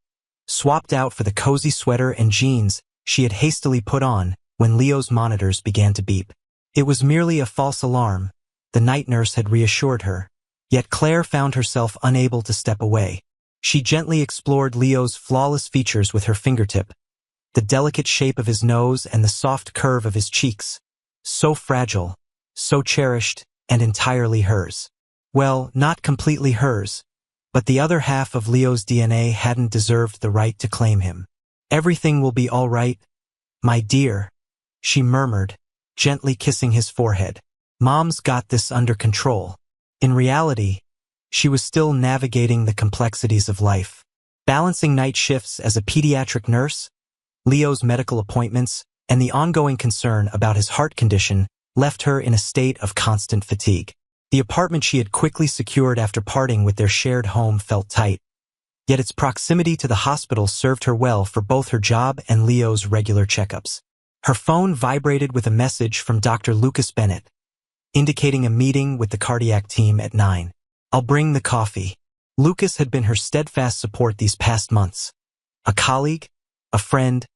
swapped out for the cozy sweater and jeans she had hastily put on when Leo's monitors began to beep. It was merely a false alarm, the night nurse had reassured her, yet Claire found herself unable to step away. She gently explored Leo's flawless features with her fingertip, the delicate shape of his nose and the soft curve of his cheeks, so fragile, so cherished, and entirely hers. Well, not completely hers, but the other half of Leo's DNA hadn't deserved the right to claim him. "Everything will be all right, my dear," she murmured, gently kissing his forehead. "Mom's got this under control." In reality, she was still navigating the complexities of life. Balancing night shifts as a pediatric nurse, Leo's medical appointments, and the ongoing concern about his heart condition left her in a state of constant fatigue. The apartment she had quickly secured after parting with their shared home felt tight, yet its proximity to the hospital served her well for both her job and Leo's regular checkups. Her phone vibrated with a message from Dr. Lucas Bennett, indicating a meeting with the cardiac team at 9. "I'll bring the coffee." Lucas had been her steadfast support these past months, a colleague, a friend,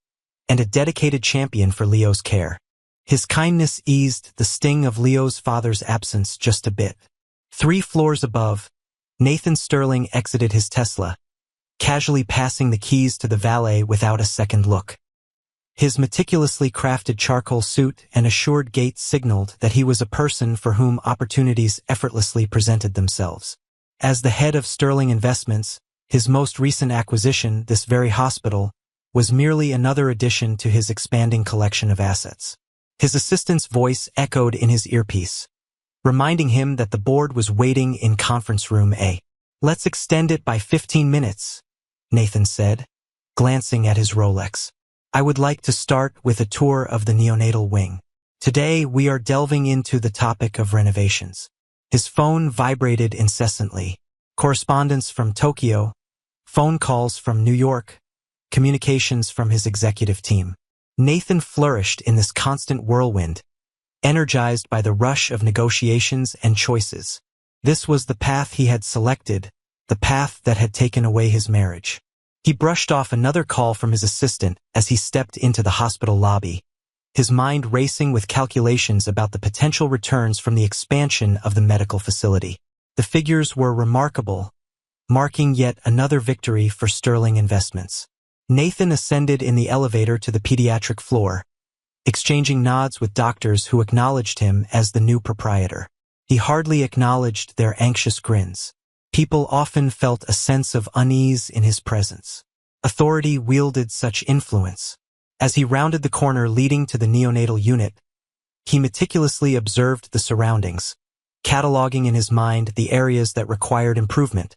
and a dedicated champion for Leo's care. His kindness eased the sting of Leo's father's absence just a bit. 3 floors above, Nathan Sterling exited his Tesla, casually passing the keys to the valet without a second look. His meticulously crafted charcoal suit and assured gait signaled that he was a person for whom opportunities effortlessly presented themselves. As the head of Sterling Investments, his most recent acquisition, this very hospital, was merely another addition to his expanding collection of assets. His assistant's voice echoed in his earpiece, reminding him that the board was waiting in conference room A. "Let's extend it by 15 minutes, Nathan said, glancing at his Rolex. "I would like to start with a tour of the neonatal wing. Today we are delving into the topic of renovations." His phone vibrated incessantly. Correspondence from Tokyo, phone calls from New York, communications from his executive team. Nathan flourished in this constant whirlwind, energized by the rush of negotiations and choices. This was the path he had selected, the path that had taken away his marriage. He brushed off another call from his assistant as he stepped into the hospital lobby, his mind racing with calculations about the potential returns from the expansion of the medical facility. The figures were remarkable, marking yet another victory for Sterling Investments. Nathan ascended in the elevator to the pediatric floor, exchanging nods with doctors who acknowledged him as the new proprietor. He hardly acknowledged their anxious grins. People often felt a sense of unease in his presence. Authority wielded such influence. As he rounded the corner leading to the neonatal unit, he meticulously observed the surroundings, cataloging in his mind the areas that required improvement,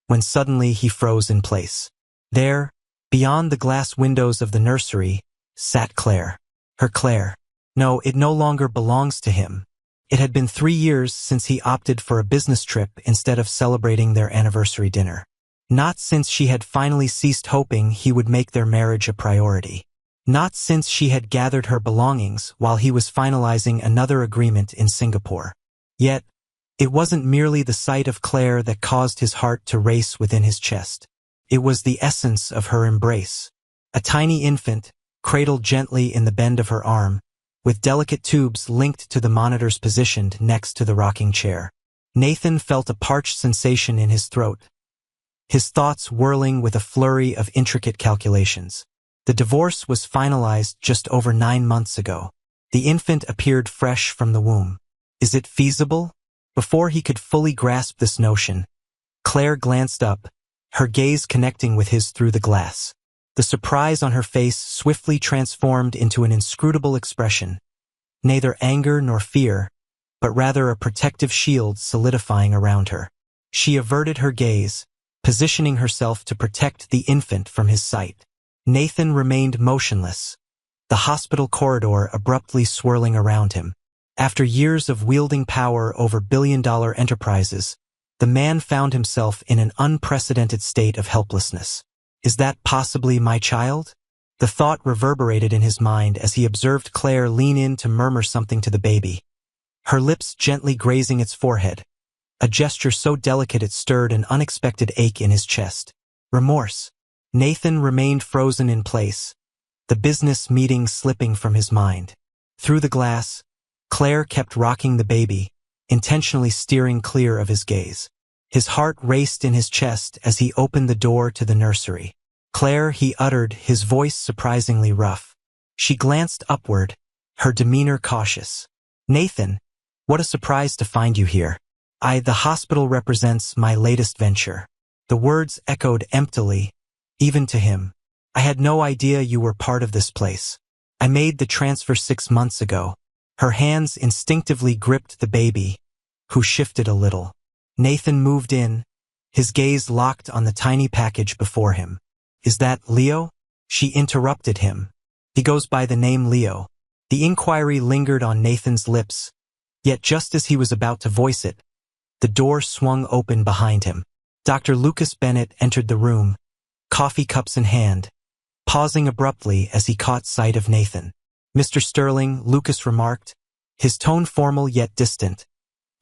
when suddenly he froze in place. There, beyond the glass windows of the nursery, sat Claire. Her Claire. No, it no longer belongs to him. It had been 3 years since he opted for a business trip instead of celebrating their anniversary dinner. Not since she had finally ceased hoping he would make their marriage a priority. Not since she had gathered her belongings while he was finalizing another agreement in Singapore. Yet, it wasn't merely the sight of Claire that caused his heart to race within his chest. It was the essence of her embrace. A tiny infant, cradled gently in the bend of her arm, with delicate tubes linked to the monitors positioned next to the rocking chair. Nathan felt a parched sensation in his throat, his thoughts whirling with a flurry of intricate calculations. The divorce was finalized just over 9 months ago. The infant appeared fresh from the womb. Is it feasible? Before he could fully grasp this notion, Claire glanced up, her gaze connecting with his through the glass. The surprise on her face swiftly transformed into an inscrutable expression, neither anger nor fear, but rather a protective shield solidifying around her. She averted her gaze, positioning herself to protect the infant from his sight. Nathan remained motionless, the hospital corridor abruptly swirling around him. After years of wielding power over billion-dollar enterprises, the man found himself in an unprecedented state of helplessness. Is that possibly my child? The thought reverberated in his mind as he observed Claire lean in to murmur something to the baby, her lips gently grazing its forehead, a gesture so delicate it stirred an unexpected ache in his chest. Remorse. Nathan remained frozen in place, the business meeting slipping from his mind. Through the glass, Claire kept rocking the baby, intentionally steering clear of his gaze. His heart raced in his chest as he opened the door to the nursery. Claire, he uttered, his voice surprisingly rough. She glanced upward, her demeanor cautious. Nathan, what a surprise to find you here. The hospital represents my latest venture. The words echoed emptily, even to him. I had no idea you were part of this place. I made the transfer 6 months ago. Her hands instinctively gripped the baby, who shifted a little. Nathan moved in, his gaze locked on the tiny package before him. Is that Leo? She interrupted him. He goes by the name Leo. The inquiry lingered on Nathan's lips, yet just as he was about to voice it, the door swung open behind him. Dr. Lucas Bennett entered the room, coffee cups in hand, pausing abruptly as he caught sight of Nathan. Mr. Sterling, Lucas remarked, his tone formal yet distant.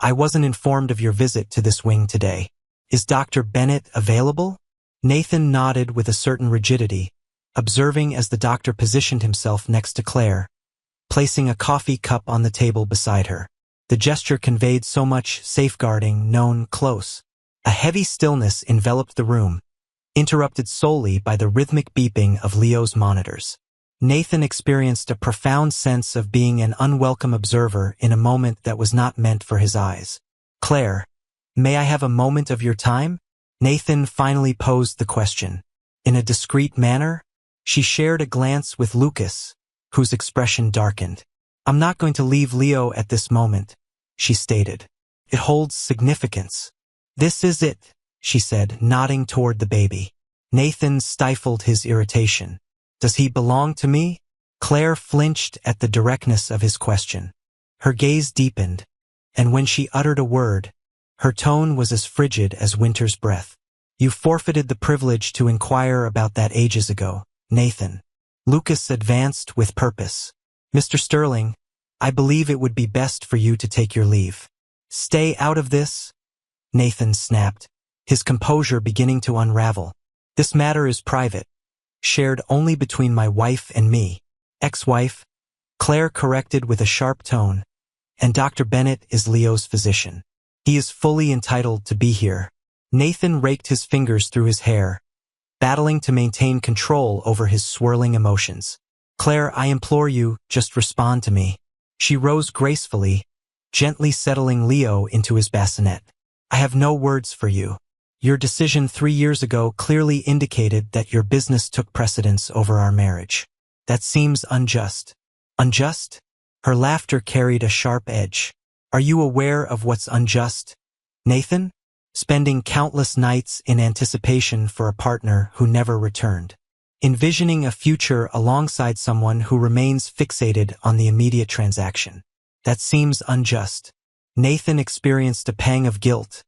I wasn't informed of your visit to this wing today. Is Dr. Bennett available? Nathan nodded with a certain rigidity, observing as the doctor positioned himself next to Claire, placing a coffee cup on the table beside her. The gesture conveyed so much safeguarding, known close. A heavy stillness enveloped the room, interrupted solely by the rhythmic beeping of Leo's monitors. Nathan experienced a profound sense of being an unwelcome observer in a moment that was not meant for his eyes. Claire, may I have a moment of your time? Nathan finally posed the question. In a discreet manner, she shared a glance with Lucas, whose expression darkened. I'm not going to leave Leo at this moment, she stated. It holds significance. This is it, she said, nodding toward the baby. Nathan stifled his irritation. Does he belong to me? Claire flinched at the directness of his question. Her gaze deepened, and when she uttered a word, her tone was as frigid as winter's breath. You forfeited the privilege to inquire about that ages ago, Nathan. Lucas advanced with purpose. Mr. Sterling, I believe it would be best for you to take your leave. Stay out of this, Nathan snapped, his composure beginning to unravel. This matter is private, shared only between my wife and me. Ex-wife, Claire corrected with a sharp tone, and Dr. Bennett is Leo's physician. He is fully entitled to be here. Nathan raked his fingers through his hair, battling to maintain control over his swirling emotions. Claire, I implore you, just respond to me. She rose gracefully, gently settling Leo into his bassinet. I have no words for you. Your decision 3 years ago clearly indicated that your business took precedence over our marriage. That seems unjust. Unjust? Her laughter carried a sharp edge. Are you aware of what's unjust, Nathan? Spending countless nights in anticipation for a partner who never returned. Envisioning a future alongside someone who remains fixated on the immediate transaction. That seems unjust. Nathan experienced a pang of guilt,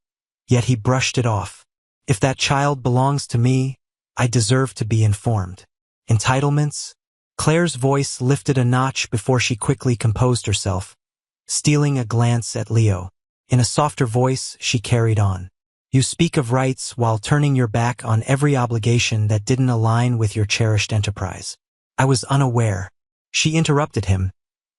yet he brushed it off. If that child belongs to me, I deserve to be informed. Entitlements? Claire's voice lifted a notch before she quickly composed herself, stealing a glance at Leo. In a softer voice, she carried on. You speak of rights while turning your back on every obligation that didn't align with your cherished enterprise. I was unaware. She interrupted him,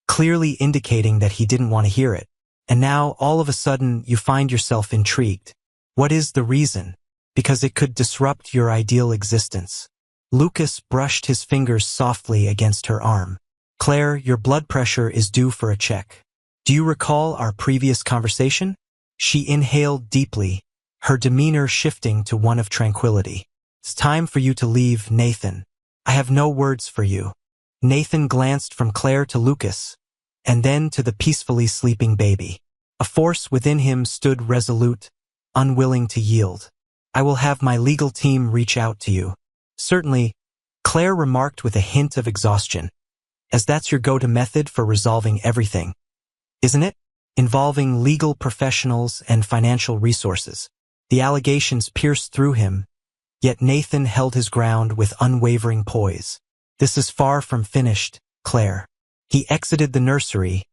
clearly indicating that he didn't want to hear it. And now, all of a sudden, you find yourself intrigued. What is the reason? Because it could disrupt your ideal existence. Lucas brushed his fingers softly against her arm. Claire, your blood pressure is due for a check. Do you recall our previous conversation? She inhaled deeply, her demeanor shifting to one of tranquility. It's time for you to leave, Nathan. I have no words for you. Nathan glanced from Claire to Lucas, and then to the peacefully sleeping baby. A force within him stood resolute, unwilling to yield. I will have my legal team reach out to you. Certainly, Claire remarked with a hint of exhaustion, as that's your go-to method for resolving everything, isn't it? Involving legal professionals and financial resources. The allegations pierced through him, yet Nathan held his ground with unwavering poise. This is far from finished, Claire. He exited the nursery,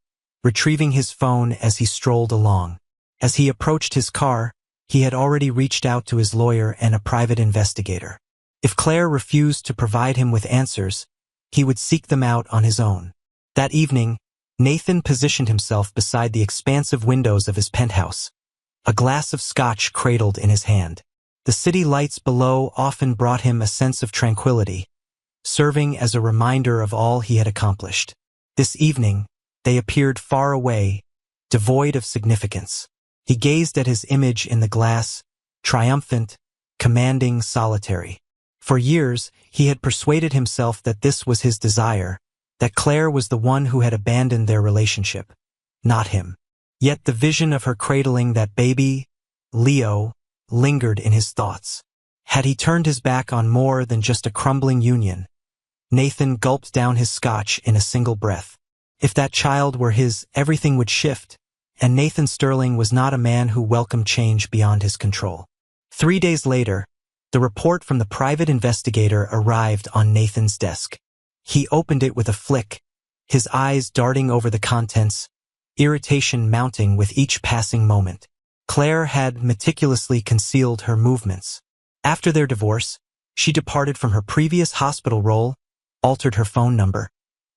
retrieving his phone as he strolled along. As he approached his car, he had already reached out to his lawyer and a private investigator. If Claire refused to provide him with answers, he would seek them out on his own. That evening, Nathan positioned himself beside the expansive windows of his penthouse, a glass of scotch cradled in his hand. The city lights below often brought him a sense of tranquility, serving as a reminder of all he had accomplished. This evening, they appeared far away, devoid of significance. He gazed at his image in the glass, triumphant, commanding, solitary. For years, he had persuaded himself that this was his desire, that Claire was the one who had abandoned their relationship, not him. Yet the vision of her cradling that baby, Leo, lingered in his thoughts. Had he turned his back on more than just a crumbling union? Nathan gulped down his scotch in a single breath. If that child were his, everything would shift, and Nathan Sterling was not a man who welcomed change beyond his control. 3 days later, the report from the private investigator arrived on Nathan's desk. He opened it with a flick, his eyes darting over the contents, irritation mounting with each passing moment. Claire had meticulously concealed her movements. After their divorce, she departed from her previous hospital role, altered her phone number,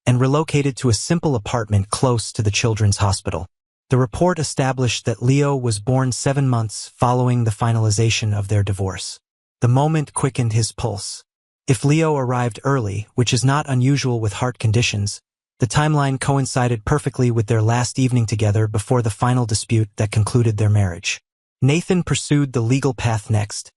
and relocated to a simple apartment close to the children's hospital. The report established that Leo was born 7 months following the finalization of their divorce. The moment quickened his pulse. If Leo arrived early, which is not unusual with heart conditions, the timeline coincided perfectly with their last evening together before the final dispute that concluded their marriage. Nathan pursued the legal path next,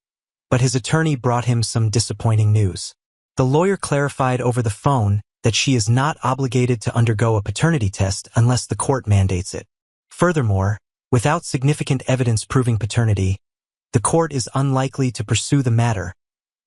but his attorney brought him some disappointing news. The lawyer clarified over the phone that she is not obligated to undergo a paternity test unless the court mandates it. Furthermore, without significant evidence proving paternity, the court is unlikely to pursue the matter,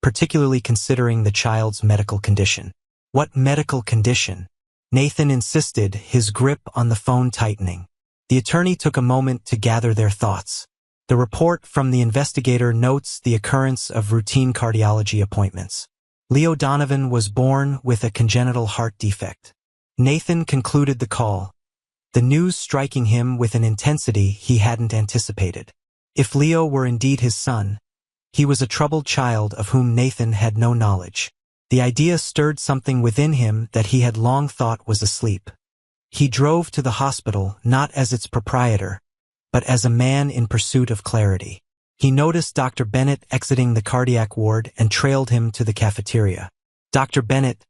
particularly considering the child's medical condition. What medical condition? Nathan insisted, his grip on the phone tightening. The attorney took a moment to gather their thoughts. The report from the investigator notes the occurrence of routine cardiology appointments. Leo Donovan was born with a congenital heart defect. Nathan concluded the call, the news striking him with an intensity he hadn't anticipated. If Leo were indeed his son, he was a troubled child of whom Nathan had no knowledge. The idea stirred something within him that he had long thought was asleep. He drove to the hospital not as its proprietor, but as a man in pursuit of clarity. He noticed Dr. Bennett exiting the cardiac ward and trailed him to the cafeteria. Dr. Bennett,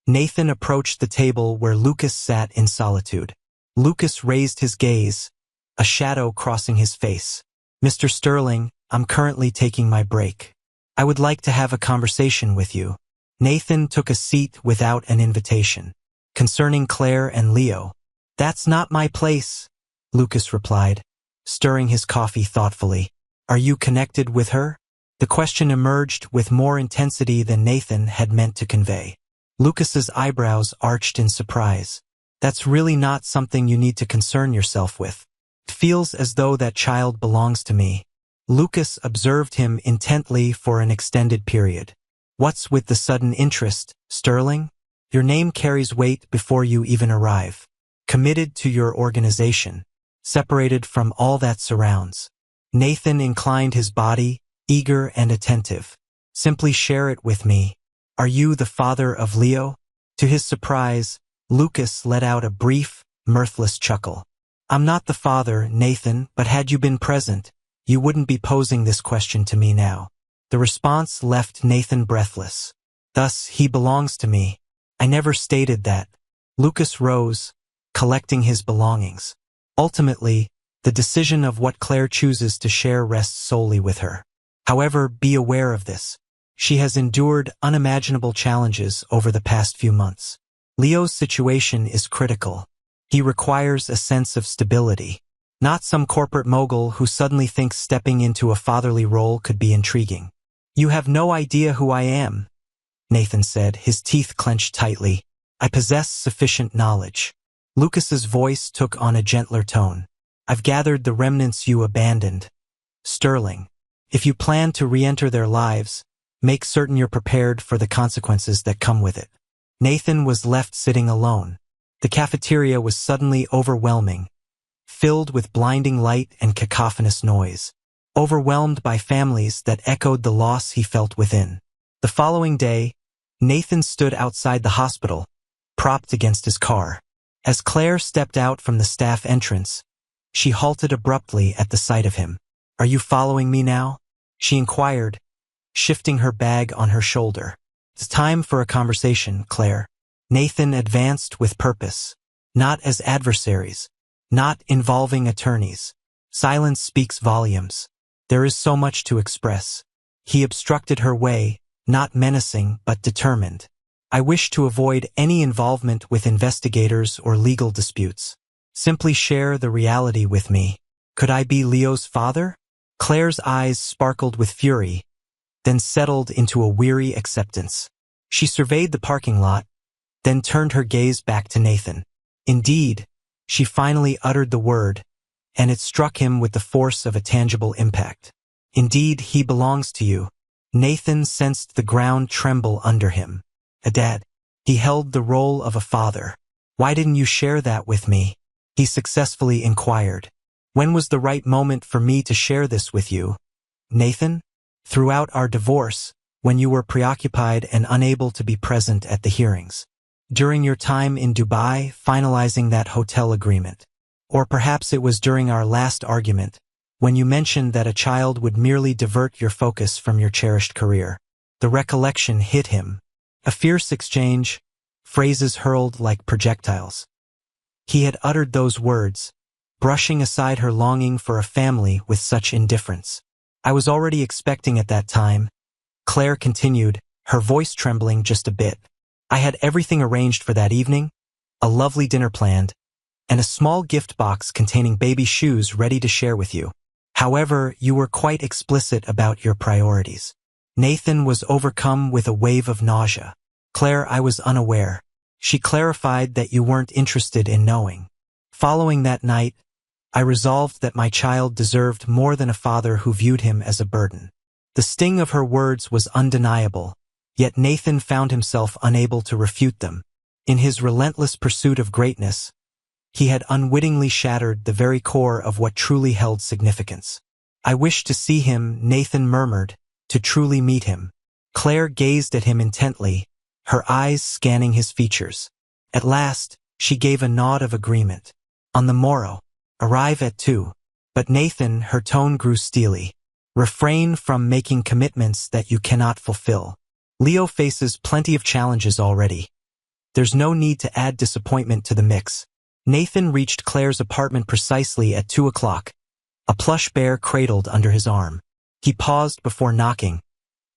Nathan approached the table where Lucas sat in solitude. Lucas raised his gaze, a shadow crossing his face. "Mr. Sterling, I'm currently taking my break. I would like to have a conversation with you." Nathan took a seat without an invitation. "Concerning Claire and Leo." "That's not my place," Lucas replied, stirring his coffee thoughtfully. "Are you connected with her?" The question emerged with more intensity than Nathan had meant to convey. Lucas's eyebrows arched in surprise. "That's really not something you need to concern yourself with. It feels as though that child belongs to me." Lucas observed him intently for an extended period. "What's with the sudden interest, Sterling? Your name carries weight before you even arrive. Committed to your organization, separated from all that surrounds." Nathan inclined his body, eager and attentive. "Simply share it with me. Are you the father of Leo?" To his surprise, Lucas let out a brief, mirthless chuckle. "I'm not the father, Nathan, but had you been present, you wouldn't be posing this question to me now." The response left Nathan breathless. "Thus, he belongs to me. I never stated that." Lucas rose, collecting his belongings. Ultimately, the decision of what Claire chooses to share rests solely with her. However, be aware of this. She has endured unimaginable challenges over the past few months. Leo's situation is critical. He requires a sense of stability, not some corporate mogul who suddenly thinks stepping into a fatherly role could be intriguing. "You have no idea who I am," Nathan said, his teeth clenched tightly. "I possess sufficient knowledge." Lucas's voice took on a gentler tone. "I've gathered the remnants you abandoned. Sterling, if you plan to re-enter their lives, make certain you're prepared for the consequences that come with it." Nathan was left sitting alone. The cafeteria was suddenly overwhelming, filled with blinding light and cacophonous noise, overwhelmed by families that echoed the loss he felt within. The following day, Nathan stood outside the hospital, propped against his car. As Claire stepped out from the staff entrance, she halted abruptly at the sight of him. "Are you following me now?" she inquired, shifting her bag on her shoulder. "It's time for a conversation, Claire." Nathan advanced with purpose. "Not as adversaries. Not involving attorneys. Silence speaks volumes. There is so much to express." He obstructed her way, not menacing but determined. "I wish to avoid any involvement with investigators or legal disputes. Simply share the reality with me. Could I be Leo's father?" Claire's eyes sparkled with fury, then settled into a weary acceptance. She surveyed the parking lot, then turned her gaze back to Nathan. "Indeed," she finally uttered the word, and it struck him with the force of a tangible impact. "Indeed, he belongs to you." Nathan sensed the ground tremble under him. "A dad." He held the role of a father. "Why didn't you share that with me?" he successfully inquired. "When was the right moment for me to share this with you, Nathan?" "Throughout our divorce, when you were preoccupied and unable to be present at the hearings. During your time in Dubai, finalizing that hotel agreement. Or perhaps it was during our last argument, when you mentioned that a child would merely divert your focus from your cherished career." The recollection hit him. A fierce exchange, phrases hurled like projectiles. He had uttered those words, brushing aside her longing for a family with such indifference. "I was already expecting at that time," Claire continued, her voice trembling just a bit. "I had everything arranged for that evening, a lovely dinner planned, and a small gift box containing baby shoes ready to share with you. However, you were quite explicit about your priorities." Nathan was overcome with a wave of nausea. "Claire, I was unaware." She clarified that you weren't interested in knowing. "Following that night, I resolved that my child deserved more than a father who viewed him as a burden." The sting of her words was undeniable, yet Nathan found himself unable to refute them. In his relentless pursuit of greatness, he had unwittingly shattered the very core of what truly held significance. "I wish to see him," Nathan murmured, "to truly meet him." Claire gazed at him intently, her eyes scanning his features. At last, she gave a nod of agreement. "On the morrow. Arrive at 2. But Nathan, her tone grew steely. "Refrain from making commitments that you cannot fulfill. Leo faces plenty of challenges already. There's no need to add disappointment to the mix. Nathan reached Claire's apartment precisely at 2 o'clock, a plush bear cradled under his arm. He paused before knocking,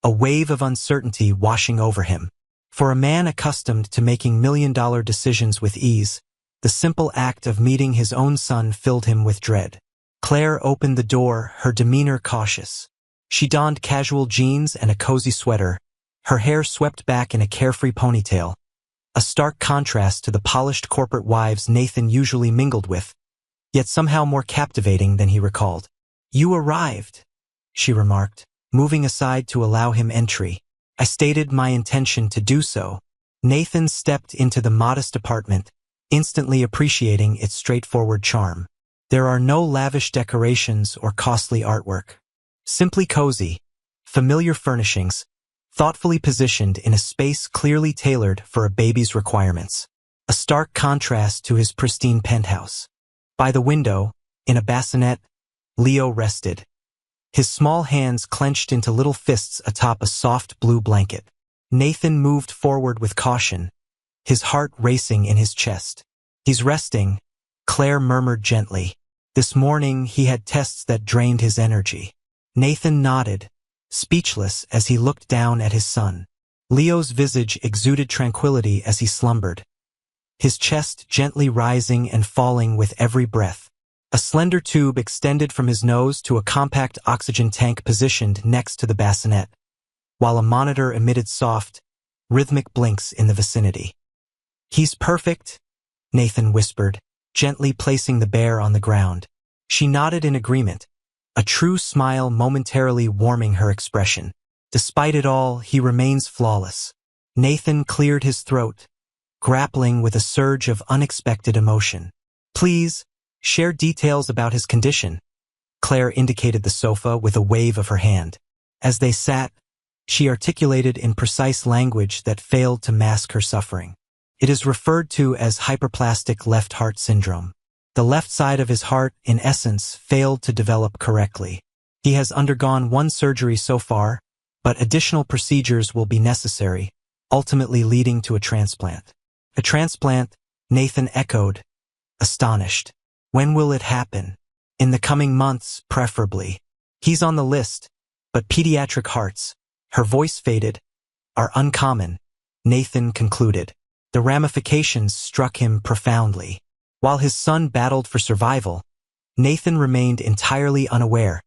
a wave of uncertainty washing over him. For a man accustomed to making million-dollar decisions with ease, the simple act of meeting his own son filled him with dread. Claire opened the door, her demeanor cautious. She donned casual jeans and a cozy sweater, her hair swept back in a carefree ponytail, a stark contrast to the polished corporate wives Nathan usually mingled with, yet somehow more captivating than he recalled. "You arrived," she remarked, moving aside to allow him entry. "I stated my intention to do so." Nathan stepped into the modest apartment, instantly appreciating its straightforward charm. There are no lavish decorations or costly artwork. Simply cozy, familiar furnishings, thoughtfully positioned in a space clearly tailored for a baby's requirements. A stark contrast to his pristine penthouse. By the window, in a bassinet, Leo rested, his small hands clenched into little fists atop a soft blue blanket. Nathan moved forward with caution, his heart racing in his chest. "He's resting," Claire murmured gently. "This morning he had tests that drained his energy." Nathan nodded, speechless as he looked down at his son. Leo's visage exuded tranquility as he slumbered, his chest gently rising and falling with every breath. A slender tube extended from his nose to a compact oxygen tank positioned next to the bassinet, while a monitor emitted soft, rhythmic blinks in the vicinity. "He's perfect," Nathan whispered, gently placing the bear on the ground. She nodded in agreement, a true smile momentarily warming her expression. "Despite it all, he remains flawless." Nathan cleared his throat, grappling with a surge of unexpected emotion. "Please, share details about his condition." Claire indicated the sofa with a wave of her hand. As they sat, she articulated in precise language that failed to mask her suffering. "It is referred to as hyperplastic left heart syndrome. The left side of his heart, in essence, failed to develop correctly. He has undergone one surgery so far, but additional procedures will be necessary, ultimately leading to a transplant." "A transplant?" Nathan echoed, astonished. "When will it happen?" "In the coming months, preferably. He's on the list, but pediatric hearts," her voice faded, "are uncommon," Nathan concluded. The ramifications struck him profoundly. While his son battled for survival, Nathan remained entirely unaware,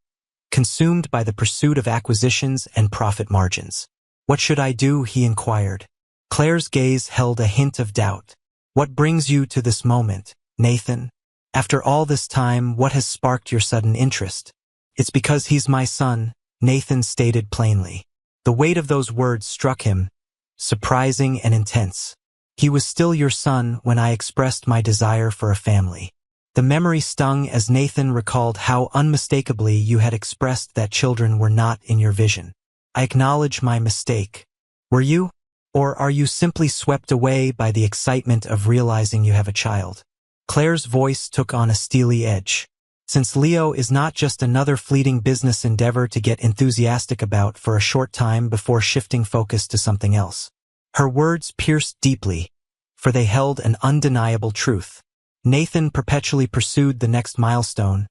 consumed by the pursuit of acquisitions and profit margins. "What should I do?" he inquired. Claire's gaze held a hint of doubt. "What brings you to this moment, Nathan? After all this time, what has sparked your sudden interest?" "It's because he's my son," Nathan stated plainly. The weight of those words struck him, surprising and intense. "He was still your son when I expressed my desire for a family." The memory stung as Nathan recalled how unmistakably you had expressed that children were not in your vision. "I acknowledge my mistake." "Were you? Or are you simply swept away by the excitement of realizing you have a child?" Claire's voice took on a steely edge. "Since Leo is not just another fleeting business endeavor to get enthusiastic about for a short time before shifting focus to something else." Her words pierced deeply, for they held an undeniable truth. Nathan perpetually pursued the next milestone,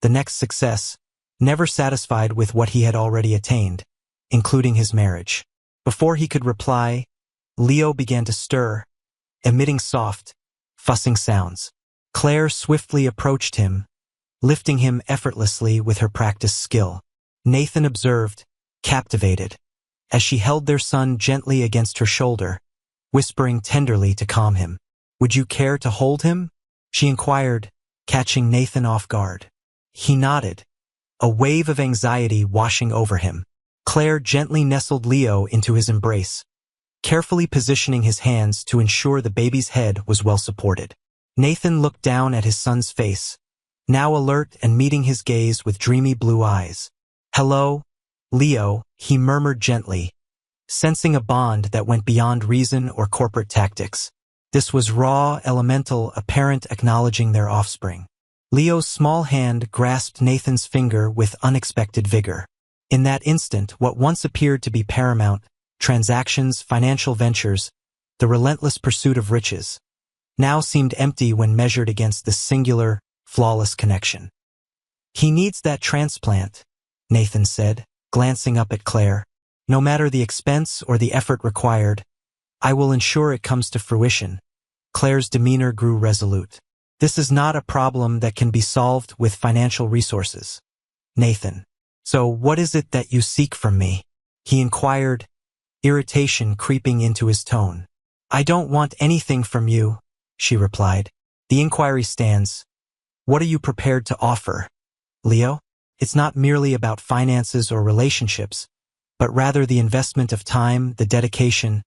the next success, never satisfied with what he had already attained, including his marriage. Before he could reply, Leo began to stir, emitting soft, fussing sounds. Claire swiftly approached him, lifting him effortlessly with her practiced skill. Nathan observed, captivated, as she held their son gently against her shoulder, whispering tenderly to calm him. "Would you care to hold him?" she inquired, catching Nathan off guard. He nodded, a wave of anxiety washing over him. Claire gently nestled Leo into his embrace, carefully positioning his hands to ensure the baby's head was well supported. Nathan looked down at his son's face, now alert and meeting his gaze with dreamy blue eyes. "Hello, Leo," he murmured gently, sensing a bond that went beyond reason or corporate tactics. This was raw, elemental, a parent acknowledging their offspring. Leo's small hand grasped Nathan's finger with unexpected vigor. In that instant, what once appeared to be paramount, transactions, financial ventures, the relentless pursuit of riches, now seemed empty when measured against this singular, flawless connection. "He needs that transplant," Nathan said, glancing up at Claire. "No matter the expense or the effort required, I will ensure it comes to fruition." Claire's demeanor grew resolute. "This is not a problem that can be solved with financial resources, Nathan. So what is it that you seek from me?" he inquired, irritation creeping into his tone. "I don't want anything from you," she replied. "The inquiry stands. What are you prepared to offer, Leo? It's not merely about finances or relationships, but rather the investment of time, the dedication,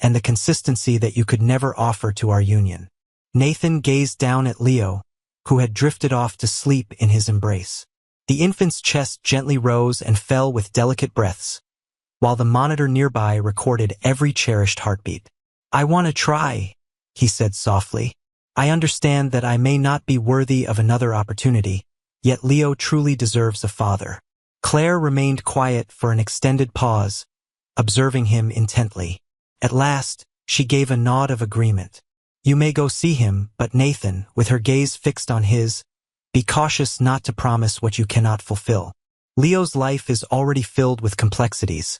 and the consistency that you could never offer to our union." Nathan gazed down at Leo, who had drifted off to sleep in his embrace. The infant's chest gently rose and fell with delicate breaths, while the monitor nearby recorded every cherished heartbeat. "I want to try," he said softly. "I understand that I may not be worthy of another opportunity, yet Leo truly deserves a father." Claire remained quiet for an extended pause, observing him intently. At last, she gave a nod of agreement. "You may go see him, but Nathan," with her gaze fixed on his, "be cautious not to promise what you cannot fulfill. Leo's life is already filled with complexities.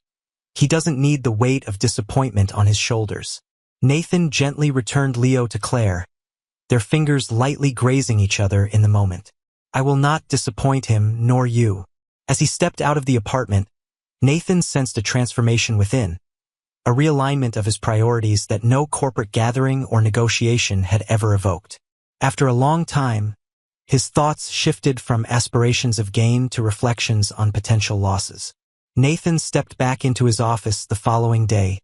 He doesn't need the weight of disappointment on his shoulders." Nathan gently returned Leo to Claire, their fingers lightly grazing each other in the moment. "I will not disappoint him, nor you." As he stepped out of the apartment, Nathan sensed a transformation within, a realignment of his priorities that no corporate gathering or negotiation had ever evoked. After a long time, his thoughts shifted from aspirations of gain to reflections on potential losses. Nathan stepped back into his office the following day,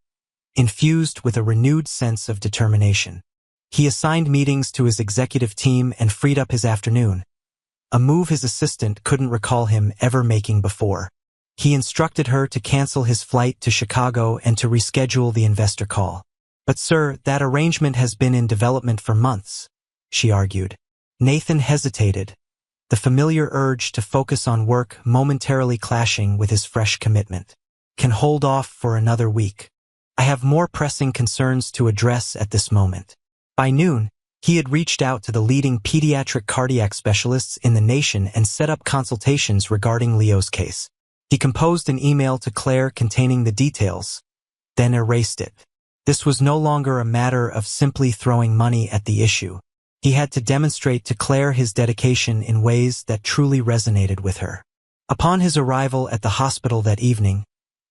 infused with a renewed sense of determination. He assigned meetings to his executive team and freed up his afternoon, a move his assistant couldn't recall him ever making before. He instructed her to cancel his flight to Chicago and to reschedule the investor call. "But sir, that arrangement has been in development for months," she argued. Nathan hesitated, the familiar urge to focus on work momentarily clashing with his fresh commitment. "Can hold off for another week. I have more pressing concerns to address at this moment." By noon, he had reached out to the leading pediatric cardiac specialists in the nation and set up consultations regarding Leo's case. He composed an email to Claire containing the details, then erased it. This was no longer a matter of simply throwing money at the issue. He had to demonstrate to Claire his dedication in ways that truly resonated with her. Upon his arrival at the hospital that evening,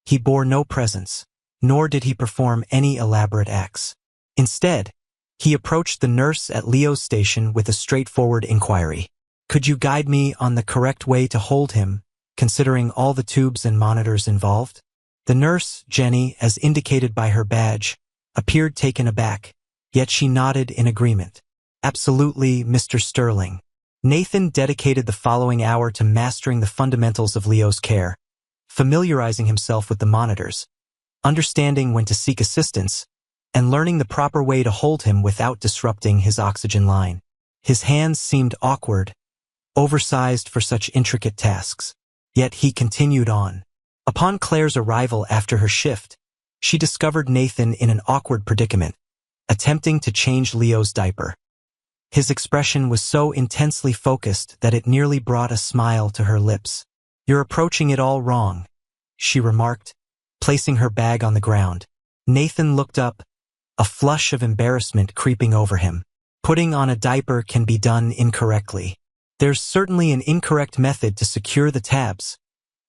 he bore no presents, nor did he perform any elaborate acts. Instead, he approached the nurse at Leo's station with a straightforward inquiry. "Could you guide me on the correct way to hold him, considering all the tubes and monitors involved?" The nurse, Jenny, as indicated by her badge, appeared taken aback, yet she nodded in agreement. "Absolutely, Mr. Sterling." Nathan dedicated the following hour to mastering the fundamentals of Leo's care, familiarizing himself with the monitors, understanding when to seek assistance, and learning the proper way to hold him without disrupting his oxygen line. His hands seemed awkward, oversized for such intricate tasks. Yet he continued on. Upon Claire's arrival after her shift, she discovered Nathan in an awkward predicament, attempting to change Leo's diaper. His expression was so intensely focused that it nearly brought a smile to her lips. "You're approaching it all wrong," she remarked, placing her bag on the ground. Nathan looked up, a flush of embarrassment creeping over him. "Putting on a diaper can be done incorrectly. There's certainly an incorrect method to secure the tabs,"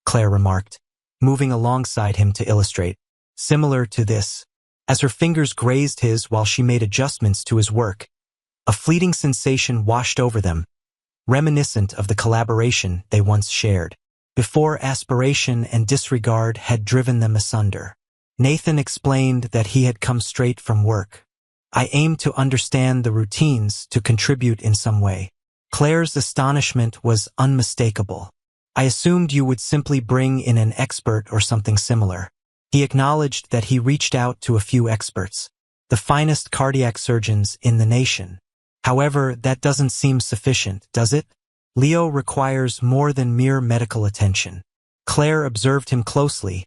Claire remarked, moving alongside him to illustrate. Similar to this, as her fingers grazed his while she made adjustments to his work, a fleeting sensation washed over them, reminiscent of the collaboration they once shared, before aspiration and disregard had driven them asunder. Nathan explained that he had come straight from work. "I aim to understand the routines to contribute in some way." Claire's astonishment was unmistakable. "I assumed you would simply bring in an expert or something similar." He acknowledged that he reached out to a few experts, the finest cardiac surgeons in the nation. "However, that doesn't seem sufficient, does it? Leo requires more than mere medical attention." Claire observed him closely,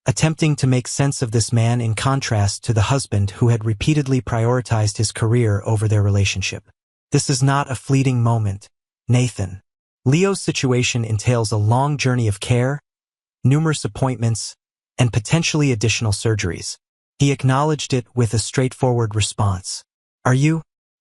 attempting to make sense of this man in contrast to the husband who had repeatedly prioritized his career over their relationship. This is not a fleeting moment, Nathan. Leo's situation entails a long journey of care, numerous appointments, and potentially additional surgeries. He acknowledged it with a straightforward response.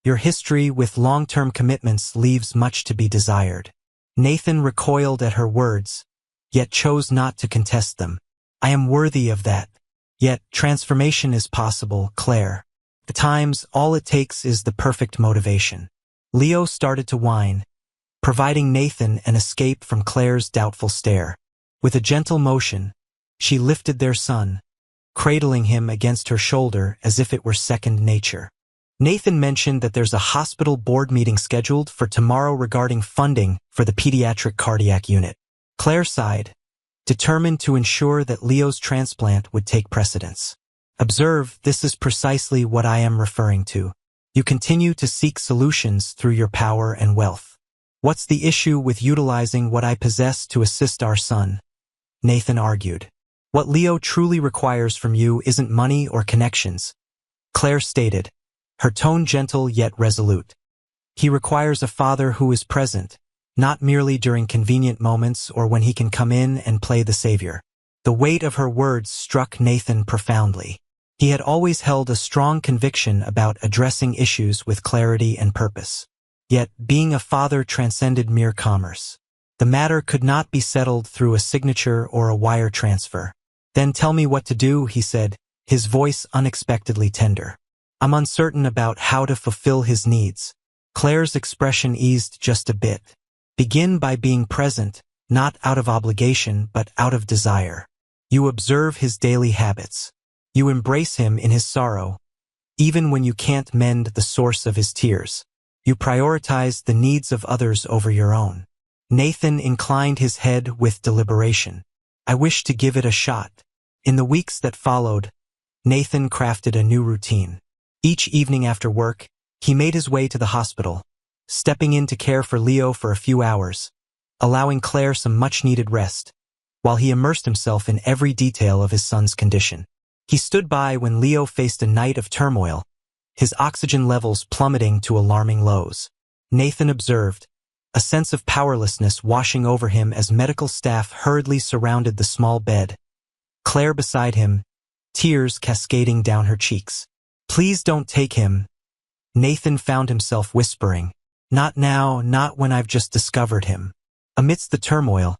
Your history with long-term commitments leaves much to be desired. Nathan recoiled at her words, yet chose not to contest them. I am worthy of that. Yet transformation is possible, Claire. At times, all it takes is the perfect motivation. Leo started to whine, providing Nathan an escape from Claire's doubtful stare. With a gentle motion, she lifted their son, cradling him against her shoulder as if it were second nature. Nathan mentioned that there's a hospital board meeting scheduled for tomorrow regarding funding for the pediatric cardiac unit. Claire sighed, determined to ensure that Leo's transplant would take precedence. Observe, this is precisely what I am referring to. You continue to seek solutions through your power and wealth. What's the issue with utilizing what I possess to assist our son? Nathan argued. What Leo truly requires from you isn't money or connections, Claire stated, her tone gentle yet resolute. He requires a father who is present, not merely during convenient moments or when he can come in and play the savior. The weight of her words struck Nathan profoundly. He had always held a strong conviction about addressing issues with clarity and purpose. Yet, being a father transcended mere commerce. The matter could not be settled through a signature or a wire transfer. Then tell me what to do, he said, his voice unexpectedly tender. I'm uncertain about how to fulfill his needs. Claire's expression eased just a bit. Begin by being present, not out of obligation but out of desire. You observe his daily habits. You embrace him in his sorrow, even when you can't mend the source of his tears. You prioritize the needs of others over your own. Nathan inclined his head with deliberation. I wish to give it a shot. In the weeks that followed, Nathan crafted a new routine. Each evening after work, he made his way to the hospital, stepping in to care for Leo for a few hours, allowing Claire some much-needed rest, while he immersed himself in every detail of his son's condition. He stood by when Leo faced a night of turmoil, his oxygen levels plummeting to alarming lows. Nathan observed, a sense of powerlessness washing over him as medical staff hurriedly surrounded the small bed. Claire beside him, tears cascading down her cheeks. Please don't take him, Nathan found himself whispering. Not now, not when I've just discovered him. Amidst the turmoil,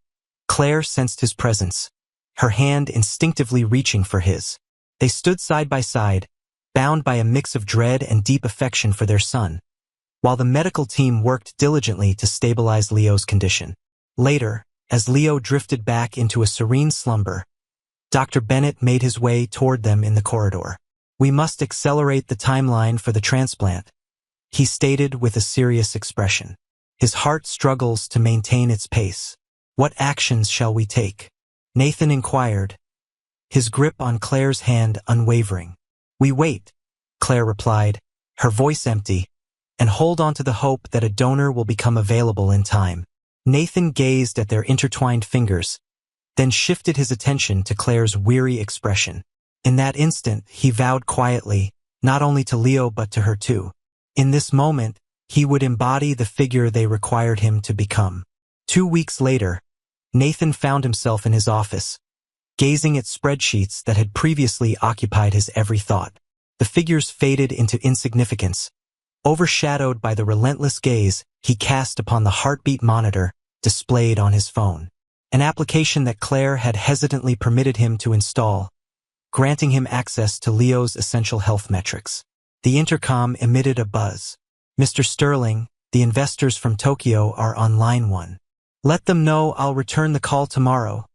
Claire sensed his presence, her hand instinctively reaching for his. They stood side by side, bound by a mix of dread and deep affection for their son, while the medical team worked diligently to stabilize Leo's condition. Later, as Leo drifted back into a serene slumber, Dr. Bennett made his way toward them in the corridor. We must accelerate the timeline for the transplant, he stated with a serious expression. His heart struggles to maintain its pace. What actions shall we take? Nathan inquired, his grip on Claire's hand unwavering. We wait, Claire replied, her voice empty, and hold on to the hope that a donor will become available in time. Nathan gazed at their intertwined fingers, then shifted his attention to Claire's weary expression. In that instant, he vowed quietly, not only to Leo but to her too. In this moment, he would embody the figure they required him to become. 2 weeks later, Nathan found himself in his office, gazing at spreadsheets that had previously occupied his every thought. The figures faded into insignificance, overshadowed by the relentless gaze he cast upon the heartbeat monitor displayed on his phone, an application that Claire had hesitantly permitted him to install, granting him access to Leo's essential health metrics. The intercom emitted a buzz. Mr. Sterling, the investors from Tokyo are on line 1. Let them know I'll return the call tomorrow,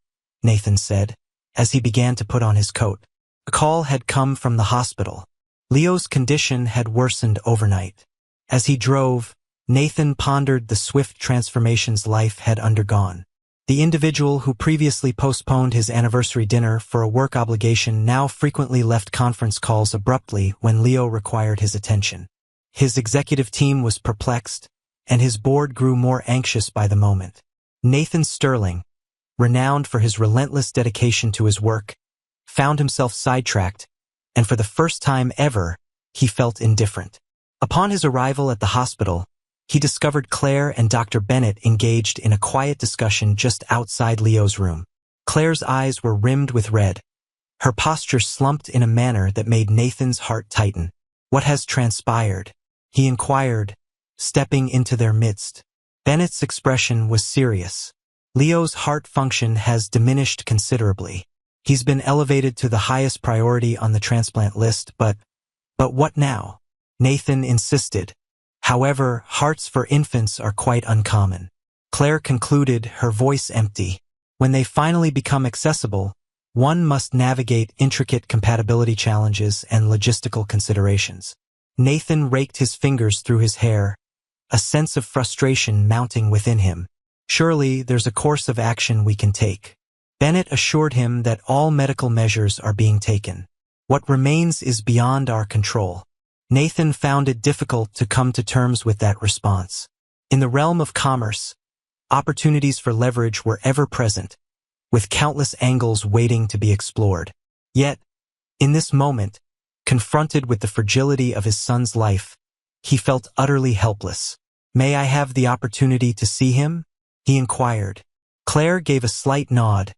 Nathan said, as he began to put on his coat. A call had come from the hospital. Leo's condition had worsened overnight. As he drove, Nathan pondered the swift transformations life had undergone. The individual who previously postponed his anniversary dinner for a work obligation now frequently left conference calls abruptly when Leo required his attention. His executive team was perplexed, and his board grew more anxious by the moment. Nathan Sterling, renowned for his relentless dedication to his work, found himself sidetracked, and for the first time ever, he felt indifferent. Upon his arrival at the hospital, he discovered Claire and Dr. Bennett engaged in a quiet discussion just outside Leo's room. Claire's eyes were rimmed with red. Her posture slumped in a manner that made Nathan's heart tighten. "What has transpired?" he inquired, stepping into their midst. Bennett's expression was serious. "Leo's heart function has diminished considerably. He's been elevated to the highest priority on the transplant list, but what now?" Nathan insisted. "However, hearts for infants are quite uncommon," Claire concluded, her voice empty. "When they finally become accessible, one must navigate intricate compatibility challenges and logistical considerations." Nathan raked his fingers through his hair, a sense of frustration mounting within him. "Surely there's a course of action we can take." Bennett assured him that all medical measures are being taken. "What remains is beyond our control." Nathan found it difficult to come to terms with that response. In the realm of commerce, opportunities for leverage were ever present, with countless angles waiting to be explored. Yet, in this moment, confronted with the fragility of his son's life, he felt utterly helpless. "May I have the opportunity to see him?" he inquired. Claire gave a slight nod,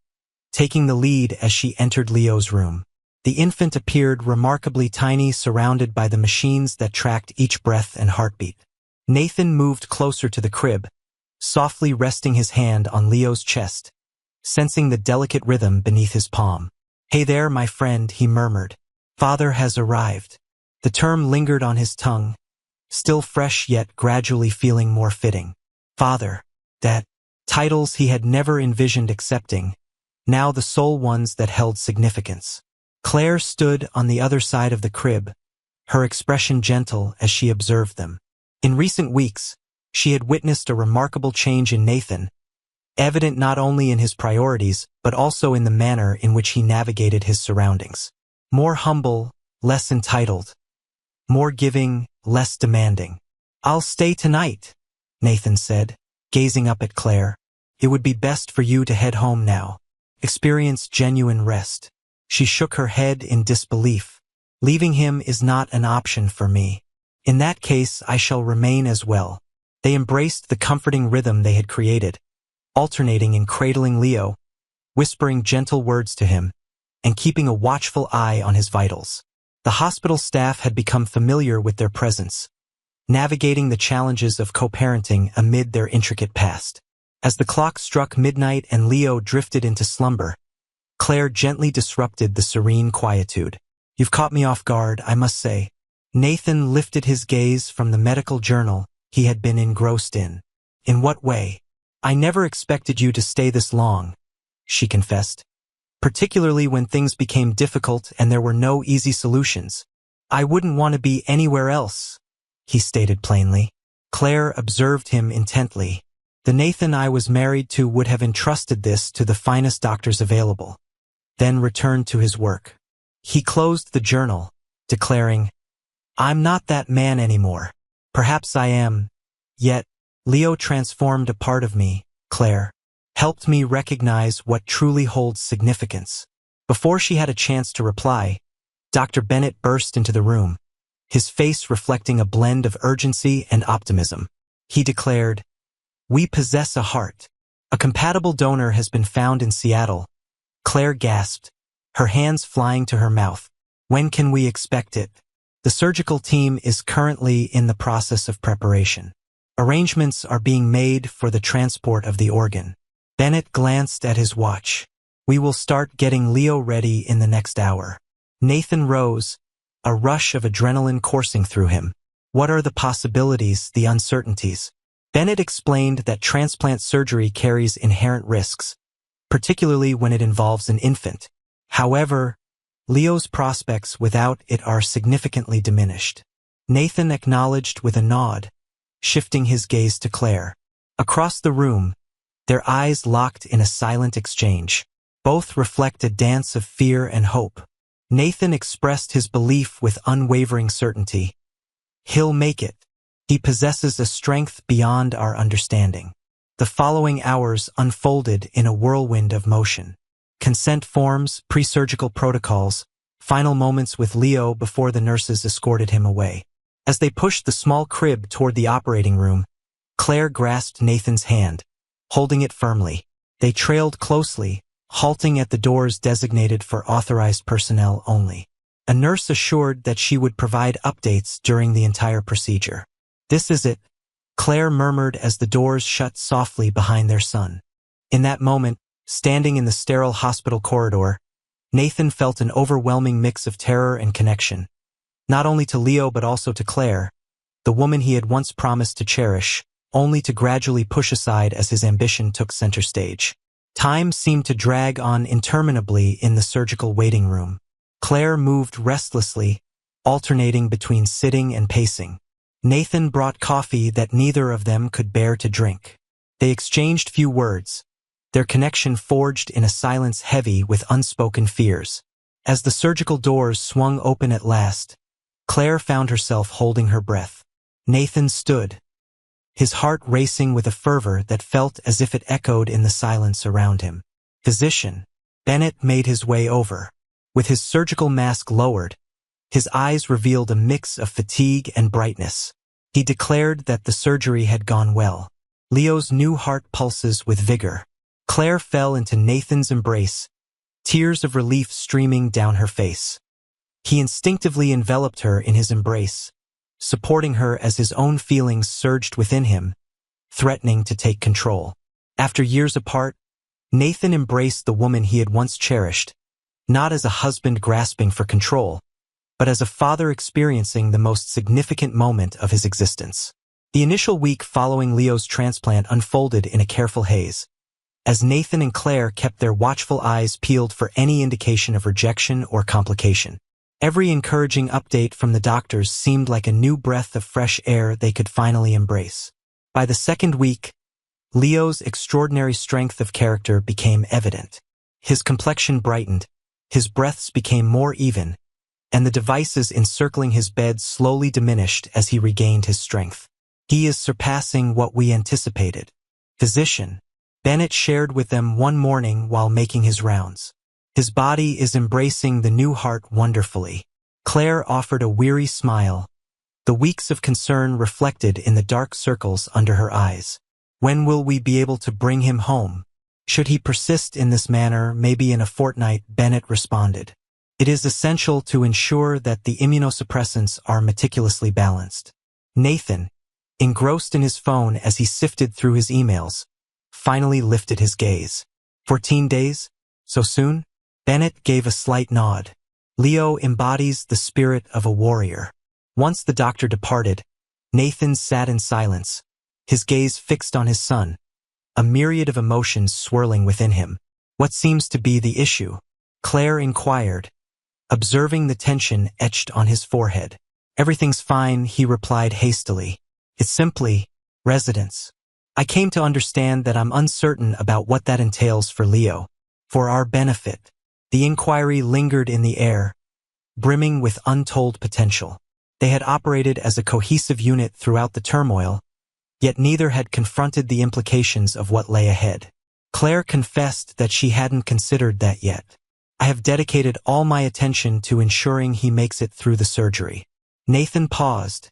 taking the lead as she entered Leo's room. The infant appeared remarkably tiny, surrounded by the machines that tracked each breath and heartbeat. Nathan moved closer to the crib, softly resting his hand on Leo's chest, sensing the delicate rhythm beneath his palm. "Hey there, my friend," he murmured. "Father has arrived." The term lingered on his tongue, still fresh yet gradually feeling more fitting. Father, Dad, titles he had never envisioned accepting, now the sole ones that held significance. Claire stood on the other side of the crib, her expression gentle as she observed them. In recent weeks, she had witnessed a remarkable change in Nathan, evident not only in his priorities, but also in the manner in which he navigated his surroundings. More humble, less entitled. More giving, less demanding. "I'll stay tonight," Nathan said, gazing up at Claire. "It would be best for you to head home now. Experience genuine rest." She shook her head in disbelief. "Leaving him is not an option for me. In that case, I shall remain as well." They embraced the comforting rhythm they had created, alternating in cradling Leo, whispering gentle words to him, and keeping a watchful eye on his vitals. The hospital staff had become familiar with their presence, navigating the challenges of co-parenting amid their intricate past. As the clock struck midnight and Leo drifted into slumber, Claire gently disrupted the serene quietude. "You've caught me off guard, I must say." Nathan lifted his gaze from the medical journal he had been engrossed in. "In what way?" "I never expected you to stay this long," she confessed, "particularly when things became difficult and there were no easy solutions." "I wouldn't want to be anywhere else," he stated plainly. Claire observed him intently. "The Nathan I was married to would have entrusted this to the finest doctors available," then returned to his work. He closed the journal, declaring, "I'm not that man anymore. Perhaps I am. Yet, Leo transformed a part of me, Claire, helped me recognize what truly holds significance." Before she had a chance to reply, Dr. Bennett burst into the room, his face reflecting a blend of urgency and optimism. He declared, "We possess a heart. A compatible donor has been found in Seattle." Claire gasped, her hands flying to her mouth. "When can we expect it?" "The surgical team is currently in the process of preparation. Arrangements are being made for the transport of the organ." Bennett glanced at his watch. "We will start getting Leo ready in the next hour." Nathan rose, a rush of adrenaline coursing through him. What are the possibilities, the uncertainties? Bennett explained that transplant surgery carries inherent risks, particularly when it involves an infant. However, Leo's prospects without it are significantly diminished. Nathan acknowledged with a nod, shifting his gaze to Claire. Across the room, their eyes locked in a silent exchange. Both reflect a dance of fear and hope. Nathan expressed his belief with unwavering certainty. "He'll make it. He possesses a strength beyond our understanding." The following hours unfolded in a whirlwind of motion. consent forms, pre-surgical protocols, final moments with Leo before the nurses escorted him away. As they pushed the small crib toward the operating room, Claire grasped Nathan's hand, holding it firmly. They trailed closely, halting at the doors designated for authorized personnel only. A nurse assured that she would provide updates during the entire procedure. "This is it," Claire murmured as the doors shut softly behind their son. In that moment, standing in the sterile hospital corridor, Nathan felt an overwhelming mix of terror and connection, not only to Leo but also to Claire, the woman he had once promised to cherish, only to gradually push aside as his ambition took center stage. Time seemed to drag on interminably in the surgical waiting room. Claire moved restlessly, alternating between sitting and pacing. Nathan brought coffee that neither of them could bear to drink. They exchanged few words, their connection forged in a silence heavy with unspoken fears. As the surgical doors swung open at last, Claire found herself holding her breath. Nathan stood, his heart racing with a fervor that felt as if it echoed in the silence around him. "Physician." Bennett made his way over. With his surgical mask lowered, his eyes revealed a mix of fatigue and brightness. He declared that the surgery had gone well. Leo's new heart pulses with vigor. Claire fell into Nathan's embrace, tears of relief streaming down her face. He instinctively enveloped her in his embrace, supporting her as his own feelings surged within him, threatening to take control. After years apart, Nathan embraced the woman he had once cherished, not as a husband grasping for control, but as a father experiencing the most significant moment of his existence. The initial week following Leo's transplant unfolded in a careful haze, as Nathan and Claire kept their watchful eyes peeled for any indication of rejection or complication. Every encouraging update from the doctors seemed like a new breath of fresh air they could finally embrace. By the second week, Leo's extraordinary strength of character became evident. His complexion brightened, his breaths became more even, and the devices encircling his bed slowly diminished as he regained his strength. "He is surpassing what we anticipated." "Physician," Bennett shared with them one morning while making his rounds. "His body is embracing the new heart wonderfully." Claire offered a weary smile, the weeks of concern reflected in the dark circles under her eyes. "When will we be able to bring him home? Should he persist in this manner, maybe in a fortnight," Bennett responded. "It is essential to ensure that the immunosuppressants are meticulously balanced." Nathan, engrossed in his phone as he sifted through his emails, finally lifted his gaze. 14 days? So soon?" Bennett gave a slight nod. Leo embodies the spirit of a warrior. Once the doctor departed, Nathan sat in silence, his gaze fixed on his son, a myriad of emotions swirling within him. "What seems to be the issue?" Claire inquired, observing the tension etched on his forehead. "Everything's fine," he replied hastily. "It's simply residence. I came to understand that I'm uncertain about what that entails for Leo, for our benefit." The inquiry lingered in the air, brimming with untold potential. They had operated as a cohesive unit throughout the turmoil, yet neither had confronted the implications of what lay ahead. Claire confessed that she hadn't considered that yet. "I have dedicated all my attention to ensuring he makes it through the surgery." Nathan paused,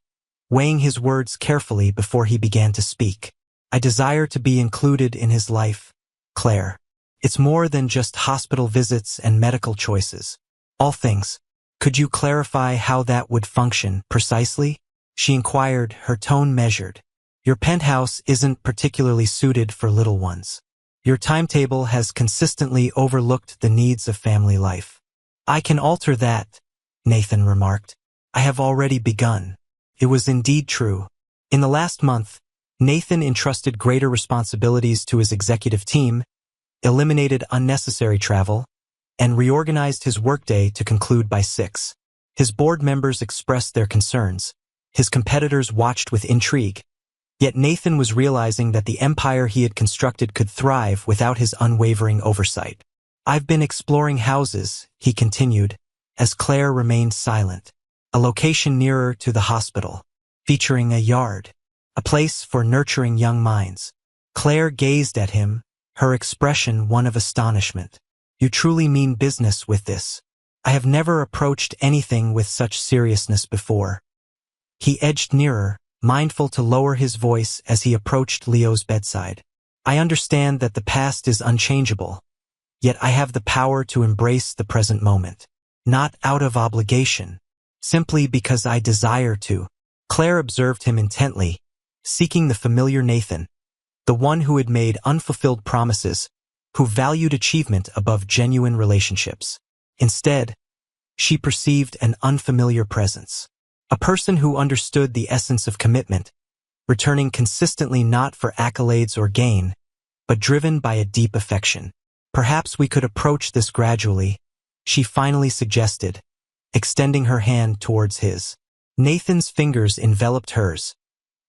weighing his words carefully before he began to speak. "I desire to be included in his life, Claire. It's more than just hospital visits and medical choices. All things. Could you clarify how that would function precisely?" she inquired, her tone measured. "Your penthouse isn't particularly suited for little ones. Your timetable has consistently overlooked the needs of family life." "I can alter that," Nathan remarked. "I have already begun." It was indeed true. In the last month, Nathan entrusted greater responsibilities to his executive team, eliminated unnecessary travel, and reorganized his workday to conclude by 6. His board members expressed their concerns. His competitors watched with intrigue. Yet Nathan was realizing that the empire he had constructed could thrive without his unwavering oversight. "I've been exploring houses," he continued, as Claire remained silent. "A location nearer to the hospital, featuring a yard, a place for nurturing young minds." Claire gazed at him, her expression one of astonishment. You truly mean business with this. I have never approached anything with such seriousness before. He edged nearer, mindful to lower his voice as he approached Leo's bedside. I understand that the past is unchangeable, yet I have the power to embrace the present moment. Not out of obligation, simply because I desire to. Claire observed him intently, seeking the familiar Nathan, the one who had made unfulfilled promises, who valued achievement above genuine relationships. Instead, she perceived an unfamiliar presence. A person who understood the essence of commitment, returning consistently not for accolades or gain, but driven by a deep affection. Perhaps we could approach this gradually, she finally suggested, extending her hand towards his. Nathan's fingers enveloped hers,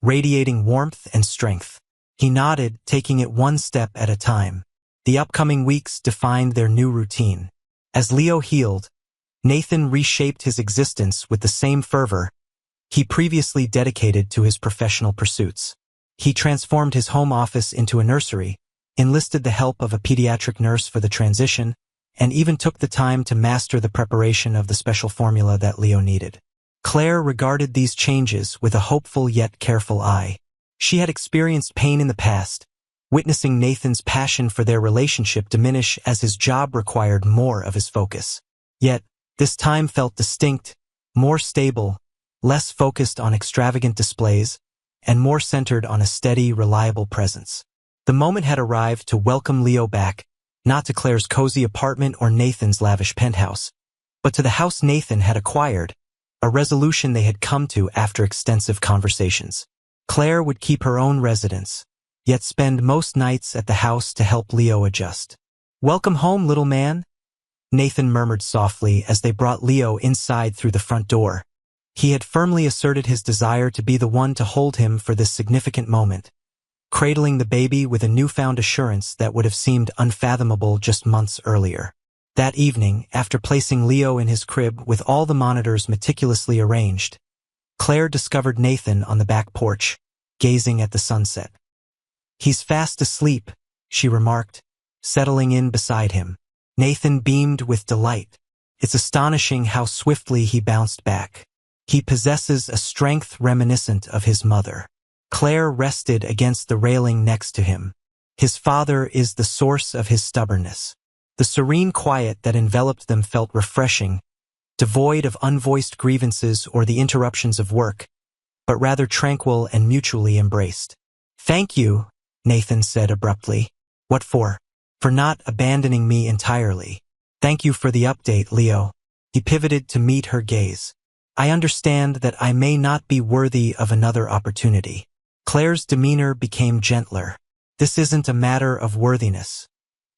radiating warmth and strength. He nodded, taking it one step at a time. The upcoming weeks defined their new routine. As Leo healed, Nathan reshaped his existence with the same fervor he previously dedicated to his professional pursuits. He transformed his home office into a nursery, enlisted the help of a pediatric nurse for the transition, and even took the time to master the preparation of the special formula that Leo needed. Claire regarded these changes with a hopeful yet careful eye. She had experienced pain in the past, witnessing Nathan's passion for their relationship diminish as his job required more of his focus. Yet, this time felt distinct, more stable, less focused on extravagant displays, and more centered on a steady, reliable presence. The moment had arrived to welcome Leo back, not to Claire's cozy apartment or Nathan's lavish penthouse, but to the house Nathan had acquired, a resolution they had come to after extensive conversations. Claire would keep her own residence, yet spend most nights at the house to help Leo adjust. "Welcome home, little man," Nathan murmured softly as they brought Leo inside through the front door. He had firmly asserted his desire to be the one to hold him for this significant moment, cradling the baby with a newfound assurance that would have seemed unfathomable just months earlier. That evening, after placing Leo in his crib with all the monitors meticulously arranged, Claire discovered Nathan on the back porch, gazing at the sunset. "He's fast asleep," she remarked, settling in beside him. Nathan beamed with delight. It's astonishing how swiftly he bounced back. He possesses a strength reminiscent of his mother. Claire rested against the railing next to him. His father is the source of his stubbornness. The serene quiet that enveloped them felt refreshing, devoid of unvoiced grievances or the interruptions of work, but rather tranquil and mutually embraced. "Thank you," Nathan said abruptly. "What for?" "For not abandoning me entirely. Thank you for the update, Leo." He pivoted to meet her gaze. "I understand that I may not be worthy of another opportunity." Claire's demeanor became gentler. "This isn't a matter of worthiness,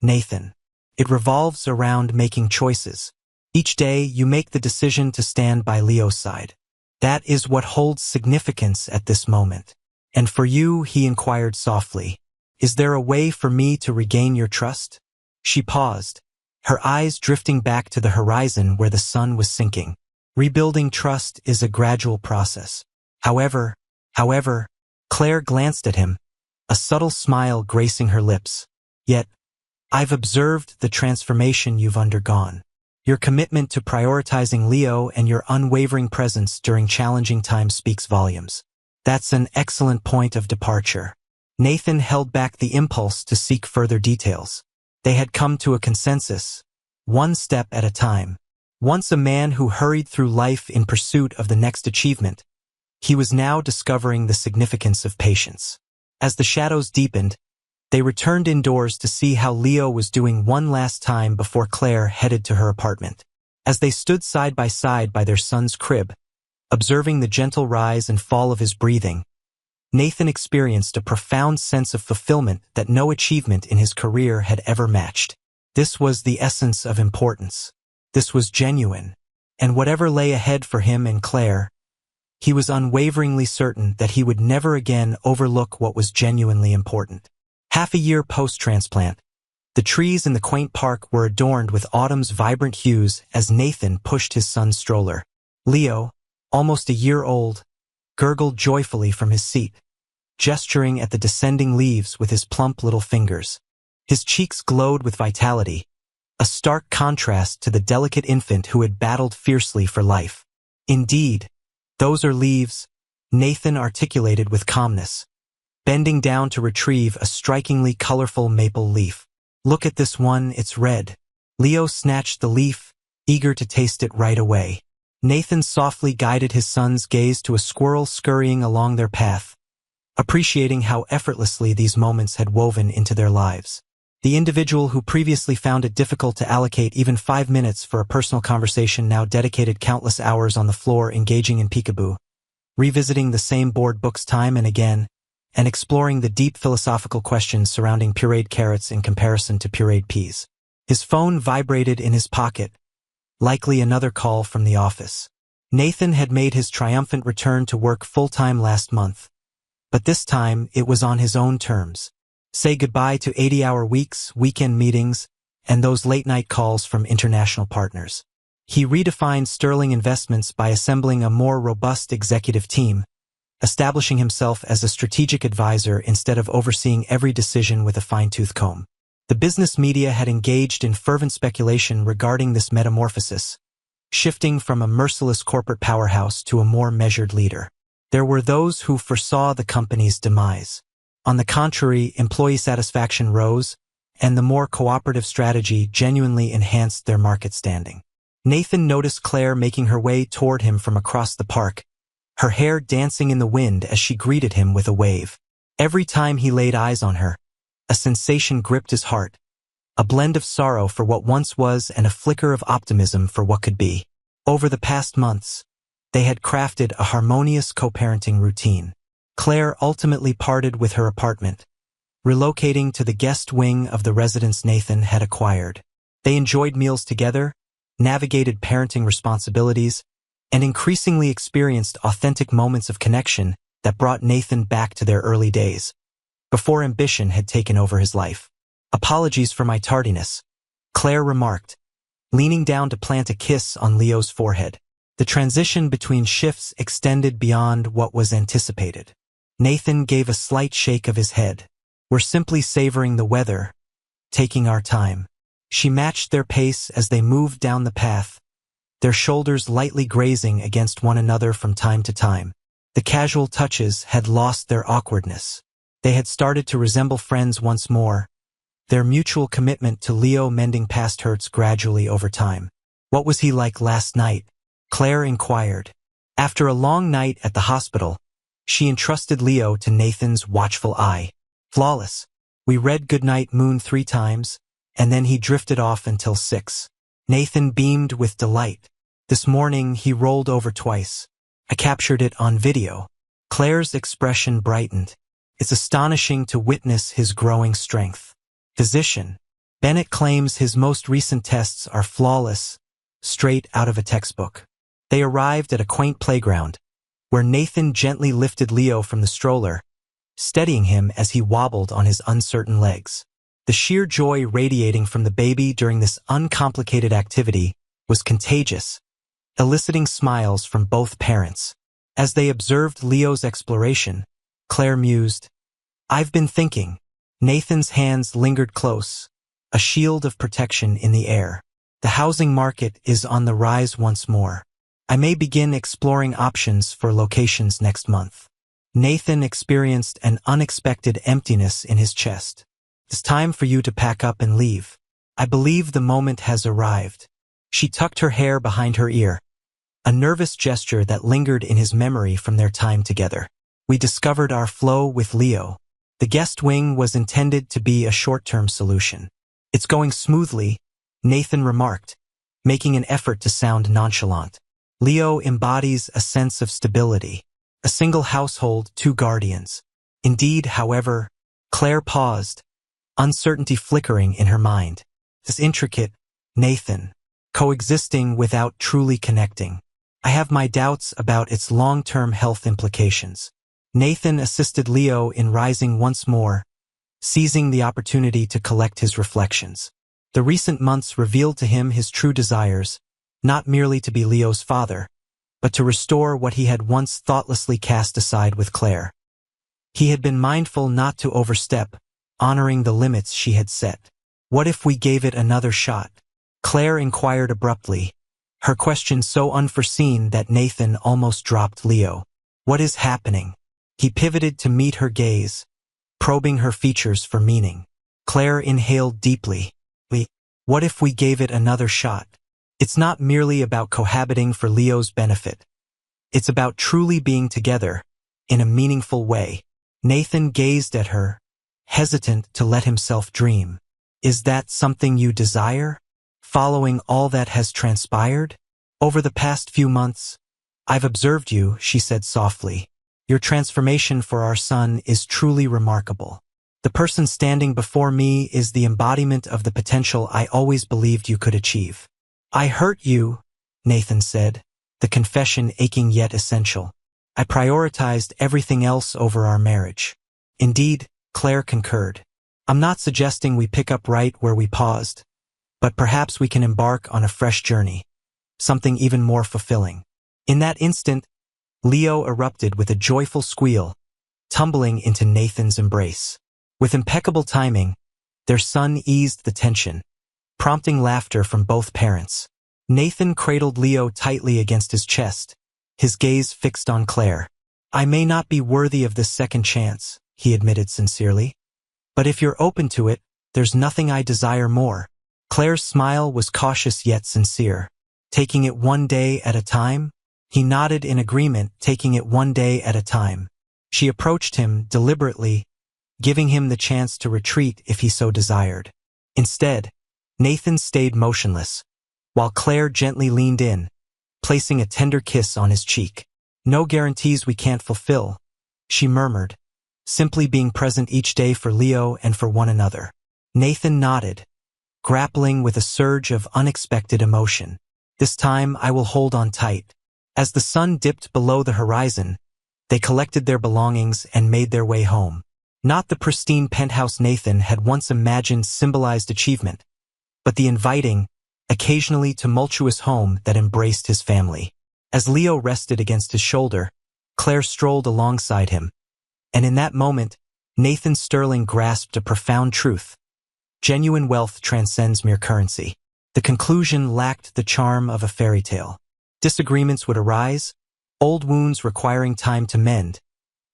Nathan. It revolves around making choices. Each day you make the decision to stand by Leo's side. That is what holds significance at this moment. And for you," he inquired softly, "is there a way for me to regain your trust?" She paused, her eyes drifting back to the horizon where the sun was sinking. "Rebuilding trust is a gradual process. However, Claire glanced at him, a subtle smile gracing her lips. "Yet, I've observed the transformation you've undergone. Your commitment to prioritizing Leo and your unwavering presence during challenging times speaks volumes. That's an excellent point of departure." Nathan held back the impulse to seek further details. They had come to a consensus, one step at a time. Once a man who hurried through life in pursuit of the next achievement, he was now discovering the significance of patience. As the shadows deepened, they returned indoors to see how Leo was doing one last time before Claire headed to her apartment. As they stood side by their son's crib, observing the gentle rise and fall of his breathing, Nathan experienced a profound sense of fulfillment that no achievement in his career had ever matched. This was the essence of importance. This was genuine. And whatever lay ahead for him and Claire, he was unwaveringly certain that he would never again overlook what was genuinely important. Half a year post-transplant, the trees in the quaint park were adorned with autumn's vibrant hues as Nathan pushed his son's stroller. Leo, almost a year old, gurgled joyfully from his seat, gesturing at the descending leaves with his plump little fingers. His cheeks glowed with vitality, a stark contrast to the delicate infant who had battled fiercely for life. Indeed, those are leaves, Nathan articulated with calmness, bending down to retrieve a strikingly colorful maple leaf. Look at this one, it's red. Leo snatched the leaf, eager to taste it right away. Nathan softly guided his son's gaze to a squirrel scurrying along their path, appreciating how effortlessly these moments had woven into their lives. The individual who previously found it difficult to allocate even 5 minutes for a personal conversation now dedicated countless hours on the floor engaging in peekaboo, revisiting the same board books time and again, and exploring the deep philosophical questions surrounding pureed carrots in comparison to pureed peas. His phone vibrated in his pocket, likely another call from the office. Nathan had made his triumphant return to work full-time last month, but this time it was on his own terms. Say goodbye to 80-hour weeks, weekend meetings, and those late-night calls from international partners. He redefined Sterling Investments by assembling a more robust executive team, establishing himself as a strategic advisor instead of overseeing every decision with a fine-tooth comb. The business media had engaged in fervent speculation regarding this metamorphosis, shifting from a merciless corporate powerhouse to a more measured leader. There were those who foresaw the company's demise. On the contrary, employee satisfaction rose, and the more cooperative strategy genuinely enhanced their market standing. Nathan noticed Claire making her way toward him from across the park, her hair dancing in the wind as she greeted him with a wave. Every time he laid eyes on her, a sensation gripped his heart, a blend of sorrow for what once was and a flicker of optimism for what could be. Over the past months, they had crafted a harmonious co-parenting routine. Claire ultimately parted with her apartment, relocating to the guest wing of the residence Nathan had acquired. They enjoyed meals together, navigated parenting responsibilities, and increasingly experienced authentic moments of connection that brought Nathan back to their early days, before ambition had taken over his life. Apologies for my tardiness, Claire remarked, leaning down to plant a kiss on Leo's forehead. The transition between shifts extended beyond what was anticipated. Nathan gave a slight shake of his head. We're simply savoring the weather, taking our time. She matched their pace as they moved down the path, their shoulders lightly grazing against one another from time to time. The casual touches had lost their awkwardness. They had started to resemble friends once more, their mutual commitment to Leo mending past hurts gradually over time. What was he like last night? Claire inquired. After a long night at the hospital, she entrusted Leo to Nathan's watchful eye. Flawless. We read Goodnight Moon 3 times, and then he drifted off until 6. Nathan beamed with delight. This morning he rolled over twice. I captured it on video. Claire's expression brightened. It's astonishing to witness his growing strength. Physician. Bennett claims his most recent tests are flawless, straight out of a textbook. They arrived at a quaint playground, where Nathan gently lifted Leo from the stroller, steadying him as he wobbled on his uncertain legs. The sheer joy radiating from the baby during this uncomplicated activity was contagious, eliciting smiles from both parents. As they observed Leo's exploration, Claire mused, I've been thinking. Nathan's hands lingered close, a shield of protection in the air. The housing market is on the rise once more. I may begin exploring options for locations next month. Nathan experienced an unexpected emptiness in his chest. It's time for you to pack up and leave. I believe the moment has arrived. She tucked her hair behind her ear, a nervous gesture that lingered in his memory from their time together. We discovered our flow with Leo. The guest wing was intended to be a short-term solution. It's going smoothly, Nathan remarked, making an effort to sound nonchalant. Leo embodies a sense of stability. A single household, 2 guardians. Indeed, however, Claire paused, uncertainty flickering in her mind. This intricate, Nathan, coexisting without truly connecting. I have my doubts about its long-term health implications. Nathan assisted Leo in rising once more, seizing the opportunity to collect his reflections. The recent months revealed to him his true desires, not merely to be Leo's father, but to restore what he had once thoughtlessly cast aside with Claire. He had been mindful not to overstep, honoring the limits she had set. What if we gave it another shot? Claire inquired abruptly, her question so unforeseen that Nathan almost dropped Leo. What is happening? He pivoted to meet her gaze, probing her features for meaning. Claire inhaled deeply. What if we gave it another shot? It's not merely about cohabiting for Leo's benefit. It's about truly being together, in a meaningful way. Nathan gazed at her, hesitant to let himself dream. Is that something you desire? Following all that has transpired? Over the past few months, I've observed you, she said softly. Your transformation for our son is truly remarkable. The person standing before me is the embodiment of the potential I always believed you could achieve. I hurt you, Nathan said, the confession aching yet essential. I prioritized everything else over our marriage. Indeed, Claire concurred. I'm not suggesting we pick up right where we paused, but perhaps we can embark on a fresh journey, something even more fulfilling. In that instant, Leo erupted with a joyful squeal, tumbling into Nathan's embrace. With impeccable timing, their son eased the tension, prompting laughter from both parents. Nathan cradled Leo tightly against his chest, his gaze fixed on Claire. I may not be worthy of this second chance, he admitted sincerely. But if you're open to it, there's nothing I desire more. Claire's smile was cautious yet sincere. Taking it one day at a time? He nodded in agreement, taking it one day at a time. She approached him deliberately, giving him the chance to retreat if he so desired. Instead, Nathan stayed motionless, while Claire gently leaned in, placing a tender kiss on his cheek. No guarantees we can't fulfill, she murmured, simply being present each day for Leo and for one another. Nathan nodded, grappling with a surge of unexpected emotion. This time I will hold on tight. As the sun dipped below the horizon, they collected their belongings and made their way home. Not the pristine penthouse Nathan had once imagined symbolized achievement, but the inviting, occasionally tumultuous home that embraced his family. As Leo rested against his shoulder, Claire strolled alongside him, and in that moment, Nathan Sterling grasped a profound truth. Genuine wealth transcends mere currency. The conclusion lacked the charm of a fairy tale. Disagreements would arise, old wounds requiring time to mend,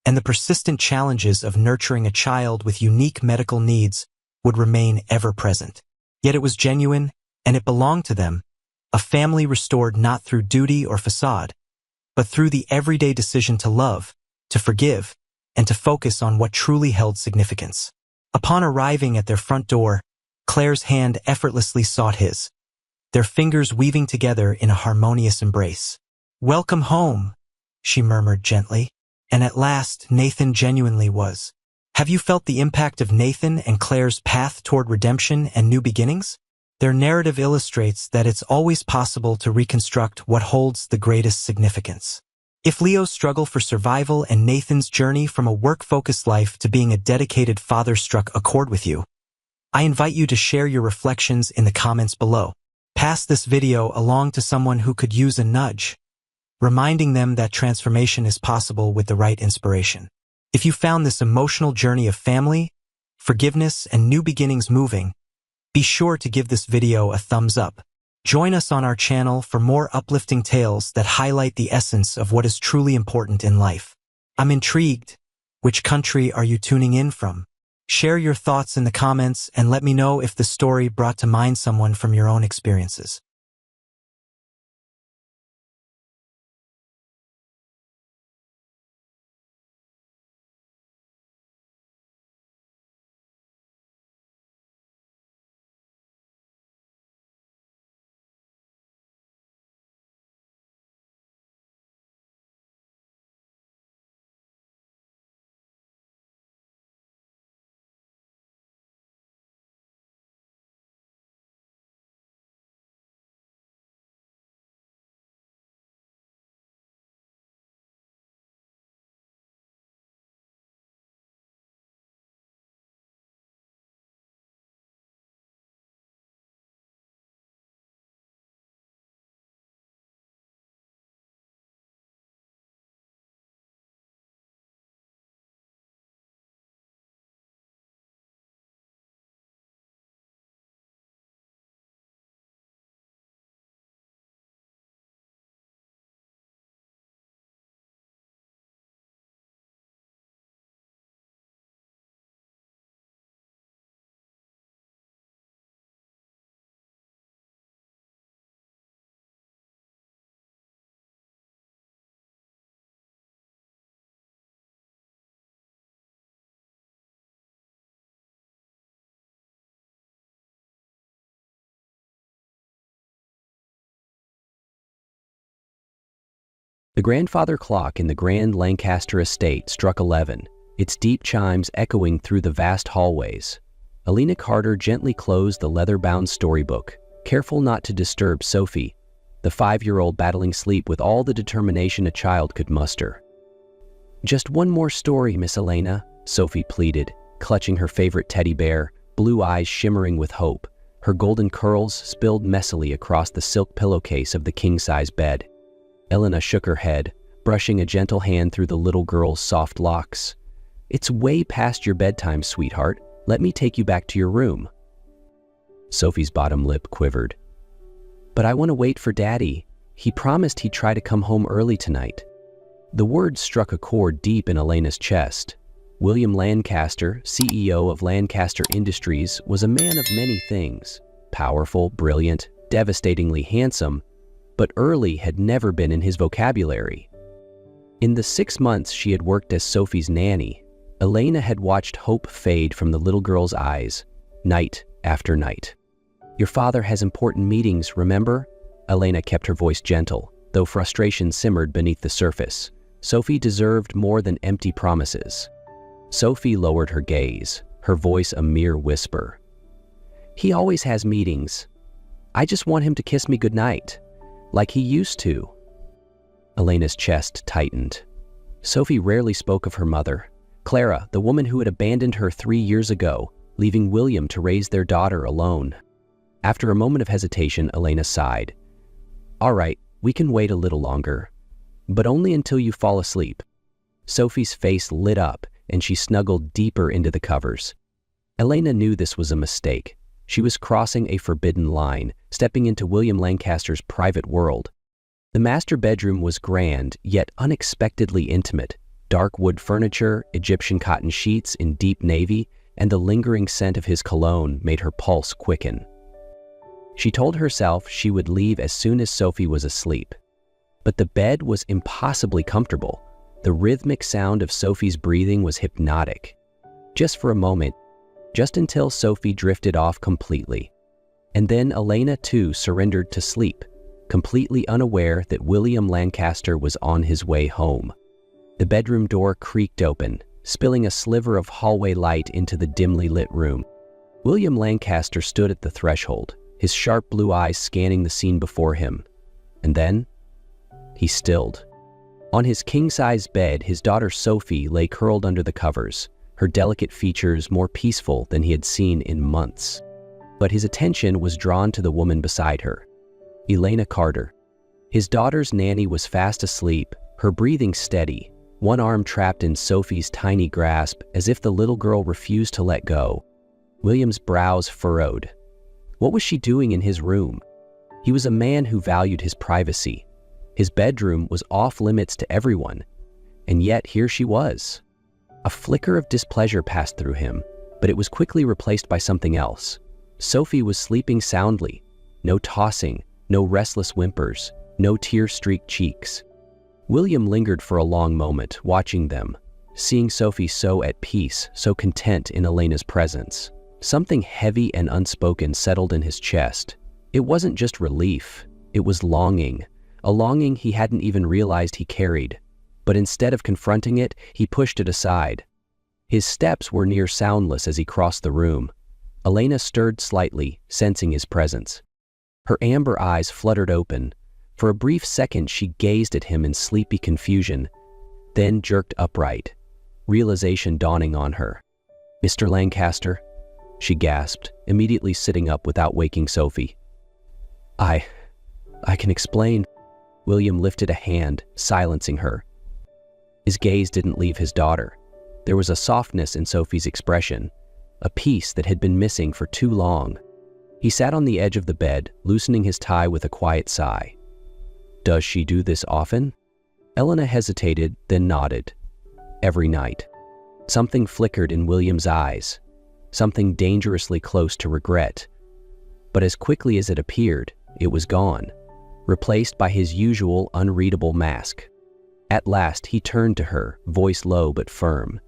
and the persistent challenges of nurturing a child with unique medical needs would remain ever present. Yet it was genuine, and it belonged to them, a family restored not through duty or facade, but through the everyday decision to love, to forgive, and to focus on what truly held significance. Upon arriving at their front door, Claire's hand effortlessly sought his, their fingers weaving together in a harmonious embrace. Welcome home, she murmured gently. And at last, Nathan genuinely was. Have you felt the impact of Nathan and Claire's path toward redemption and new beginnings? Their narrative illustrates that it's always possible to reconstruct what holds the greatest significance. If Leo's struggle for survival and Nathan's journey from a work-focused life to being a dedicated father struck a chord with you, I invite you to share your reflections in the comments below. Pass this video along to someone who could use a nudge, reminding them that transformation is possible with the right inspiration. If you found this emotional journey of family, forgiveness, and new beginnings moving, be sure to give this video a thumbs up. Join us on our channel for more uplifting tales that highlight the essence of what is truly important in life. I'm intrigued. Which country are you tuning in from? Share your thoughts in the comments and let me know if the story brought to mind someone from your own experiences. The grandfather clock in the Grand Lancaster estate struck 11, its deep chimes echoing through the vast hallways. Elena Carter gently closed the leather-bound storybook, careful not to disturb Sophie, the 5-year-old battling sleep with all the determination a child could muster. "Just one more story, Miss Elena," Sophie pleaded, clutching her favorite teddy bear, blue eyes shimmering with hope, her golden curls spilled messily across the silk pillowcase of the king-size bed. Elena shook her head, brushing a gentle hand through the little girl's soft locks. "It's way past your bedtime, sweetheart. Let me take you back to your room." Sophie's bottom lip quivered. "But I want to wait for Daddy. He promised he'd try to come home early tonight." The words struck a chord deep in Elena's chest. William Lancaster, CEO of Lancaster Industries, was a man of many things. Powerful, brilliant, devastatingly handsome, but early had never been in his vocabulary. In the 6 months she had worked as Sophie's nanny, Elena had watched hope fade from the little girl's eyes, night after night. "Your father has important meetings, remember?" Elena kept her voice gentle, though frustration simmered beneath the surface. Sophie deserved more than empty promises. Sophie lowered her gaze, her voice a mere whisper. "He always has meetings. I just want him to kiss me goodnight, like he used to." Elena's chest tightened. Sophie rarely spoke of her mother, Clara, the woman who had abandoned her 3 years ago, leaving William to raise their daughter alone. After a moment of hesitation, Elena sighed. "All right, we can wait a little longer, but only until you fall asleep." Sophie's face lit up, and she snuggled deeper into the covers. Elena knew this was a mistake. She was crossing a forbidden line, stepping into William Lancaster's private world. The master bedroom was grand, yet unexpectedly intimate. Dark wood furniture, Egyptian cotton sheets in deep navy, and the lingering scent of his cologne made her pulse quicken. She told herself she would leave as soon as Sophie was asleep. But the bed was impossibly comfortable. The rhythmic sound of Sophie's breathing was hypnotic. Just for a moment, just until Sophie drifted off completely. And then Elena too surrendered to sleep, completely unaware that William Lancaster was on his way home. The bedroom door creaked open, spilling a sliver of hallway light into the dimly lit room. William Lancaster stood at the threshold, his sharp blue eyes scanning the scene before him. And then, he stilled. On his king-size bed, his daughter Sophie lay curled under the covers, her delicate features more peaceful than he had seen in months. But his attention was drawn to the woman beside her, Elena Carter. His daughter's nanny was fast asleep, her breathing steady, one arm trapped in Sophie's tiny grasp as if the little girl refused to let go. William's brows furrowed. What was she doing in his room? He was a man who valued his privacy. His bedroom was off-limits to everyone, and yet here she was. A flicker of displeasure passed through him, but it was quickly replaced by something else. Sophie was sleeping soundly. No tossing, no restless whimpers, no tear-streaked cheeks. William lingered for a long moment, watching them, seeing Sophie so at peace, so content in Elena's presence. Something heavy and unspoken settled in his chest. It wasn't just relief, it was longing, a longing he hadn't even realized he carried. But instead of confronting it, he pushed it aside. His steps were near soundless as he crossed the room. Elena stirred slightly, sensing his presence. Her amber eyes fluttered open. For a brief second, she gazed at him in sleepy confusion, then jerked upright, realization dawning on her. "Mr. Lancaster?" she gasped, immediately sitting up without waking Sophie. I can explain." William lifted a hand, silencing her. His gaze didn't leave his daughter. There was a softness in Sophie's expression, a peace that had been missing for too long. He sat on the edge of the bed, loosening his tie with a quiet sigh. "Does she do this often?" Elena hesitated, then nodded. "Every night." Something flickered in William's eyes, something dangerously close to regret. But as quickly as it appeared, it was gone, replaced by his usual unreadable mask. At last, he turned to her, voice low but firm.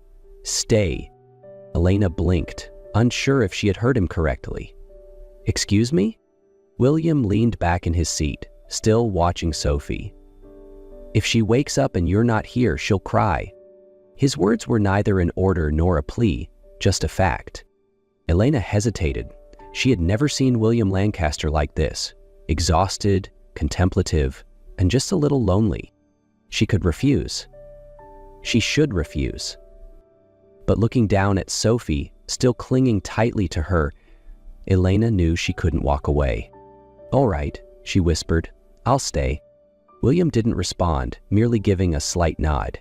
"Stay." Elena blinked, unsure if she had heard him correctly. "Excuse me?" William leaned back in his seat, still watching Sophie. If she wakes up and you're not here, she'll cry." His words were neither an order nor a plea, just a fact. Elena hesitated. She had never seen William Lancaster like this, exhausted, contemplative, and just a little lonely. She could refuse. She should refuse. But looking down at Sophie, still clinging tightly to her, Elena knew she couldn't walk away. "All right," she whispered, "I'll stay." William didn't respond, merely giving a slight nod.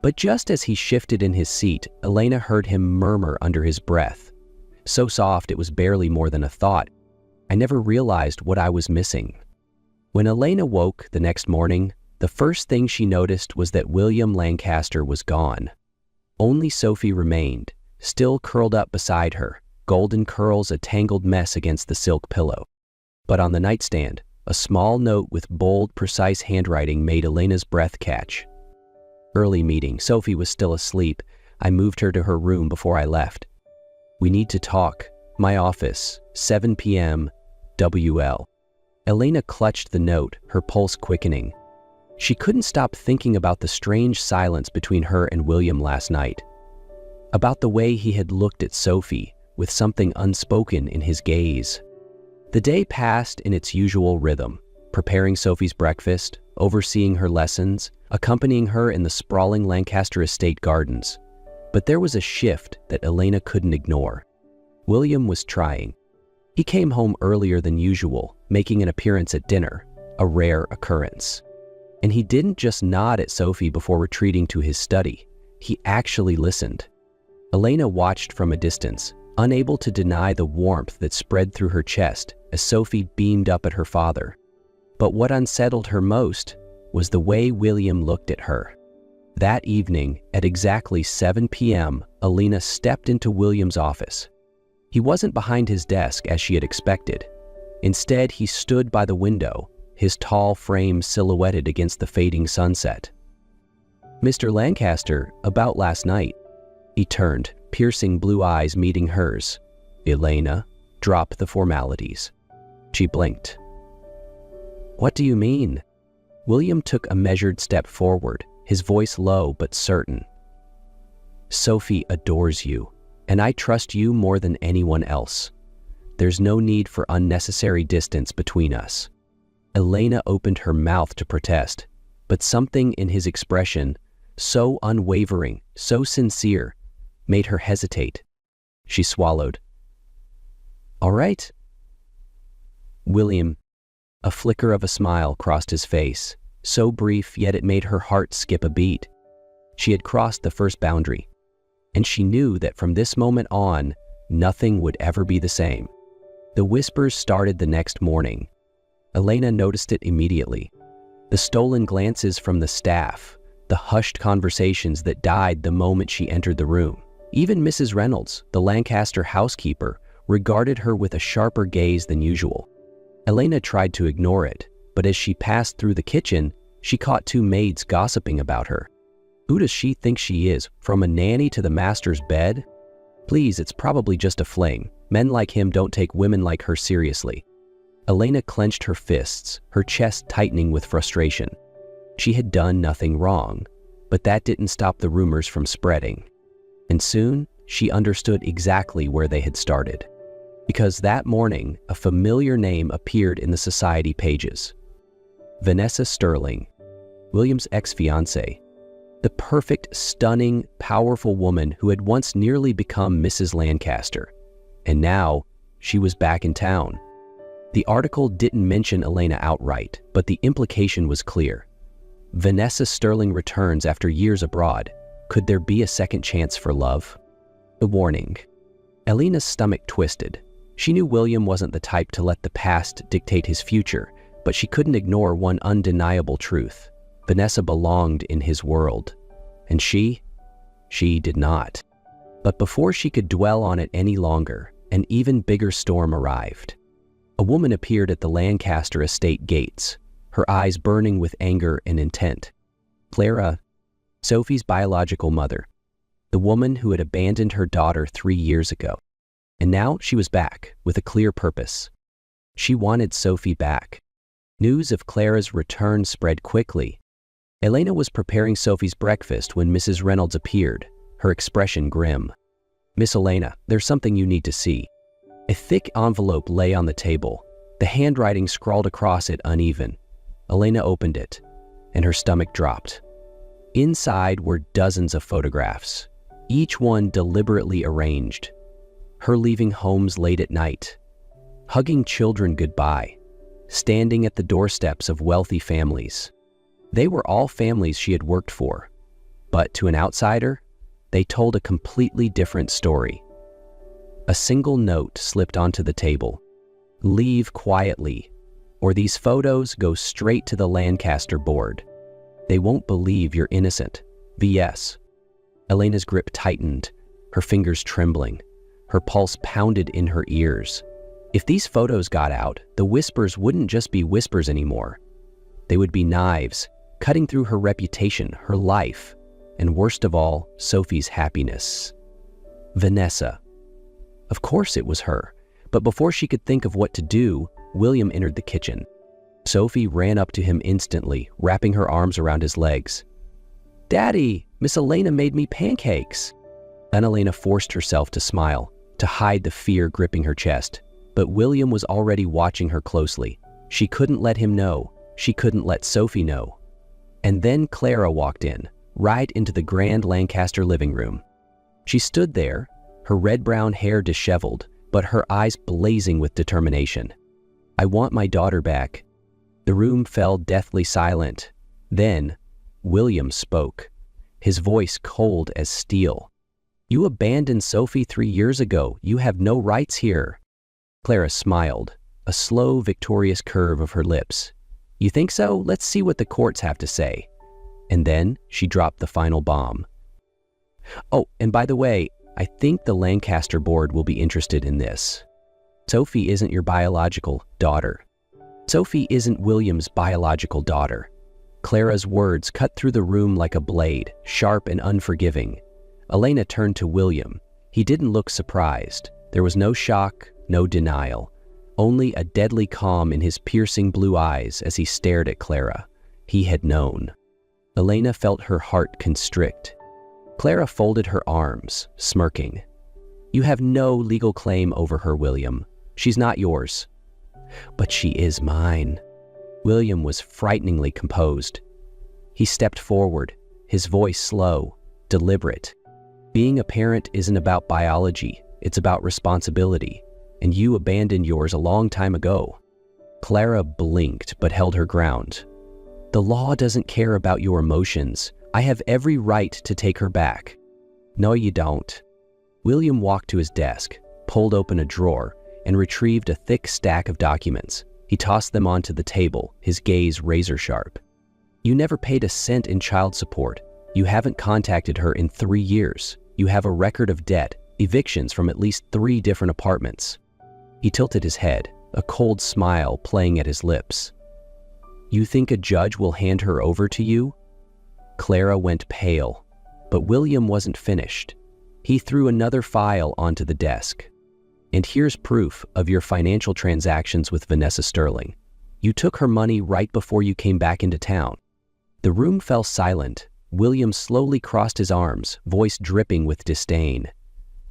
But just as he shifted in his seat, Elena heard him murmur under his breath. So soft it was barely more than a thought. "I never realized what I was missing." When Elena woke the next morning, the first thing she noticed was that William Lancaster was gone. Only Sophie remained, still curled up beside her, golden curls a tangled mess against the silk pillow. But on the nightstand, a small note with bold, precise handwriting made Elena's breath catch. "Early meeting. Sophie was still asleep. I moved her to her room before I left. We need to talk. My office, 7 p.m. WL." Elena clutched the note, her pulse quickening. She couldn't stop thinking about the strange silence between her and William last night. About the way he had looked at Sophie, with something unspoken in his gaze. The day passed in its usual rhythm, preparing Sophie's breakfast, overseeing her lessons, accompanying her in the sprawling Lancaster estate gardens. But there was a shift that Elena couldn't ignore. William was trying. He came home earlier than usual, making an appearance at dinner, a rare occurrence. And he didn't just nod at Sophie before retreating to his study. He actually listened. Elena watched from a distance, unable to deny the warmth that spread through her chest as Sophie beamed up at her father. But what unsettled her most was the way William looked at her. That evening, at exactly 7 p.m., Elena stepped into William's office. He wasn't behind his desk as she had expected. Instead, he stood by the window, his tall frame silhouetted against the fading sunset. "Mr. Lancaster, about last night." He turned, piercing blue eyes meeting hers. "Elena, drop the formalities." She blinked. "What do you mean?" William took a measured step forward, his voice low but certain. "Sophie adores you, and I trust you more than anyone else. There's no need for unnecessary distance between us." Elena opened her mouth to protest, but something in his expression, so unwavering, so sincere, made her hesitate. She swallowed. "All right." "William," a flicker of a smile crossed his face, so brief yet it made her heart skip a beat. She had crossed the first boundary, and she knew that from this moment on, nothing would ever be the same. The whispers started the next morning. Elena noticed it immediately. The stolen glances from the staff, the hushed conversations that died the moment she entered the room. Even Mrs. Reynolds, the Lancaster housekeeper, regarded her with a sharper gaze than usual. Elena tried to ignore it, but as she passed through the kitchen, she caught two maids gossiping about her. Who does she think she is, from a nanny to the master's bed? Please, it's probably just a fling. Men like him don't take women like her seriously. Elena clenched her fists, her chest tightening with frustration. She had done nothing wrong, but that didn't stop the rumors from spreading. And soon, she understood exactly where they had started. Because that morning, a familiar name appeared in the society pages. Vanessa Sterling, William's ex-fiancée. The perfect, stunning, powerful woman who had once nearly become Mrs. Lancaster. And now, she was back in town. The article didn't mention Elena outright, but the implication was clear. Vanessa Sterling returns after years abroad. Could there be a second chance for love? A warning. Elena's stomach twisted. She knew William wasn't the type to let the past dictate his future, but she couldn't ignore one undeniable truth. Vanessa belonged in his world. And she did not. But before she could dwell on it any longer, an even bigger storm arrived. A woman appeared at the Lancaster estate gates, her eyes burning with anger and intent. Clara, Sophie's biological mother, the woman who had abandoned her daughter 3 years ago. And now she was back with a clear purpose. She wanted Sophie back. News of Clara's return spread quickly. Elena was preparing Sophie's breakfast when Mrs. Reynolds appeared, her expression grim. "Miss Elena, there's something you need to see." A thick envelope lay on the table, the handwriting scrawled across it uneven. Elena opened it, and her stomach dropped. Inside were dozens of photographs, each one deliberately arranged. Her leaving homes late at night, hugging children goodbye, standing at the doorsteps of wealthy families. They were all families she had worked for, but to an outsider, they told a completely different story. A single note slipped onto the table. "Leave quietly, or these photos go straight to the Lancaster board. They won't believe you're innocent. V.S." Elena's grip tightened, her fingers trembling. Her pulse pounded in her ears. If these photos got out, the whispers wouldn't just be whispers anymore. They would be knives, cutting through her reputation, her life, and worst of all, Sophie's happiness. Vanessa. Of course it was her, but before she could think of what to do, William entered the kitchen. Sophie ran up to him instantly, wrapping her arms around his legs. "Daddy, Miss Elena made me pancakes." Then Elena forced herself to smile, to hide the fear gripping her chest, but William was already watching her closely. She couldn't let him know. She couldn't let Sophie know. And then Clara walked in, right into the grand Lancaster living room. She stood there, her red-brown hair disheveled, but her eyes blazing with determination. "I want my daughter back." The room fell deathly silent. Then, William spoke, his voice cold as steel. "You abandoned Sophie 3 years ago. You have no rights here." Clara smiled, a slow, victorious curve of her lips. "You think so? Let's see what the courts have to say." And then she dropped the final bomb. "Oh, and by the way, I think the Lancaster board will be interested in this. Sophie isn't your biological daughter. Sophie isn't William's biological daughter." Clara's words cut through the room like a blade, sharp and unforgiving. Elena turned to William. He didn't look surprised. There was no shock, no denial. Only a deadly calm in his piercing blue eyes as he stared at Clara. He had known. Elena felt her heart constrict. Clara folded her arms, smirking. "You have no legal claim over her, William. She's not yours." "But she is mine." William was frighteningly composed. He stepped forward, his voice slow, deliberate. "Being a parent isn't about biology, it's about responsibility. And you abandoned yours a long time ago." Clara blinked but held her ground. "The law doesn't care about your emotions. I have every right to take her back." "No, you don't." William walked to his desk, pulled open a drawer, and retrieved a thick stack of documents. He tossed them onto the table, his gaze razor-sharp. "You never paid a cent in child support. You haven't contacted her in 3 years. You have a record of debt, evictions from at least 3 different apartments." He tilted his head, a cold smile playing at his lips. "You think a judge will hand her over to you?" Clara went pale, but William wasn't finished. He threw another file onto the desk. "And here's proof of your financial transactions with Vanessa Sterling. You took her money right before you came back into town." The room fell silent. William slowly crossed his arms, voice dripping with disdain.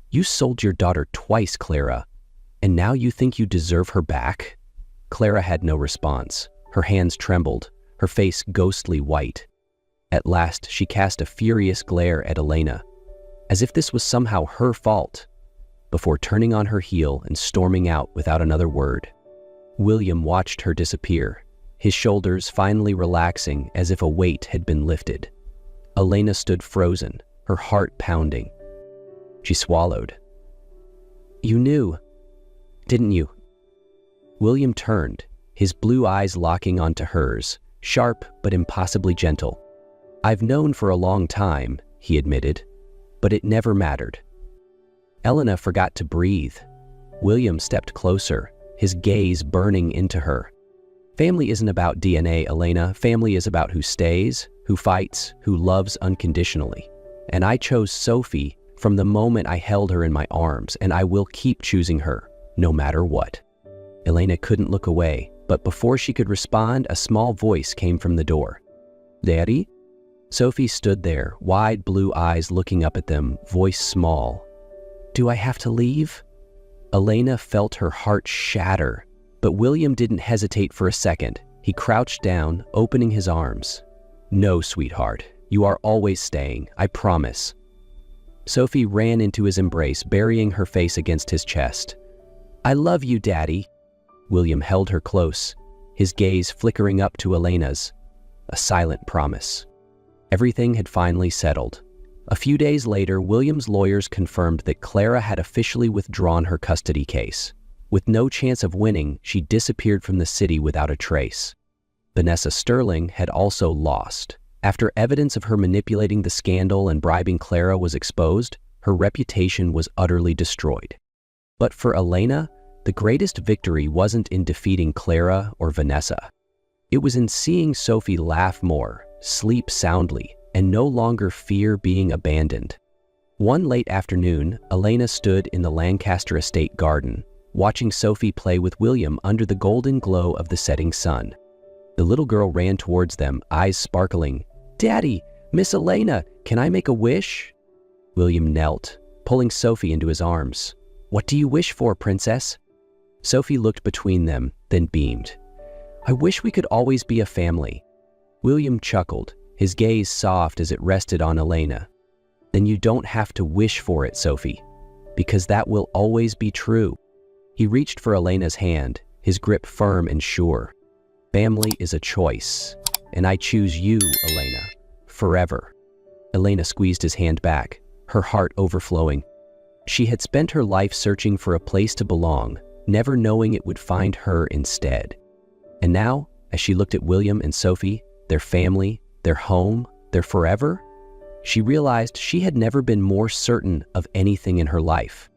"You sold your daughter twice, Clara. And now you think you deserve her back?" Clara had no response. Her hands trembled, her face ghostly white. At last, she cast a furious glare at Elena, as if this was somehow her fault, before turning on her heel and storming out without another word. William watched her disappear, his shoulders finally relaxing as if a weight had been lifted. Elena stood frozen, her heart pounding. She swallowed. "You knew, didn't you?" William turned, his blue eyes locking onto hers, sharp but impossibly gentle. "I've known for a long time," he admitted, "but it never mattered." Elena forgot to breathe. William stepped closer, his gaze burning into her. "Family isn't about DNA, Elena. Family is about who stays, who fights, who loves unconditionally. And I chose Sophie from the moment I held her in my arms, and I will keep choosing her, no matter what." Elena couldn't look away, but before she could respond, a small voice came from the door. "Daddy?" Sophie stood there, wide blue eyes looking up at them, voice small. "Do I have to leave?" Elena felt her heart shatter, but William didn't hesitate for a second. He crouched down, opening his arms. "No, sweetheart, you are always staying, I promise." Sophie ran into his embrace, burying her face against his chest. "I love you, Daddy." William held her close, his gaze flickering up to Elena's. A silent promise. Everything had finally settled. A few days later, William's lawyers confirmed that Clara had officially withdrawn her custody case. With no chance of winning, she disappeared from the city without a trace. Vanessa Sterling had also lost. After evidence of her manipulating the scandal and bribing Clara was exposed, her reputation was utterly destroyed. But for Elena, the greatest victory wasn't in defeating Clara or Vanessa. It was in seeing Sophie laugh more, sleep soundly, and no longer fear being abandoned. One late afternoon, Elena stood in the Lancaster estate garden, watching Sophie play with William under the golden glow of the setting sun. The little girl ran towards them, eyes sparkling. "Daddy, Miss Elena, can I make a wish?" William knelt, pulling Sophie into his arms. "What do you wish for, Princess?" Sophie looked between them, then beamed. "I wish we could always be a family." William chuckled, his gaze soft as it rested on Elena. "Then you don't have to wish for it, Sophie, because that will always be true." He reached for Elena's hand, his grip firm and sure. "Family is a choice, and I choose you, Elena, forever." Elena squeezed his hand back, her heart overflowing. She had spent her life searching for a place to belong, never knowing it would find her instead. And now, as she looked at William and Sophie, their family, their home, their forever, she realized she had never been more certain of anything in her life.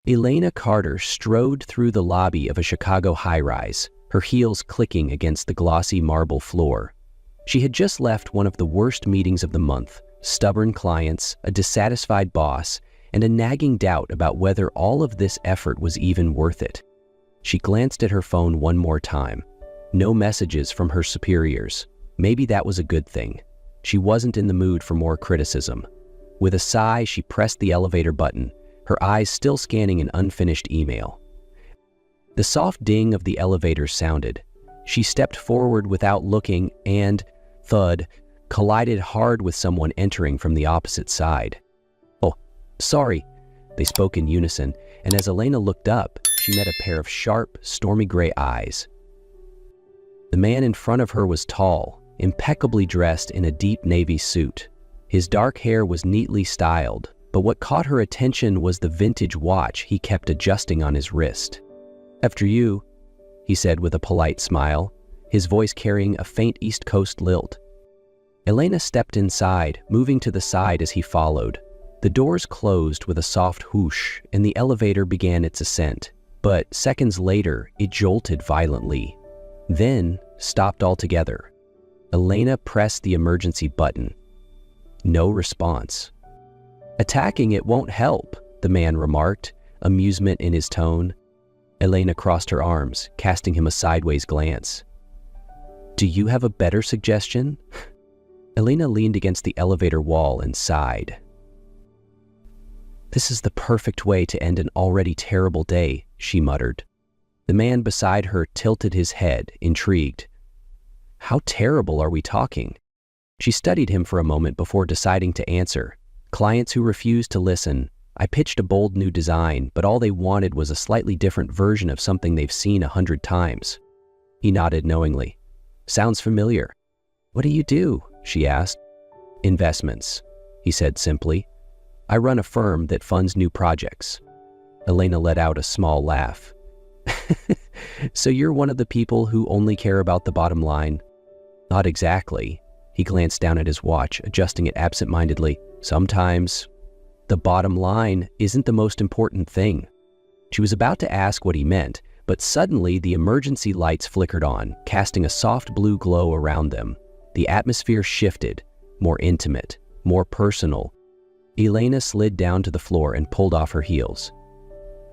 Elena Carter strode through the lobby of a Chicago high-rise, her heels clicking against the glossy marble floor. She had just left one of the worst meetings of the month, stubborn clients, a dissatisfied boss, and a nagging doubt about whether all of this effort was even worth it. She glanced at her phone one more time. No messages from her superiors. Maybe that was a good thing. She wasn't in the mood for more criticism. With a sigh, she pressed the elevator button, her eyes still scanning an unfinished email. The soft ding of the elevator sounded. She stepped forward without looking and, thud, collided hard with someone entering from the opposite side. "Oh, sorry," they spoke in unison, and as Elena looked up, she met a pair of sharp, stormy gray eyes. The man in front of her was tall, impeccably dressed in a deep navy suit. His dark hair was neatly styled, but what caught her attention was the vintage watch he kept adjusting on his wrist. "After you," he said with a polite smile, his voice carrying a faint East Coast lilt. Elena stepped inside, moving to the side as he followed. The doors closed with a soft whoosh, and the elevator began its ascent. But seconds later, it jolted violently, then stopped altogether. Elena pressed the emergency button. No response. "Attacking it won't help," the man remarked, amusement in his tone. Elena crossed her arms, casting him a sideways glance. "Do you have a better suggestion?" Elena leaned against the elevator wall and sighed. "This is the perfect way to end an already terrible day," she muttered. The man beside her tilted his head, intrigued. "How terrible are we talking?" She studied him for a moment before deciding to answer. "Clients who refused to listen. I pitched a bold new design, but all they wanted was a slightly different version of something they've seen 100 times. He nodded knowingly. "Sounds familiar." "What do you do?" she asked. "Investments," he said simply. "I run a firm that funds new projects." Elena let out a small laugh. "So you're one of the people who only care about the bottom line?" "Not exactly." He glanced down at his watch, adjusting it absent-mindedly. "Sometimes the bottom line isn't the most important thing." She was about to ask what he meant, but suddenly the emergency lights flickered on, casting a soft blue glow around them. The atmosphere shifted, more intimate, more personal. Elena slid down to the floor and pulled off her heels.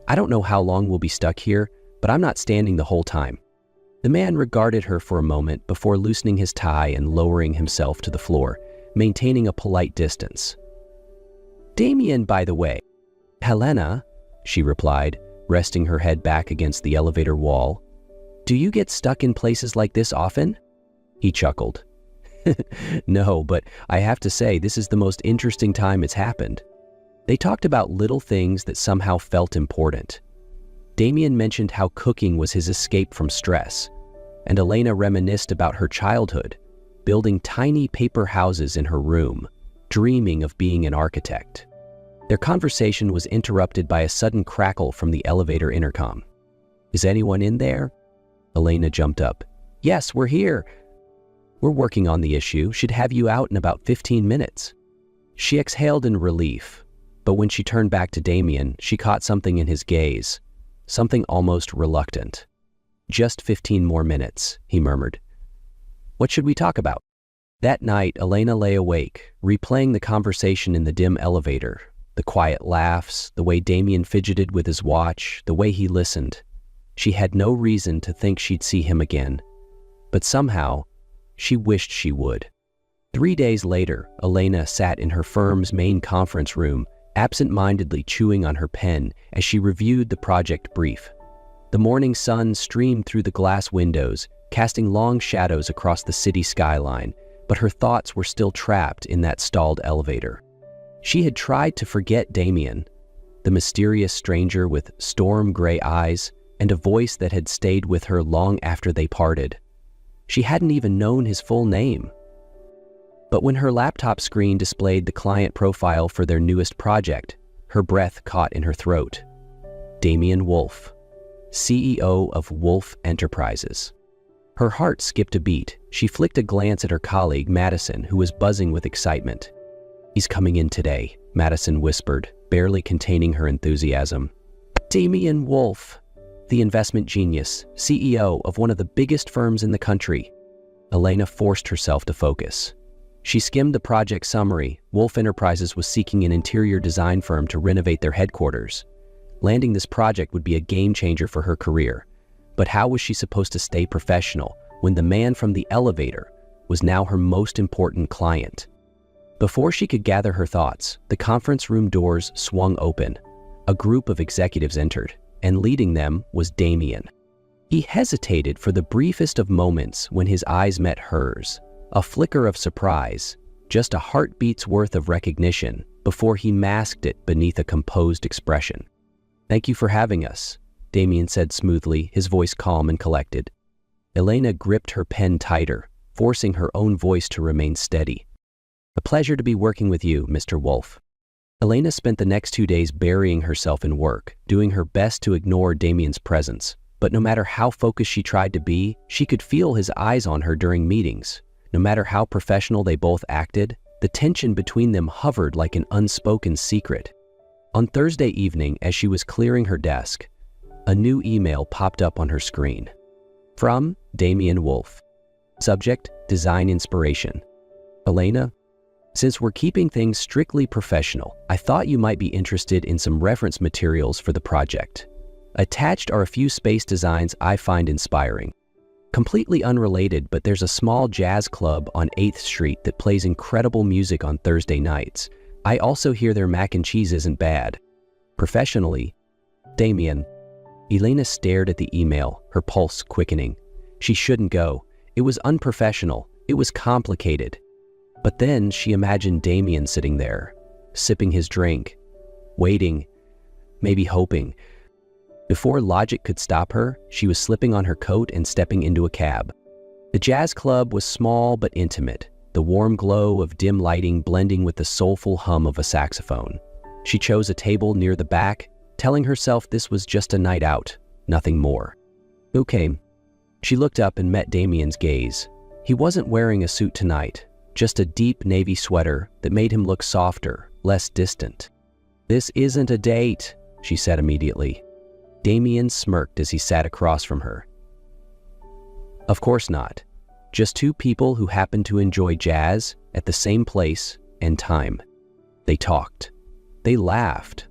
"I don't know how long we'll be stuck here, but I'm not standing the whole time." The man regarded her for a moment before loosening his tie and lowering himself to the floor, maintaining a polite distance. "Damien, by the way." "Helena," she replied, resting her head back against the elevator wall. "Do you get stuck in places like this often?" He chuckled. "No, but I have to say this is the most interesting time it's happened." They talked about little things that somehow felt important. Damien mentioned how cooking was his escape from stress, and Elena reminisced about her childhood, building tiny paper houses in her room, dreaming of being an architect. Their conversation was interrupted by a sudden crackle from the elevator intercom. "Is anyone in there?" Elena jumped up. "Yes, we're here. We're working on the issue. Should have you out in about 15 minutes. She exhaled in relief, but when she turned back to Damien, she caught something in his gaze, something almost reluctant. "Just 15 more minutes," he murmured. "What should we talk about?" That night, Elena lay awake, replaying the conversation in the dim elevator, the quiet laughs, the way Damien fidgeted with his watch, the way he listened. She had no reason to think she'd see him again, but somehow, she wished she would. 3 days later, Elena sat in her firm's main conference room, absent-mindedly chewing on her pen as she reviewed the project brief. The morning sun streamed through the glass windows, casting long shadows across the city skyline, but her thoughts were still trapped in that stalled elevator. She had tried to forget Damien, the mysterious stranger with storm-gray eyes and a voice that had stayed with her long after they parted. She hadn't even known his full name. But when her laptop screen displayed the client profile for their newest project, her breath caught in her throat. Damien Wolf, CEO of Wolf Enterprises. Her heart skipped a beat. She flicked a glance at her colleague, Madison, who was buzzing with excitement. "He's coming in today," Madison whispered, barely containing her enthusiasm. "Damien Wolf, the investment genius, CEO of one of the biggest firms in the country." Elena forced herself to focus. She skimmed the project summary. Wolf Enterprises was seeking an interior design firm to renovate their headquarters. Landing this project would be a game changer for her career. But how was she supposed to stay professional when the man from the elevator was now her most important client? Before she could gather her thoughts, the conference room doors swung open. A group of executives entered, and leading them was Damien. He hesitated for the briefest of moments when his eyes met hers, a flicker of surprise, just a heartbeat's worth of recognition before he masked it beneath a composed expression. "Thank you for having us," Damien said smoothly, his voice calm and collected. Elena gripped her pen tighter, forcing her own voice to remain steady. "A pleasure to be working with you, Mr. Wolf." Elena spent the next 2 days burying herself in work, doing her best to ignore Damien's presence. But no matter how focused she tried to be, she could feel his eyes on her during meetings. No matter how professional they both acted, the tension between them hovered like an unspoken secret. On Thursday evening, as she was clearing her desk, A new email popped up on her screen. From Damian Wolf. Subject, design inspiration. Elena, since we're keeping things strictly professional, I thought you might be interested in some reference materials for the project. Attached are a few space designs I find inspiring. Completely unrelated, but there's a small jazz club on 8th Street that plays incredible music on Thursday nights. I also hear their mac and cheese isn't bad. Professionally, Damian. Elena stared at the email, her pulse quickening. She shouldn't go. It was unprofessional. It was complicated. But then she imagined Damian sitting there, sipping his drink, waiting, maybe hoping. Before logic could stop her, she was slipping on her coat and stepping into a cab. The jazz club was small but intimate, the warm glow of dim lighting blending with the soulful hum of a saxophone. She chose a table near the back, telling herself this was just a night out, nothing more. Okay. She looked up and met Damian's gaze. He wasn't wearing a suit tonight, just a deep navy sweater that made him look softer, less distant. "This isn't a date," she said immediately. Damian smirked as he sat across from her. Of course not. Just two people who happened to enjoy jazz at the same place and time. They talked. They laughed.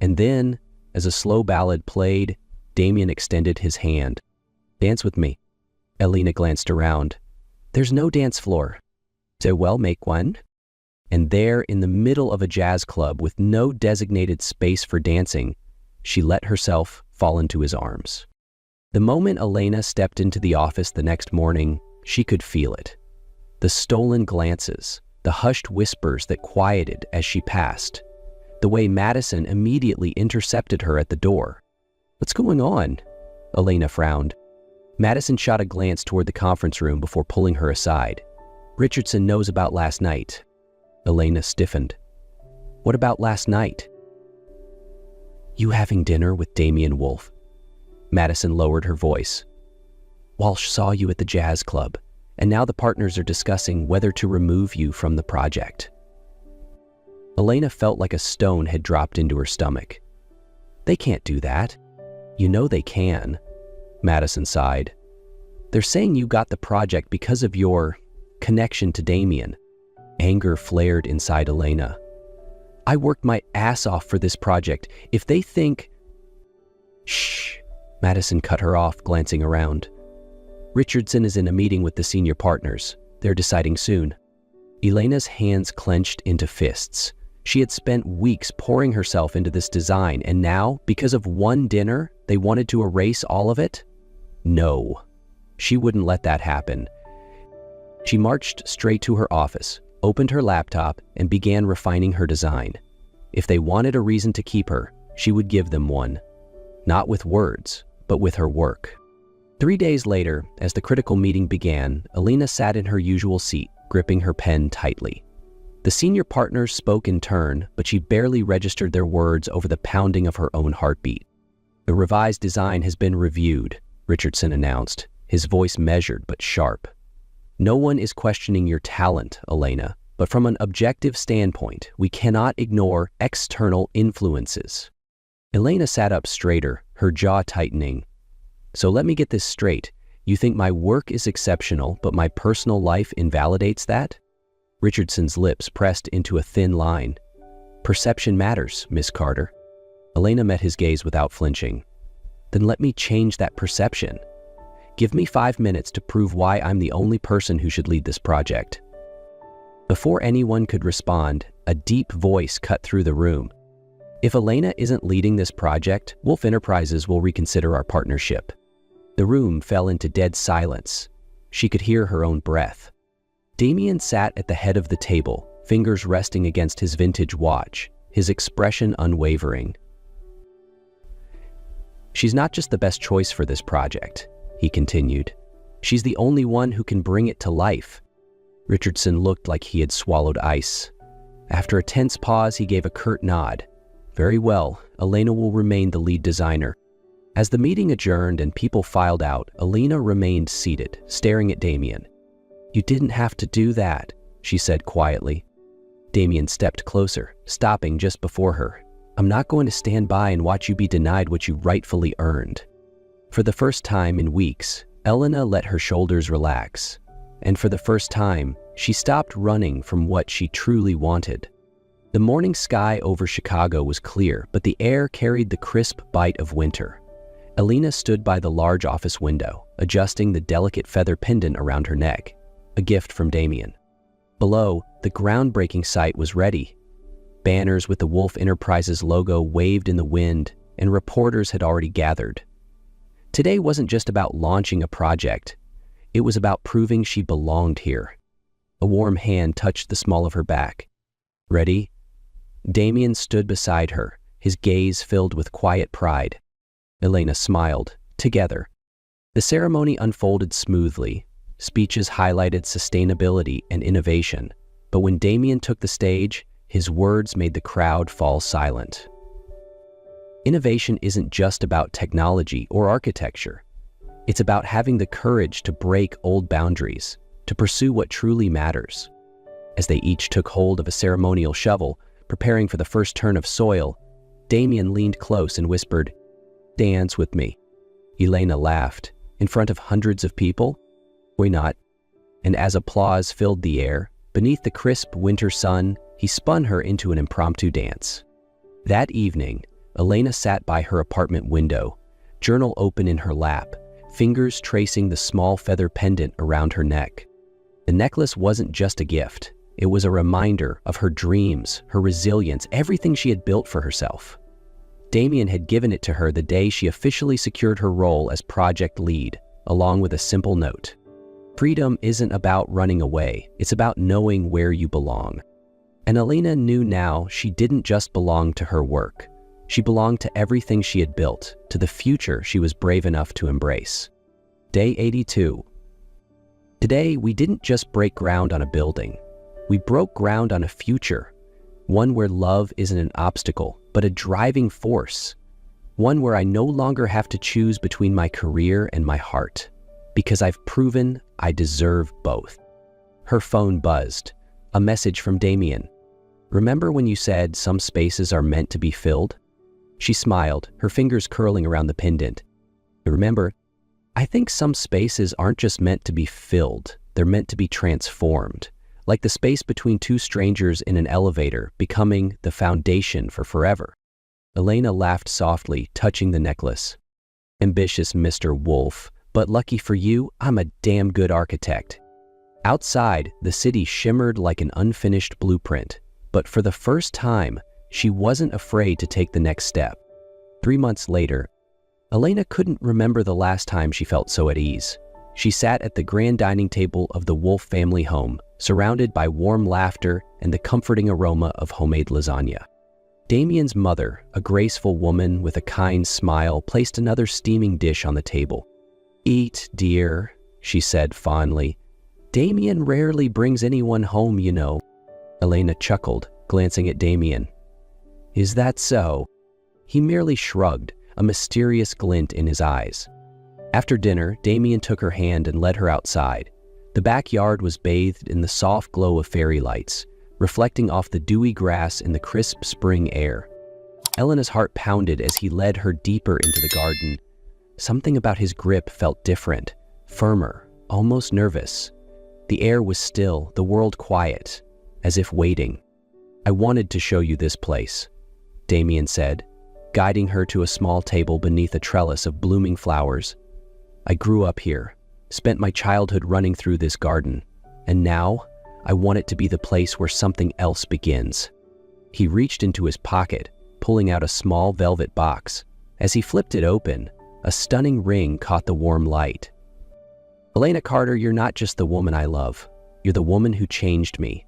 And then, as a slow ballad played, Damian extended his hand. "Dance with me." Elena glanced around. "There's no dance floor." "So well, make one." And there, in the middle of a jazz club with no designated space for dancing, she let herself fall into his arms. The moment Elena stepped into the office the next morning, she could feel it. The stolen glances, the hushed whispers that quieted as she passed, the way Madison immediately intercepted her at the door. "What's going on?" Elena frowned. Madison shot a glance toward the conference room before pulling her aside. "Richardson knows about last night." Elena stiffened. "What about last night?" "You having dinner with Damian Wolf." Madison lowered her voice. "Walsh saw you at the jazz club, and now the partners are discussing whether to remove you from the project." Elena felt like a stone had dropped into her stomach. "They can't do that." "You know they can." Madison sighed. "They're saying you got the project because of your connection to Damian." Anger flared inside Elena. "I worked my ass off for this project. If they think—" "Shh," Madison cut her off, glancing around. "Richardson is in a meeting with the senior partners. They're deciding soon." Elena's hands clenched into fists. She had spent weeks pouring herself into this design, and now, because of one dinner, they wanted to erase all of it? No. She wouldn't let that happen. She marched straight to her office, opened her laptop, and began refining her design. If they wanted a reason to keep her, she would give them one. Not with words, but with her work. 3 days later, as the critical meeting began, Elena sat in her usual seat, gripping her pen tightly. The senior partners spoke in turn, but she barely registered their words over the pounding of her own heartbeat. "The revised design has been reviewed," Richardson announced, his voice measured but sharp. "No one is questioning your talent, Elena, but from an objective standpoint, we cannot ignore external influences." Elena sat up straighter, her jaw tightening. "So let me get this straight. You think my work is exceptional, but my personal life invalidates that?" Richardson's lips pressed into a thin line. "Perception matters, Miss Carter." Elena met his gaze without flinching. "Then let me change that perception. Give me 5 minutes to prove why I'm the only person who should lead this project." Before anyone could respond, a deep voice cut through the room. "If Elena isn't leading this project, Wolf Enterprises will reconsider our partnership." The room fell into dead silence. She could hear her own breath. Damian sat at the head of the table, fingers resting against his vintage watch, his expression unwavering. "She's not just the best choice for this project," he continued. "She's the only one who can bring it to life." Richardson looked like he had swallowed ice. After a tense pause, he gave a curt nod. "Very well, Elena will remain the lead designer." As the meeting adjourned and people filed out, Elena remained seated, staring at Damian. "You didn't have to do that," she said quietly. Damian stepped closer, stopping just before her. I'm not going to stand by and watch you be denied what you rightfully earned. For the first time in weeks, Elena let her shoulders relax. And for the first time, she stopped running from what she truly wanted. The morning sky over Chicago was clear, but the air carried the crisp bite of winter. Elena stood by the large office window, adjusting the delicate feather pendant around her neck, a gift from Damien. Below, the groundbreaking site was ready. Banners with the Wolf Enterprises logo waved in the wind, and reporters had already gathered. Today wasn't just about launching a project. It was about proving she belonged here. A warm hand touched the small of her back. Ready? Damien stood beside her, his gaze filled with quiet pride. Elena smiled. Together. The ceremony unfolded smoothly. Speeches highlighted sustainability and innovation. But when Damien took the stage, his words made the crowd fall silent. Innovation isn't just about technology or architecture. It's about having the courage to break old boundaries, to pursue what truly matters. As they each took hold of a ceremonial shovel, preparing for the first turn of soil, Damien leaned close and whispered, "Dance with me." Elena laughed. In front of hundreds of people? Why not? And as applause filled the air, beneath the crisp winter sun, he spun her into an impromptu dance. That evening, Elena sat by her apartment window, journal open in her lap, fingers tracing the small feather pendant around her neck. The necklace wasn't just a gift. It was a reminder of her dreams, her resilience, everything she had built for herself. Damien had given it to her the day she officially secured her role as project lead, along with a simple note. Freedom isn't about running away, it's about knowing where you belong. And Elena knew now she didn't just belong to her work. She belonged to everything she had built, to the future she was brave enough to embrace. Day 82. Today, we didn't just break ground on a building. We broke ground on a future, one where love isn't an obstacle, but a driving force. One where I no longer have to choose between my career and my heart, because I've proven I deserve both. Her phone buzzed. A message from Damien. "Remember when you said some spaces are meant to be filled?" She smiled, her fingers curling around the pendant. "Remember, I think some spaces aren't just meant to be filled, they're meant to be transformed. Like the space between two strangers in an elevator, becoming the foundation for forever." Elena laughed softly, touching the necklace. "Ambitious Mr. Wolf, but lucky for you, I'm a damn good architect." Outside, the city shimmered like an unfinished blueprint, but for the first time, she wasn't afraid to take the next step. 3 months later, Elena couldn't remember the last time she felt so at ease. She sat at the grand dining table of the Wolf family home, surrounded by warm laughter and the comforting aroma of homemade lasagna. Damien's mother, a graceful woman with a kind smile, placed another steaming dish on the table. "Eat, dear," she said fondly. "Damien rarely brings anyone home, you know." Elena chuckled, glancing at Damien. "Is that so?" He merely shrugged, a mysterious glint in his eyes. After dinner, Damien took her hand and led her outside. The backyard was bathed in the soft glow of fairy lights, reflecting off the dewy grass in the crisp spring air. Elena's heart pounded as he led her deeper into the garden. Something about his grip felt different, firmer, almost nervous. The air was still, the world quiet, as if waiting. "I wanted to show you this place," Damien said, guiding her to a small table beneath a trellis of blooming flowers. "I grew up here, spent my childhood running through this garden, and now I want it to be the place where something else begins." He reached into his pocket, pulling out a small velvet box. As he flipped it open, a stunning ring caught the warm light. "Elena Carter, you're not just the woman I love. You're the woman who changed me,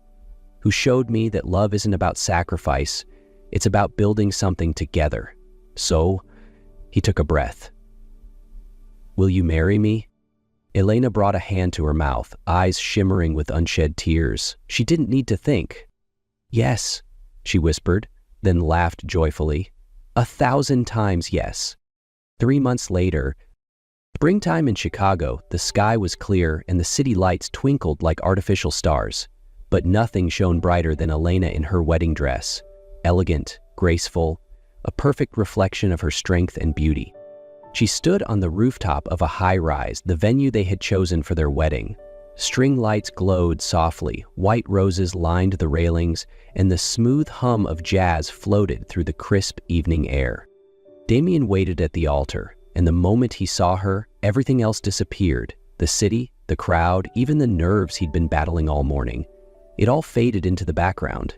who showed me that love isn't about sacrifice, it's about building something together. So," he took a breath. "Will you marry me?" Elena brought a hand to her mouth, eyes shimmering with unshed tears. She didn't need to think. "Yes," she whispered, then laughed joyfully. 1,000 times yes. 3 months later, springtime in Chicago, the sky was clear and the city lights twinkled like artificial stars. But nothing shone brighter than Elena in her wedding dress. Elegant, graceful, a perfect reflection of her strength and beauty. She stood on the rooftop of a high-rise, the venue they had chosen for their wedding. String lights glowed softly, white roses lined the railings, and the smooth hum of jazz floated through the crisp evening air. Damien waited at the altar, and the moment he saw her, everything else disappeared. The city, the crowd, even the nerves he'd been battling all morning. It all faded into the background.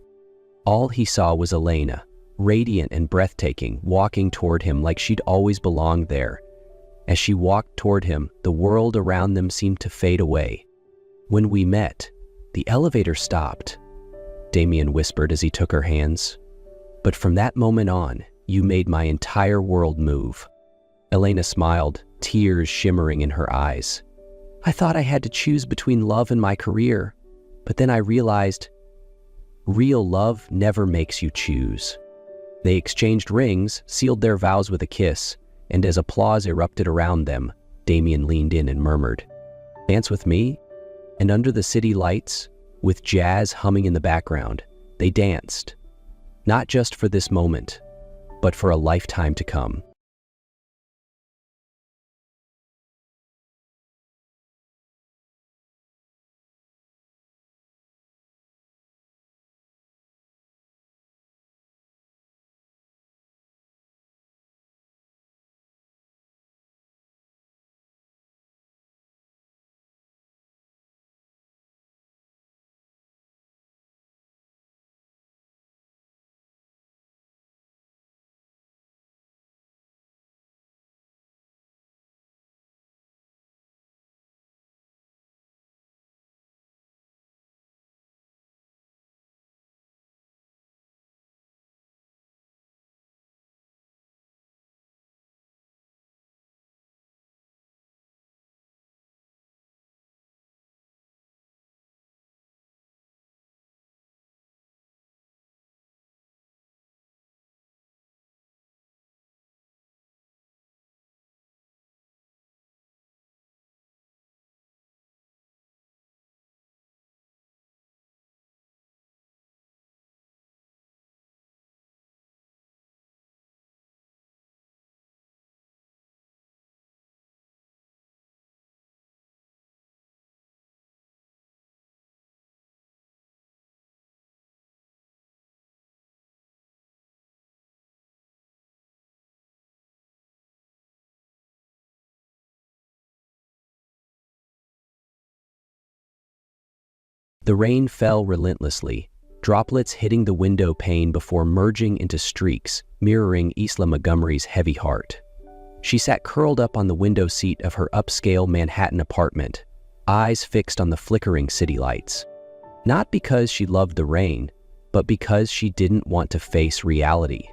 All he saw was Elena, radiant and breathtaking, walking toward him like she'd always belonged there. As she walked toward him, the world around them seemed to fade away. "When we met, the elevator stopped," Damien whispered as he took her hands. "But from that moment on, you made my entire world move." Elena smiled, tears shimmering in her eyes. "I thought I had to choose between love and my career, but then I realized real love never makes you choose." They exchanged rings, sealed their vows with a kiss, and as applause erupted around them, Damien leaned in and murmured, "Dance with me?" And under the city lights, with jazz humming in the background, they danced, not just for this moment, but for a lifetime to come. The rain fell relentlessly, droplets hitting the window pane before merging into streaks, mirroring Isla Montgomery's heavy heart. She sat curled up on the window seat of her upscale Manhattan apartment, eyes fixed on the flickering city lights. Not because she loved the rain, but because she didn't want to face reality.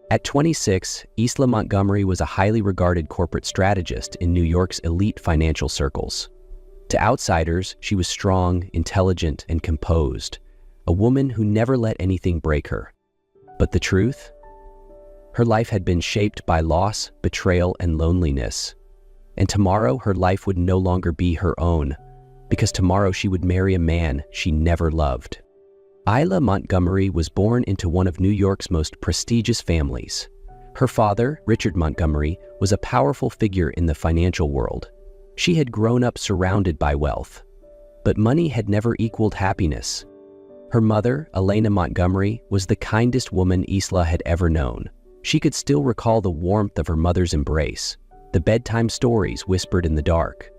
At 26, Isla Montgomery was a highly regarded corporate strategist in New York's elite financial circles. To outsiders, she was strong, intelligent, and composed, a woman who never let anything break her. But the truth? Her life had been shaped by loss, betrayal, and loneliness. And tomorrow, her life would no longer be her own, because tomorrow she would marry a man she never loved. Isla Montgomery was born into one of New York's most prestigious families. Her father, Richard Montgomery, was a powerful figure in the financial world. She had grown up surrounded by wealth, but money had never equaled happiness. Her mother, Elena Montgomery, was the kindest woman Isla had ever known. She could still recall the warmth of her mother's embrace, the bedtime stories whispered in the dark.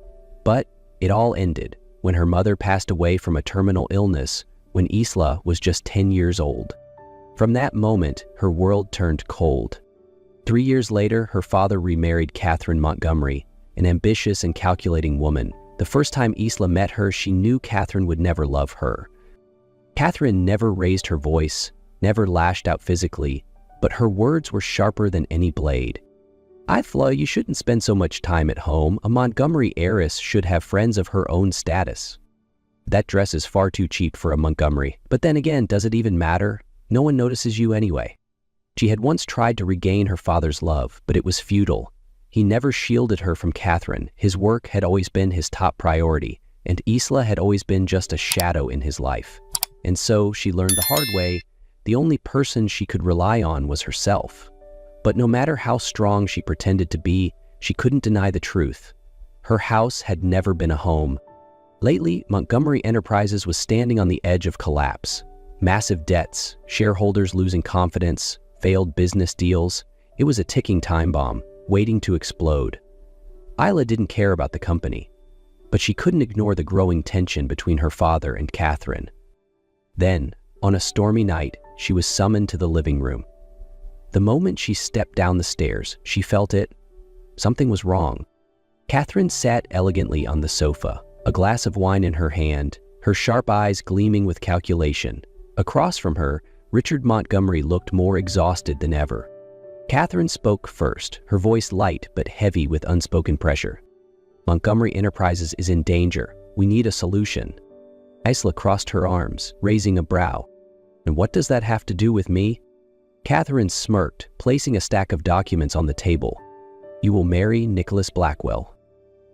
But it all ended when her mother passed away from a terminal illness when Isla was just 10 years old. From that moment, her world turned cold. 3 years later, her father remarried Catherine Montgomery, an ambitious and calculating woman. The first time Isla met her, she knew Catherine would never love her. Catherine never raised her voice, never lashed out physically, but her words were sharper than any blade. "Isla, you shouldn't spend so much time at home. A Montgomery heiress should have friends of her own status. That dress is far too cheap for a Montgomery. But then again, does it even matter? No one notices you anyway." She had once tried to regain her father's love, but it was futile. He never shielded her from Catherine. His work had always been his top priority, and Isla had always been just a shadow in his life. And so she learned the hard way, The only person she could rely on was herself. But no matter how strong she pretended to be, she couldn't deny the truth. Her house had never been a home. Lately, Montgomery Enterprises was standing on the edge of collapse. Massive debts, shareholders losing confidence, failed business deals. It was a ticking time bomb, waiting to explode. Isla didn't care about the company, but she couldn't ignore the growing tension between her father and Catherine. Then, on a stormy night, she was summoned to the living room. The moment she stepped down the stairs, she felt it. Something was wrong. Catherine sat elegantly on the sofa, a glass of wine in her hand, her sharp eyes gleaming with calculation. Across from her, Richard Montgomery looked more exhausted than ever. Catherine spoke first, her voice light but heavy with unspoken pressure. "Montgomery Enterprises is in danger. We need a solution." Isla crossed her arms, raising a brow. "And what does that have to do with me?" Catherine smirked, placing a stack of documents on the table. "You will marry Nicholas Blackwell."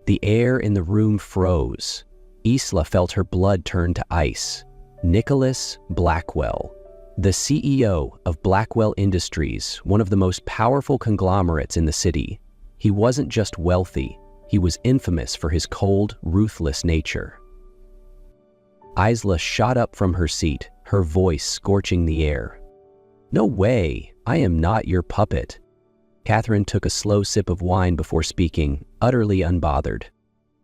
The air in the room froze. Isla felt her blood turn to ice. Nicholas Blackwell, the CEO of Blackwell Industries, one of the most powerful conglomerates in the city. He wasn't just wealthy, he was infamous for his cold, ruthless nature. Isla shot up from her seat, her voice scorching the air. "No way, I am not your puppet." Catherine took a slow sip of wine before speaking, utterly unbothered.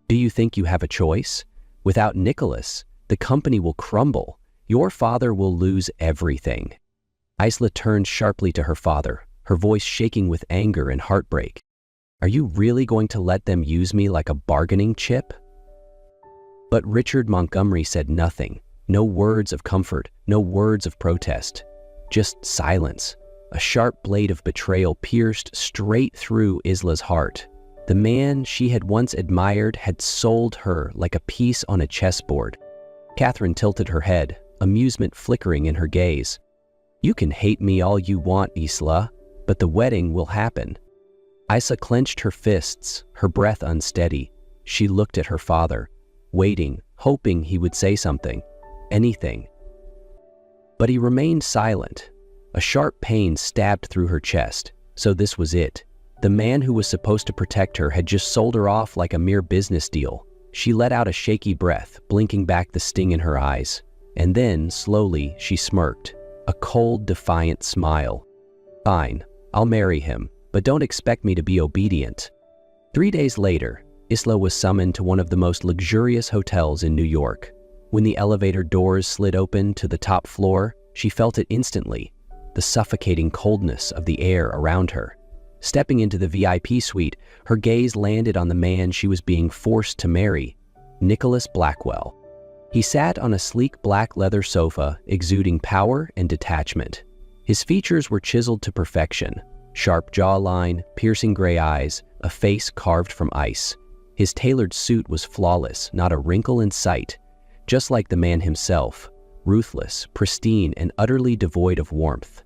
"Do you think you have a choice? Without Nicholas, the company will crumble. Your father will lose everything." Isla turned sharply to her father, her voice shaking with anger and heartbreak. "Are you really going to let them use me like a bargaining chip?" But Richard Montgomery said nothing. No words of comfort, no words of protest. Just silence. A sharp blade of betrayal pierced straight through Isla's heart. The man she had once admired had sold her like a piece on a chessboard. Catherine tilted her head, amusement flickering in her gaze. "You can hate me all you want, Isla, but the wedding will happen." Isla clenched her fists, her breath unsteady. She looked at her father, waiting, hoping he would say something, anything. But he remained silent. A sharp pain stabbed through her chest. So this was it. The man who was supposed to protect her had just sold her off like a mere business deal. She let out a shaky breath, blinking back the sting in her eyes. And then, slowly, she smirked. A cold, defiant smile. "Fine, I'll marry him, but don't expect me to be obedient." 3 days later, Isla was summoned to one of the most luxurious hotels in New York. When the elevator doors slid open to the top floor, she felt it instantly. The suffocating coldness of the air around her. Stepping into the VIP suite, her gaze landed on the man she was being forced to marry, Nicholas Blackwell. He sat on a sleek black leather sofa, exuding power and detachment. His features were chiseled to perfection. Sharp jawline, piercing gray eyes, a face carved from ice. His tailored suit was flawless, not a wrinkle in sight. Just like the man himself, ruthless, pristine, and utterly devoid of warmth.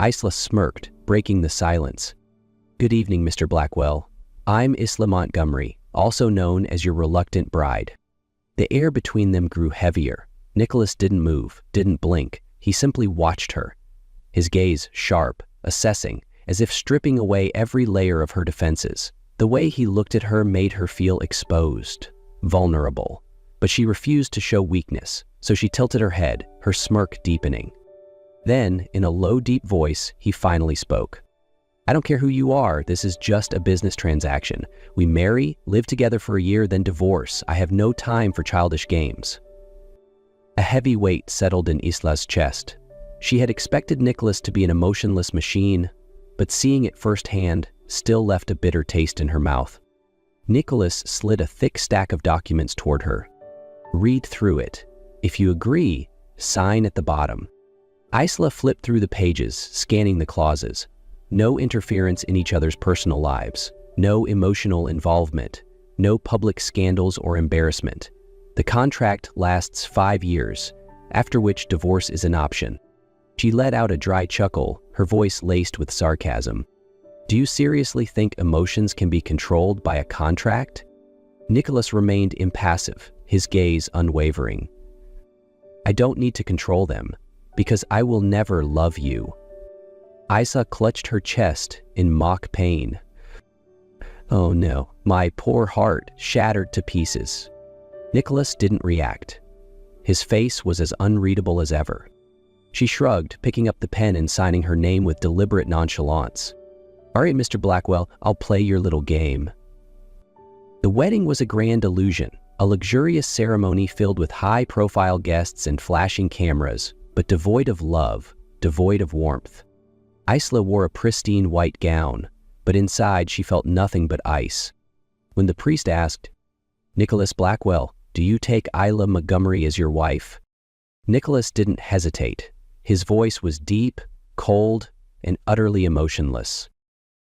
Isla smirked, breaking the silence. "Good evening, Mr. Blackwell. I'm Isla Montgomery, also known as your reluctant bride." The air between them grew heavier. Nicholas didn't move, didn't blink. He simply watched her. His gaze sharp, assessing, as if stripping away every layer of her defenses. The way he looked at her made her feel exposed, vulnerable. But she refused to show weakness, so she tilted her head, her smirk deepening. Then, in a low, deep voice, he finally spoke. "I don't care who you are, this is just a business transaction. We marry, live together for a year, then divorce. I have no time for childish games." A heavy weight settled in Isla's chest. She had expected Nicholas to be an emotionless machine, but seeing it firsthand still left a bitter taste in her mouth. Nicholas slid a thick stack of documents toward her. "Read through it. If you agree, sign at the bottom." Isla flipped through the pages, scanning the clauses. No interference in each other's personal lives. No emotional involvement. No public scandals or embarrassment. The contract lasts 5 years, after which divorce is an option. She let out a dry chuckle, her voice laced with sarcasm. "Do you seriously think emotions can be controlled by a contract?" Nicholas remained impassive, his gaze unwavering. "I don't need to control them. Because I will never love you. Isla clutched her chest in mock pain. Oh no, my poor heart shattered to pieces. Nicholas didn't react. His face was as unreadable as ever. She shrugged, picking up the pen and signing her name with deliberate nonchalance. All right, Mr. Blackwell, I'll play your little game. The wedding was a grand illusion, a luxurious ceremony filled with high-profile guests and flashing cameras, but devoid of love, devoid of warmth. Isla wore a pristine white gown, but inside she felt nothing but ice. When the priest asked, "Nicholas Blackwell, do you take Isla Montgomery as your wife?" Nicholas didn't hesitate. His voice was deep, cold, and utterly emotionless.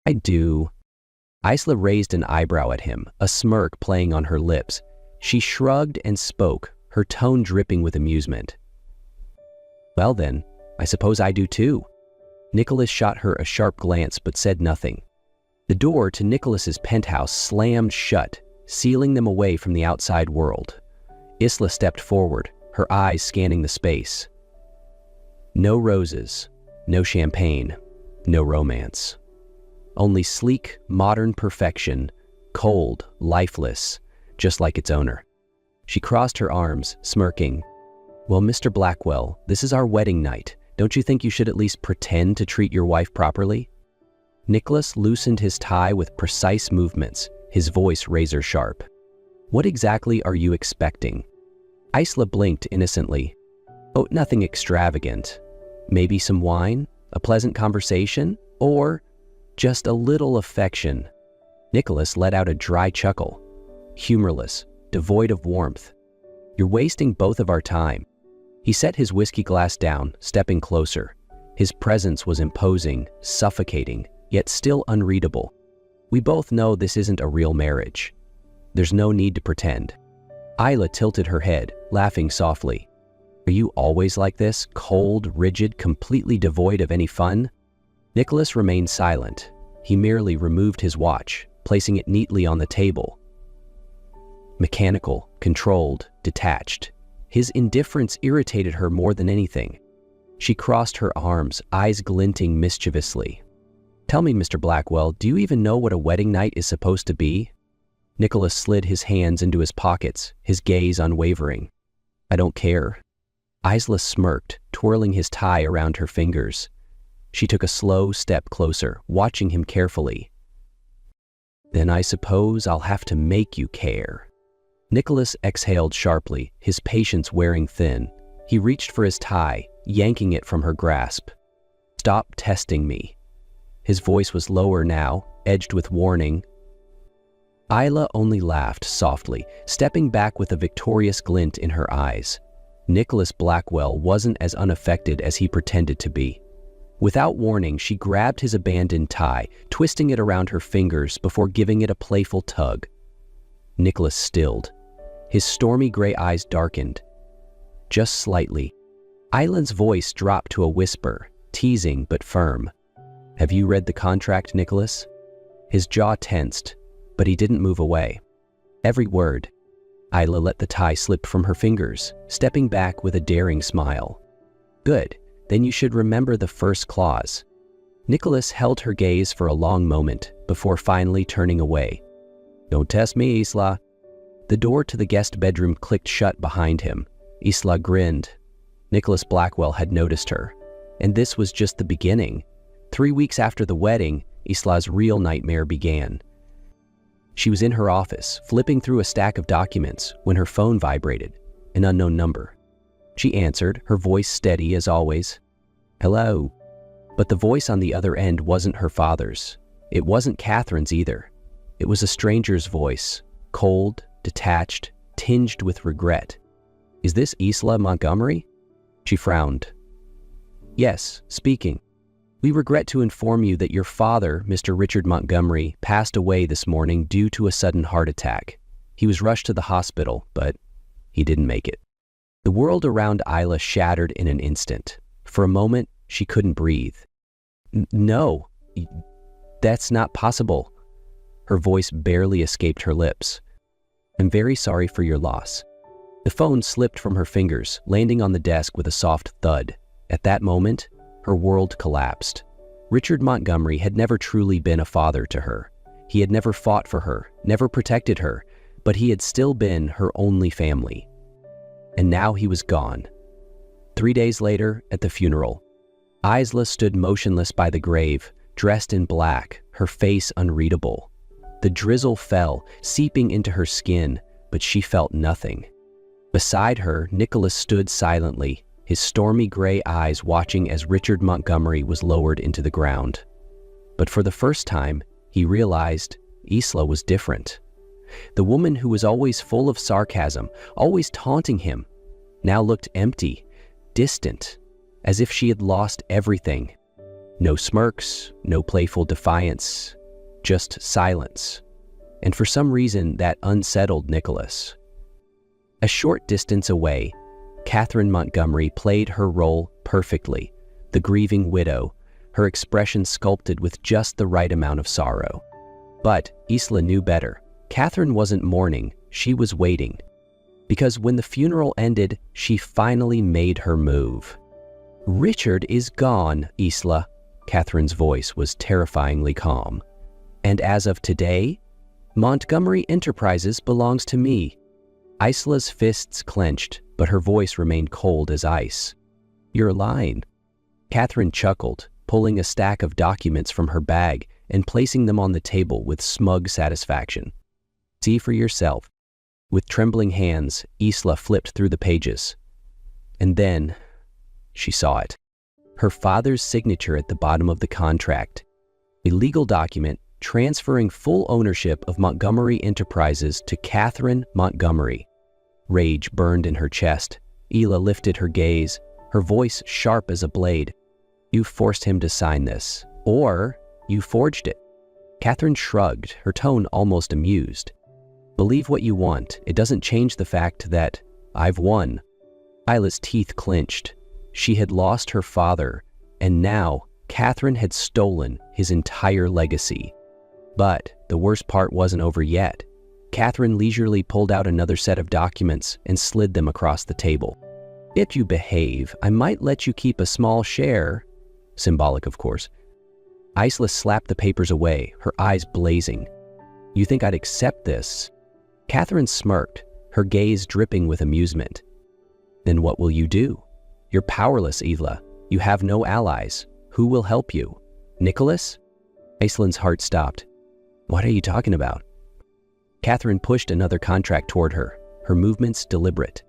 "I do." Isla raised an eyebrow at him, a smirk playing on her lips. She shrugged and spoke, her tone dripping with amusement. "Well then, I suppose I do too." Nicholas shot her a sharp glance but said nothing. The door to Nicholas's penthouse slammed shut, sealing them away from the outside world. Isla stepped forward, her eyes scanning the space. No roses, no champagne, no romance. Only sleek, modern perfection, cold, lifeless, just like its owner. She crossed her arms, smirking. "Well, Mr. Blackwell, this is our wedding night. Don't you think you should at least pretend to treat your wife properly?" Nicholas loosened his tie with precise movements, his voice razor sharp. "What exactly are you expecting?" Isla blinked innocently. "Oh, nothing extravagant. Maybe some wine, a pleasant conversation, or just a little affection." Nicholas let out a dry chuckle. Humorless, devoid of warmth. "You're wasting both of our time." He set his whiskey glass down, stepping closer. His presence was imposing, suffocating, yet still unreadable. "We both know this isn't a real marriage. There's no need to pretend." Isla tilted her head, laughing softly. "Are you always like this, cold, rigid, completely devoid of any fun?" Nicholas remained silent. He merely removed his watch, placing it neatly on the table. Mechanical, controlled, detached. His indifference irritated her more than anything. She crossed her arms, eyes glinting mischievously. "Tell me, Mr. Blackwell, do you even know what a wedding night is supposed to be?" Nicholas slid his hands into his pockets, his gaze unwavering. "I don't care." Isla smirked, twirling his tie around her fingers. She took a slow step closer, watching him carefully. "Then I suppose I'll have to make you care." Nicholas exhaled sharply, his patience wearing thin. He reached for his tie, yanking it from her grasp. "Stop testing me." His voice was lower now, edged with warning. Isla only laughed softly, stepping back with a victorious glint in her eyes. Nicholas Blackwell wasn't as unaffected as he pretended to be. Without warning, she grabbed his abandoned tie, twisting it around her fingers before giving it a playful tug. Nicholas stilled. His stormy gray eyes darkened. Just slightly. Island's voice dropped to a whisper, teasing but firm. "Have you read the contract, Nicholas?" His jaw tensed, but he didn't move away. Every word. Isla let the tie slip from her fingers, stepping back with a daring smile. "Good, then you should remember the first clause." Nicholas held her gaze for a long moment before finally turning away. "Don't test me, Isla." The door to the guest bedroom clicked shut behind him. Isla grinned. Nicholas Blackwell had noticed her. And this was just the beginning. 3 weeks after the wedding, Isla's real nightmare began. She was in her office, flipping through a stack of documents, when her phone vibrated, an unknown number. She answered, her voice steady as always. "Hello." But the voice on the other end wasn't her father's. It wasn't Catherine's either. It was a stranger's voice, cold, detached, tinged with regret. "Is this Isla Montgomery?" She frowned. "Yes, speaking. We regret to inform you that your father, Mr. Richard Montgomery, passed away this morning due to a sudden heart attack. He was rushed to the hospital, but he didn't make it." The world around Isla shattered in an instant. For a moment, she couldn't breathe. No, that's not possible." Her voice barely escaped her lips. "I'm very sorry for your loss." The phone slipped from her fingers, landing on the desk with a soft thud. At that moment, her world collapsed. Richard Montgomery had never truly been a father to her. He had never fought for her, never protected her, but he had still been her only family. And now he was gone. 3 days later, at the funeral, Isla stood motionless by the grave, dressed in black, her face unreadable. The drizzle fell, seeping into her skin, but she felt nothing. Beside her, Nicholas stood silently, his stormy gray eyes watching as Richard Montgomery was lowered into the ground. But for the first time, he realized Isla was different. The woman who was always full of sarcasm, always taunting him, now looked empty, distant, as if she had lost everything. No smirks, no playful defiance, just silence. And for some reason, that unsettled Nicholas. A short distance away, Catherine Montgomery played her role perfectly, the grieving widow, her expression sculpted with just the right amount of sorrow. But Isla knew better. Catherine wasn't mourning, she was waiting. Because when the funeral ended, she finally made her move. "Richard is gone, Isla," Catherine's voice was terrifyingly calm. "And as of today, Montgomery Enterprises belongs to me." Isla's fists clenched, but her voice remained cold as ice. "You're lying." Catherine chuckled, pulling a stack of documents from her bag and placing them on the table with smug satisfaction. "See for yourself." With trembling hands, Isla flipped through the pages. And then she saw it. Her father's signature at the bottom of the contract. A legal document transferring full ownership of Montgomery Enterprises to Catherine Montgomery. Rage burned in her chest. Isla lifted her gaze, her voice sharp as a blade. "You forced him to sign this, or you forged it." Catherine shrugged, her tone almost amused. "Believe what you want. It doesn't change the fact that I've won." Isla's teeth clenched. She had lost her father, and now Catherine had stolen his entire legacy. But the worst part wasn't over yet. Catherine leisurely pulled out another set of documents and slid them across the table. "If you behave, I might let you keep a small share." Symbolic, of course. Isla slapped the papers away, her eyes blazing. "You think I'd accept this?" Catherine smirked, her gaze dripping with amusement. "Then what will you do? You're powerless, Isla. You have no allies. Who will help you? Nicholas?" Isla's heart stopped. "What are you talking about?" Catherine pushed another contract toward her, her movements deliberate.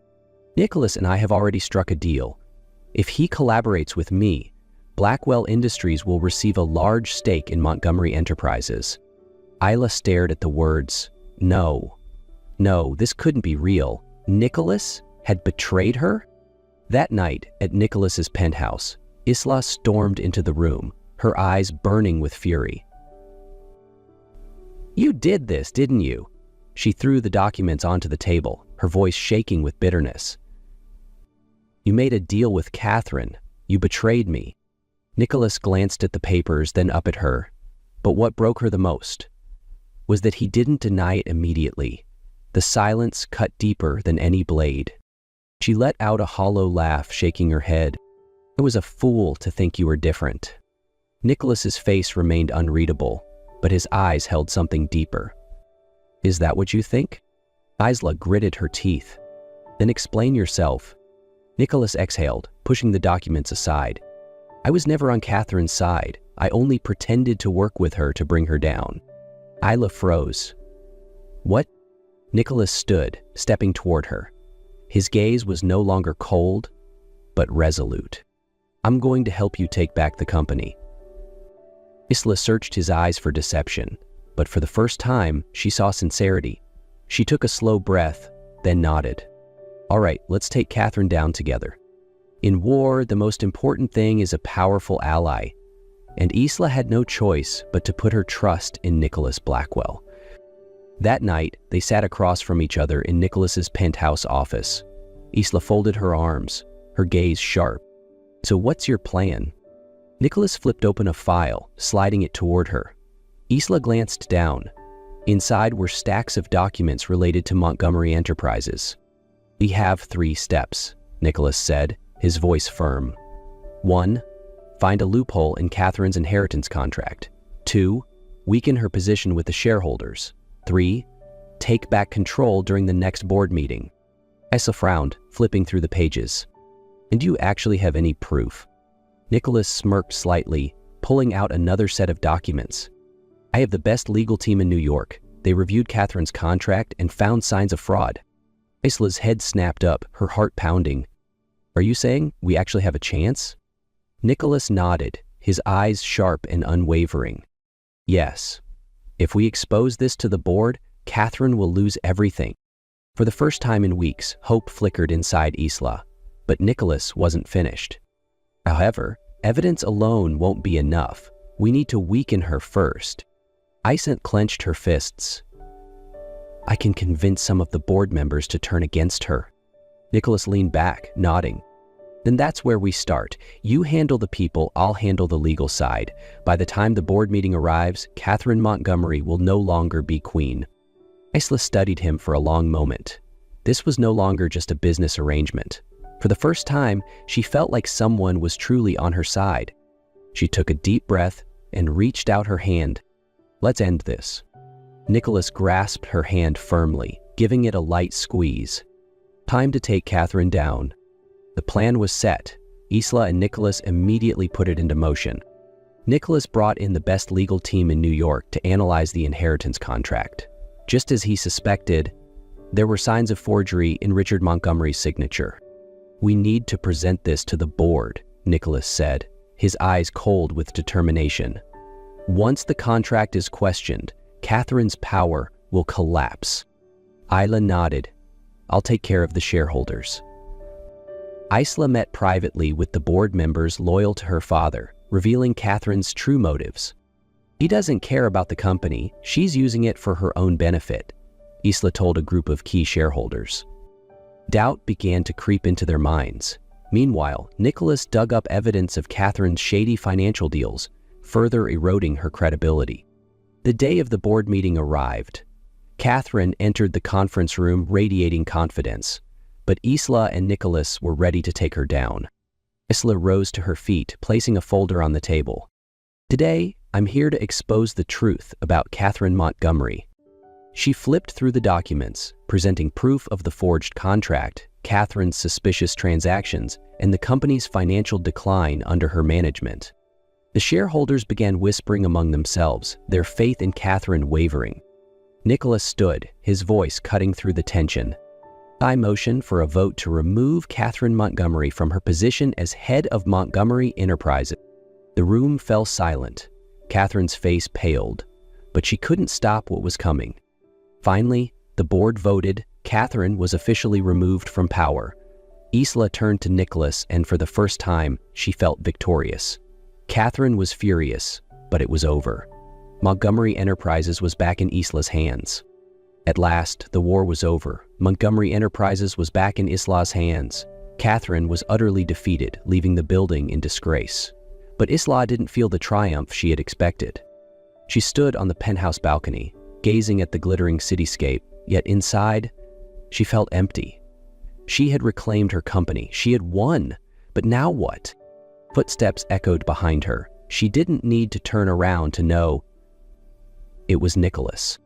"Nicholas and I have already struck a deal. If he collaborates with me, Blackwell Industries will receive a large stake in Montgomery Enterprises." Isla stared at the words. No, this couldn't be real. Nicholas had betrayed her? That night, at Nicholas's penthouse, Isla stormed into the room, her eyes burning with fury. "You did this, didn't you?" She threw the documents onto the table, her voice shaking with bitterness. "You made a deal with Catherine. You betrayed me." Nicholas glanced at the papers, then up at her. But what broke her the most was that he didn't deny it immediately. The silence cut deeper than any blade. She let out a hollow laugh, shaking her head. "I was a fool to think you were different." Nicholas's face remained unreadable, but his eyes held something deeper. "Is that what you think?" Isla gritted her teeth. "Then explain yourself." Nicholas exhaled, pushing the documents aside. "I was never on Catherine's side. I only pretended to work with her to bring her down." Isla froze. "What?" Nicholas stood, stepping toward her. His gaze was no longer cold, but resolute. "I'm going to help you take back the company." Isla searched his eyes for deception, but for the first time, she saw sincerity. She took a slow breath, then nodded. "All right, let's take Catherine down together. In war, the most important thing is a powerful ally, and Isla had no choice but to put her trust in Nicholas Blackwell." That night, they sat across from each other in Nicholas's penthouse office. Isla folded her arms, her gaze sharp. "So what's your plan?" Nicholas flipped open a file, sliding it toward her. Isla glanced down. Inside were stacks of documents related to Montgomery Enterprises. "We have 3 steps," Nicholas said, his voice firm. 1. Find a loophole in Catherine's inheritance contract. 2. Weaken her position with the shareholders. 3. Take back control during the next board meeting. Isla frowned, flipping through the pages. And do you actually have any proof? Nicholas smirked slightly, pulling out another set of documents. I have the best legal team in New York. They reviewed Catherine's contract and found signs of fraud. Isla's head snapped up, her heart pounding. Are you saying we actually have a chance? Nicholas nodded, his eyes sharp and unwavering. Yes. If we expose this to the board, Catherine will lose everything. For the first time in weeks, hope flickered inside Isla, but Nicholas wasn't finished. However, evidence alone won't be enough. We need to weaken her first. Isla clenched her fists. I can convince some of the board members to turn against her. Nicholas leaned back, nodding. Then that's where we start. You handle the people, I'll handle the legal side. By the time the board meeting arrives, Catherine Montgomery will no longer be queen. Isla studied him for a long moment. This was no longer just a business arrangement. For the first time, she felt like someone was truly on her side. She took a deep breath and reached out her hand. Let's end this. Nicholas grasped her hand firmly, giving it a light squeeze. Time to take Catherine down. The plan was set. Isla and Nicholas immediately put it into motion. Nicholas brought in the best legal team in New York to analyze the inheritance contract. Just as he suspected, there were signs of forgery in Richard Montgomery's signature. We need to present this to the board, Nicholas said, his eyes cold with determination. Once the contract is questioned, Catherine's power will collapse. Isla nodded. I'll take care of the shareholders. Isla met privately with the board members loyal to her father, revealing Catherine's true motives. He doesn't care about the company, she's using it for her own benefit, Isla told a group of key shareholders. Doubt began to creep into their minds. Meanwhile, Nicholas dug up evidence of Catherine's shady financial deals, further eroding her credibility. The day of the board meeting arrived. Catherine entered the conference room radiating confidence, but Isla and Nicholas were ready to take her down. Isla rose to her feet, placing a folder on the table. Today, I'm here to expose the truth about Catherine Montgomery. She flipped through the documents, presenting proof of the forged contract, Catherine's suspicious transactions, and the company's financial decline under her management. The shareholders began whispering among themselves, their faith in Catherine wavering. Nicholas stood, his voice cutting through the tension. I motion for a vote to remove Catherine Montgomery from her position as head of Montgomery Enterprises. The room fell silent. Catherine's face paled, but she couldn't stop what was coming. Finally, the board voted. Catherine was officially removed from power. Isla turned to Nicholas, and for the first time, she felt victorious. Catherine was furious, but it was over. Montgomery Enterprises was back in Isla's hands. At last, the war was over. Montgomery Enterprises was back in Isla's hands. Catherine was utterly defeated, leaving the building in disgrace. But Isla didn't feel the triumph she had expected. She stood on the penthouse balcony, gazing at the glittering cityscape, yet inside, she felt empty. She had reclaimed her company. She had won. But now what? Footsteps echoed behind her. She didn't need to turn around to know it was Nicholas.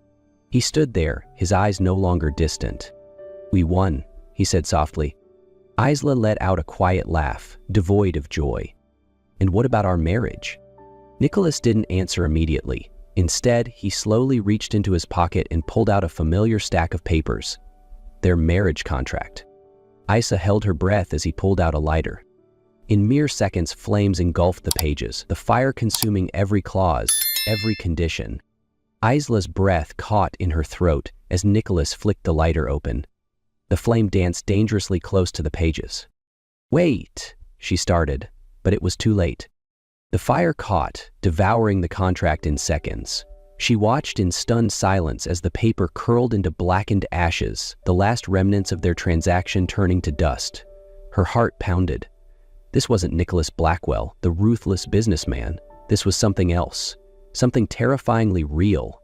He stood there, his eyes no longer distant. We won, he said softly. Isla let out a quiet laugh, devoid of joy. And what about our marriage? Nicholas didn't answer immediately. Instead, he slowly reached into his pocket and pulled out a familiar stack of papers. Their marriage contract. Isla held her breath as he pulled out a lighter. In mere seconds, flames engulfed the pages, the fire consuming every clause, every condition. Isla's breath caught in her throat as Nicholas flicked the lighter open. The flame danced dangerously close to the pages. Wait, she started, but it was too late. The fire caught, devouring the contract in seconds. She watched in stunned silence as the paper curled into blackened ashes, the last remnants of their transaction turning to dust. Her heart pounded. This wasn't Nicholas Blackwell, the ruthless businessman. This was something else, something terrifyingly real.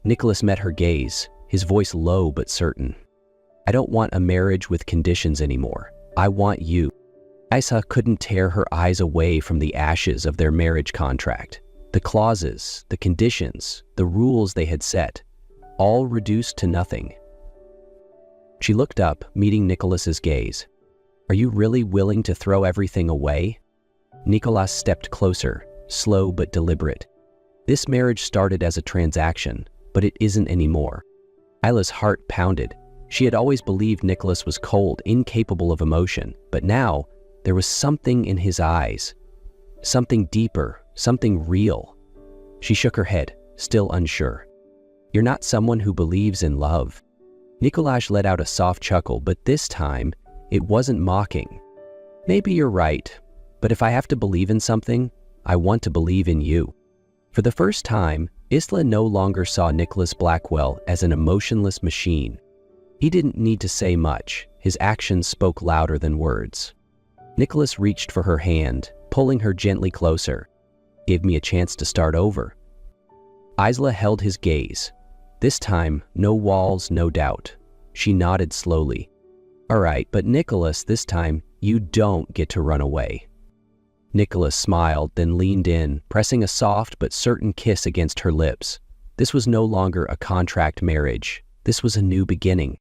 Nicholas met her gaze, his voice low but certain. I don't want a marriage with conditions anymore. I want you. Isa couldn't tear her eyes away from the ashes of their marriage contract. The clauses, the conditions, the rules they had set, all reduced to nothing. She looked up, meeting Nicholas's gaze. "Are you really willing to throw everything away?" Nicholas stepped closer, slow but deliberate. "This marriage started as a transaction, but it isn't anymore." Isla's heart pounded. She had always believed Nicholas was cold, incapable of emotion, but now there was something in his eyes. Something deeper, something real. She shook her head, still unsure. "You're not someone who believes in love." Nicholas let out a soft chuckle, but this time, it wasn't mocking. "Maybe you're right, but if I have to believe in something, I want to believe in you." For the first time, Isla no longer saw Nicholas Blackwell as an emotionless machine. He didn't need to say much. His actions spoke louder than words. Nicholas reached for her hand, pulling her gently closer. "Give me a chance to start over." Isla held his gaze. This time, no walls, no doubt. She nodded slowly. "All right, but Nicholas, this time, you don't get to run away." Nicholas smiled, then leaned in, pressing a soft but certain kiss against her lips. This was no longer a contract marriage. This was a new beginning.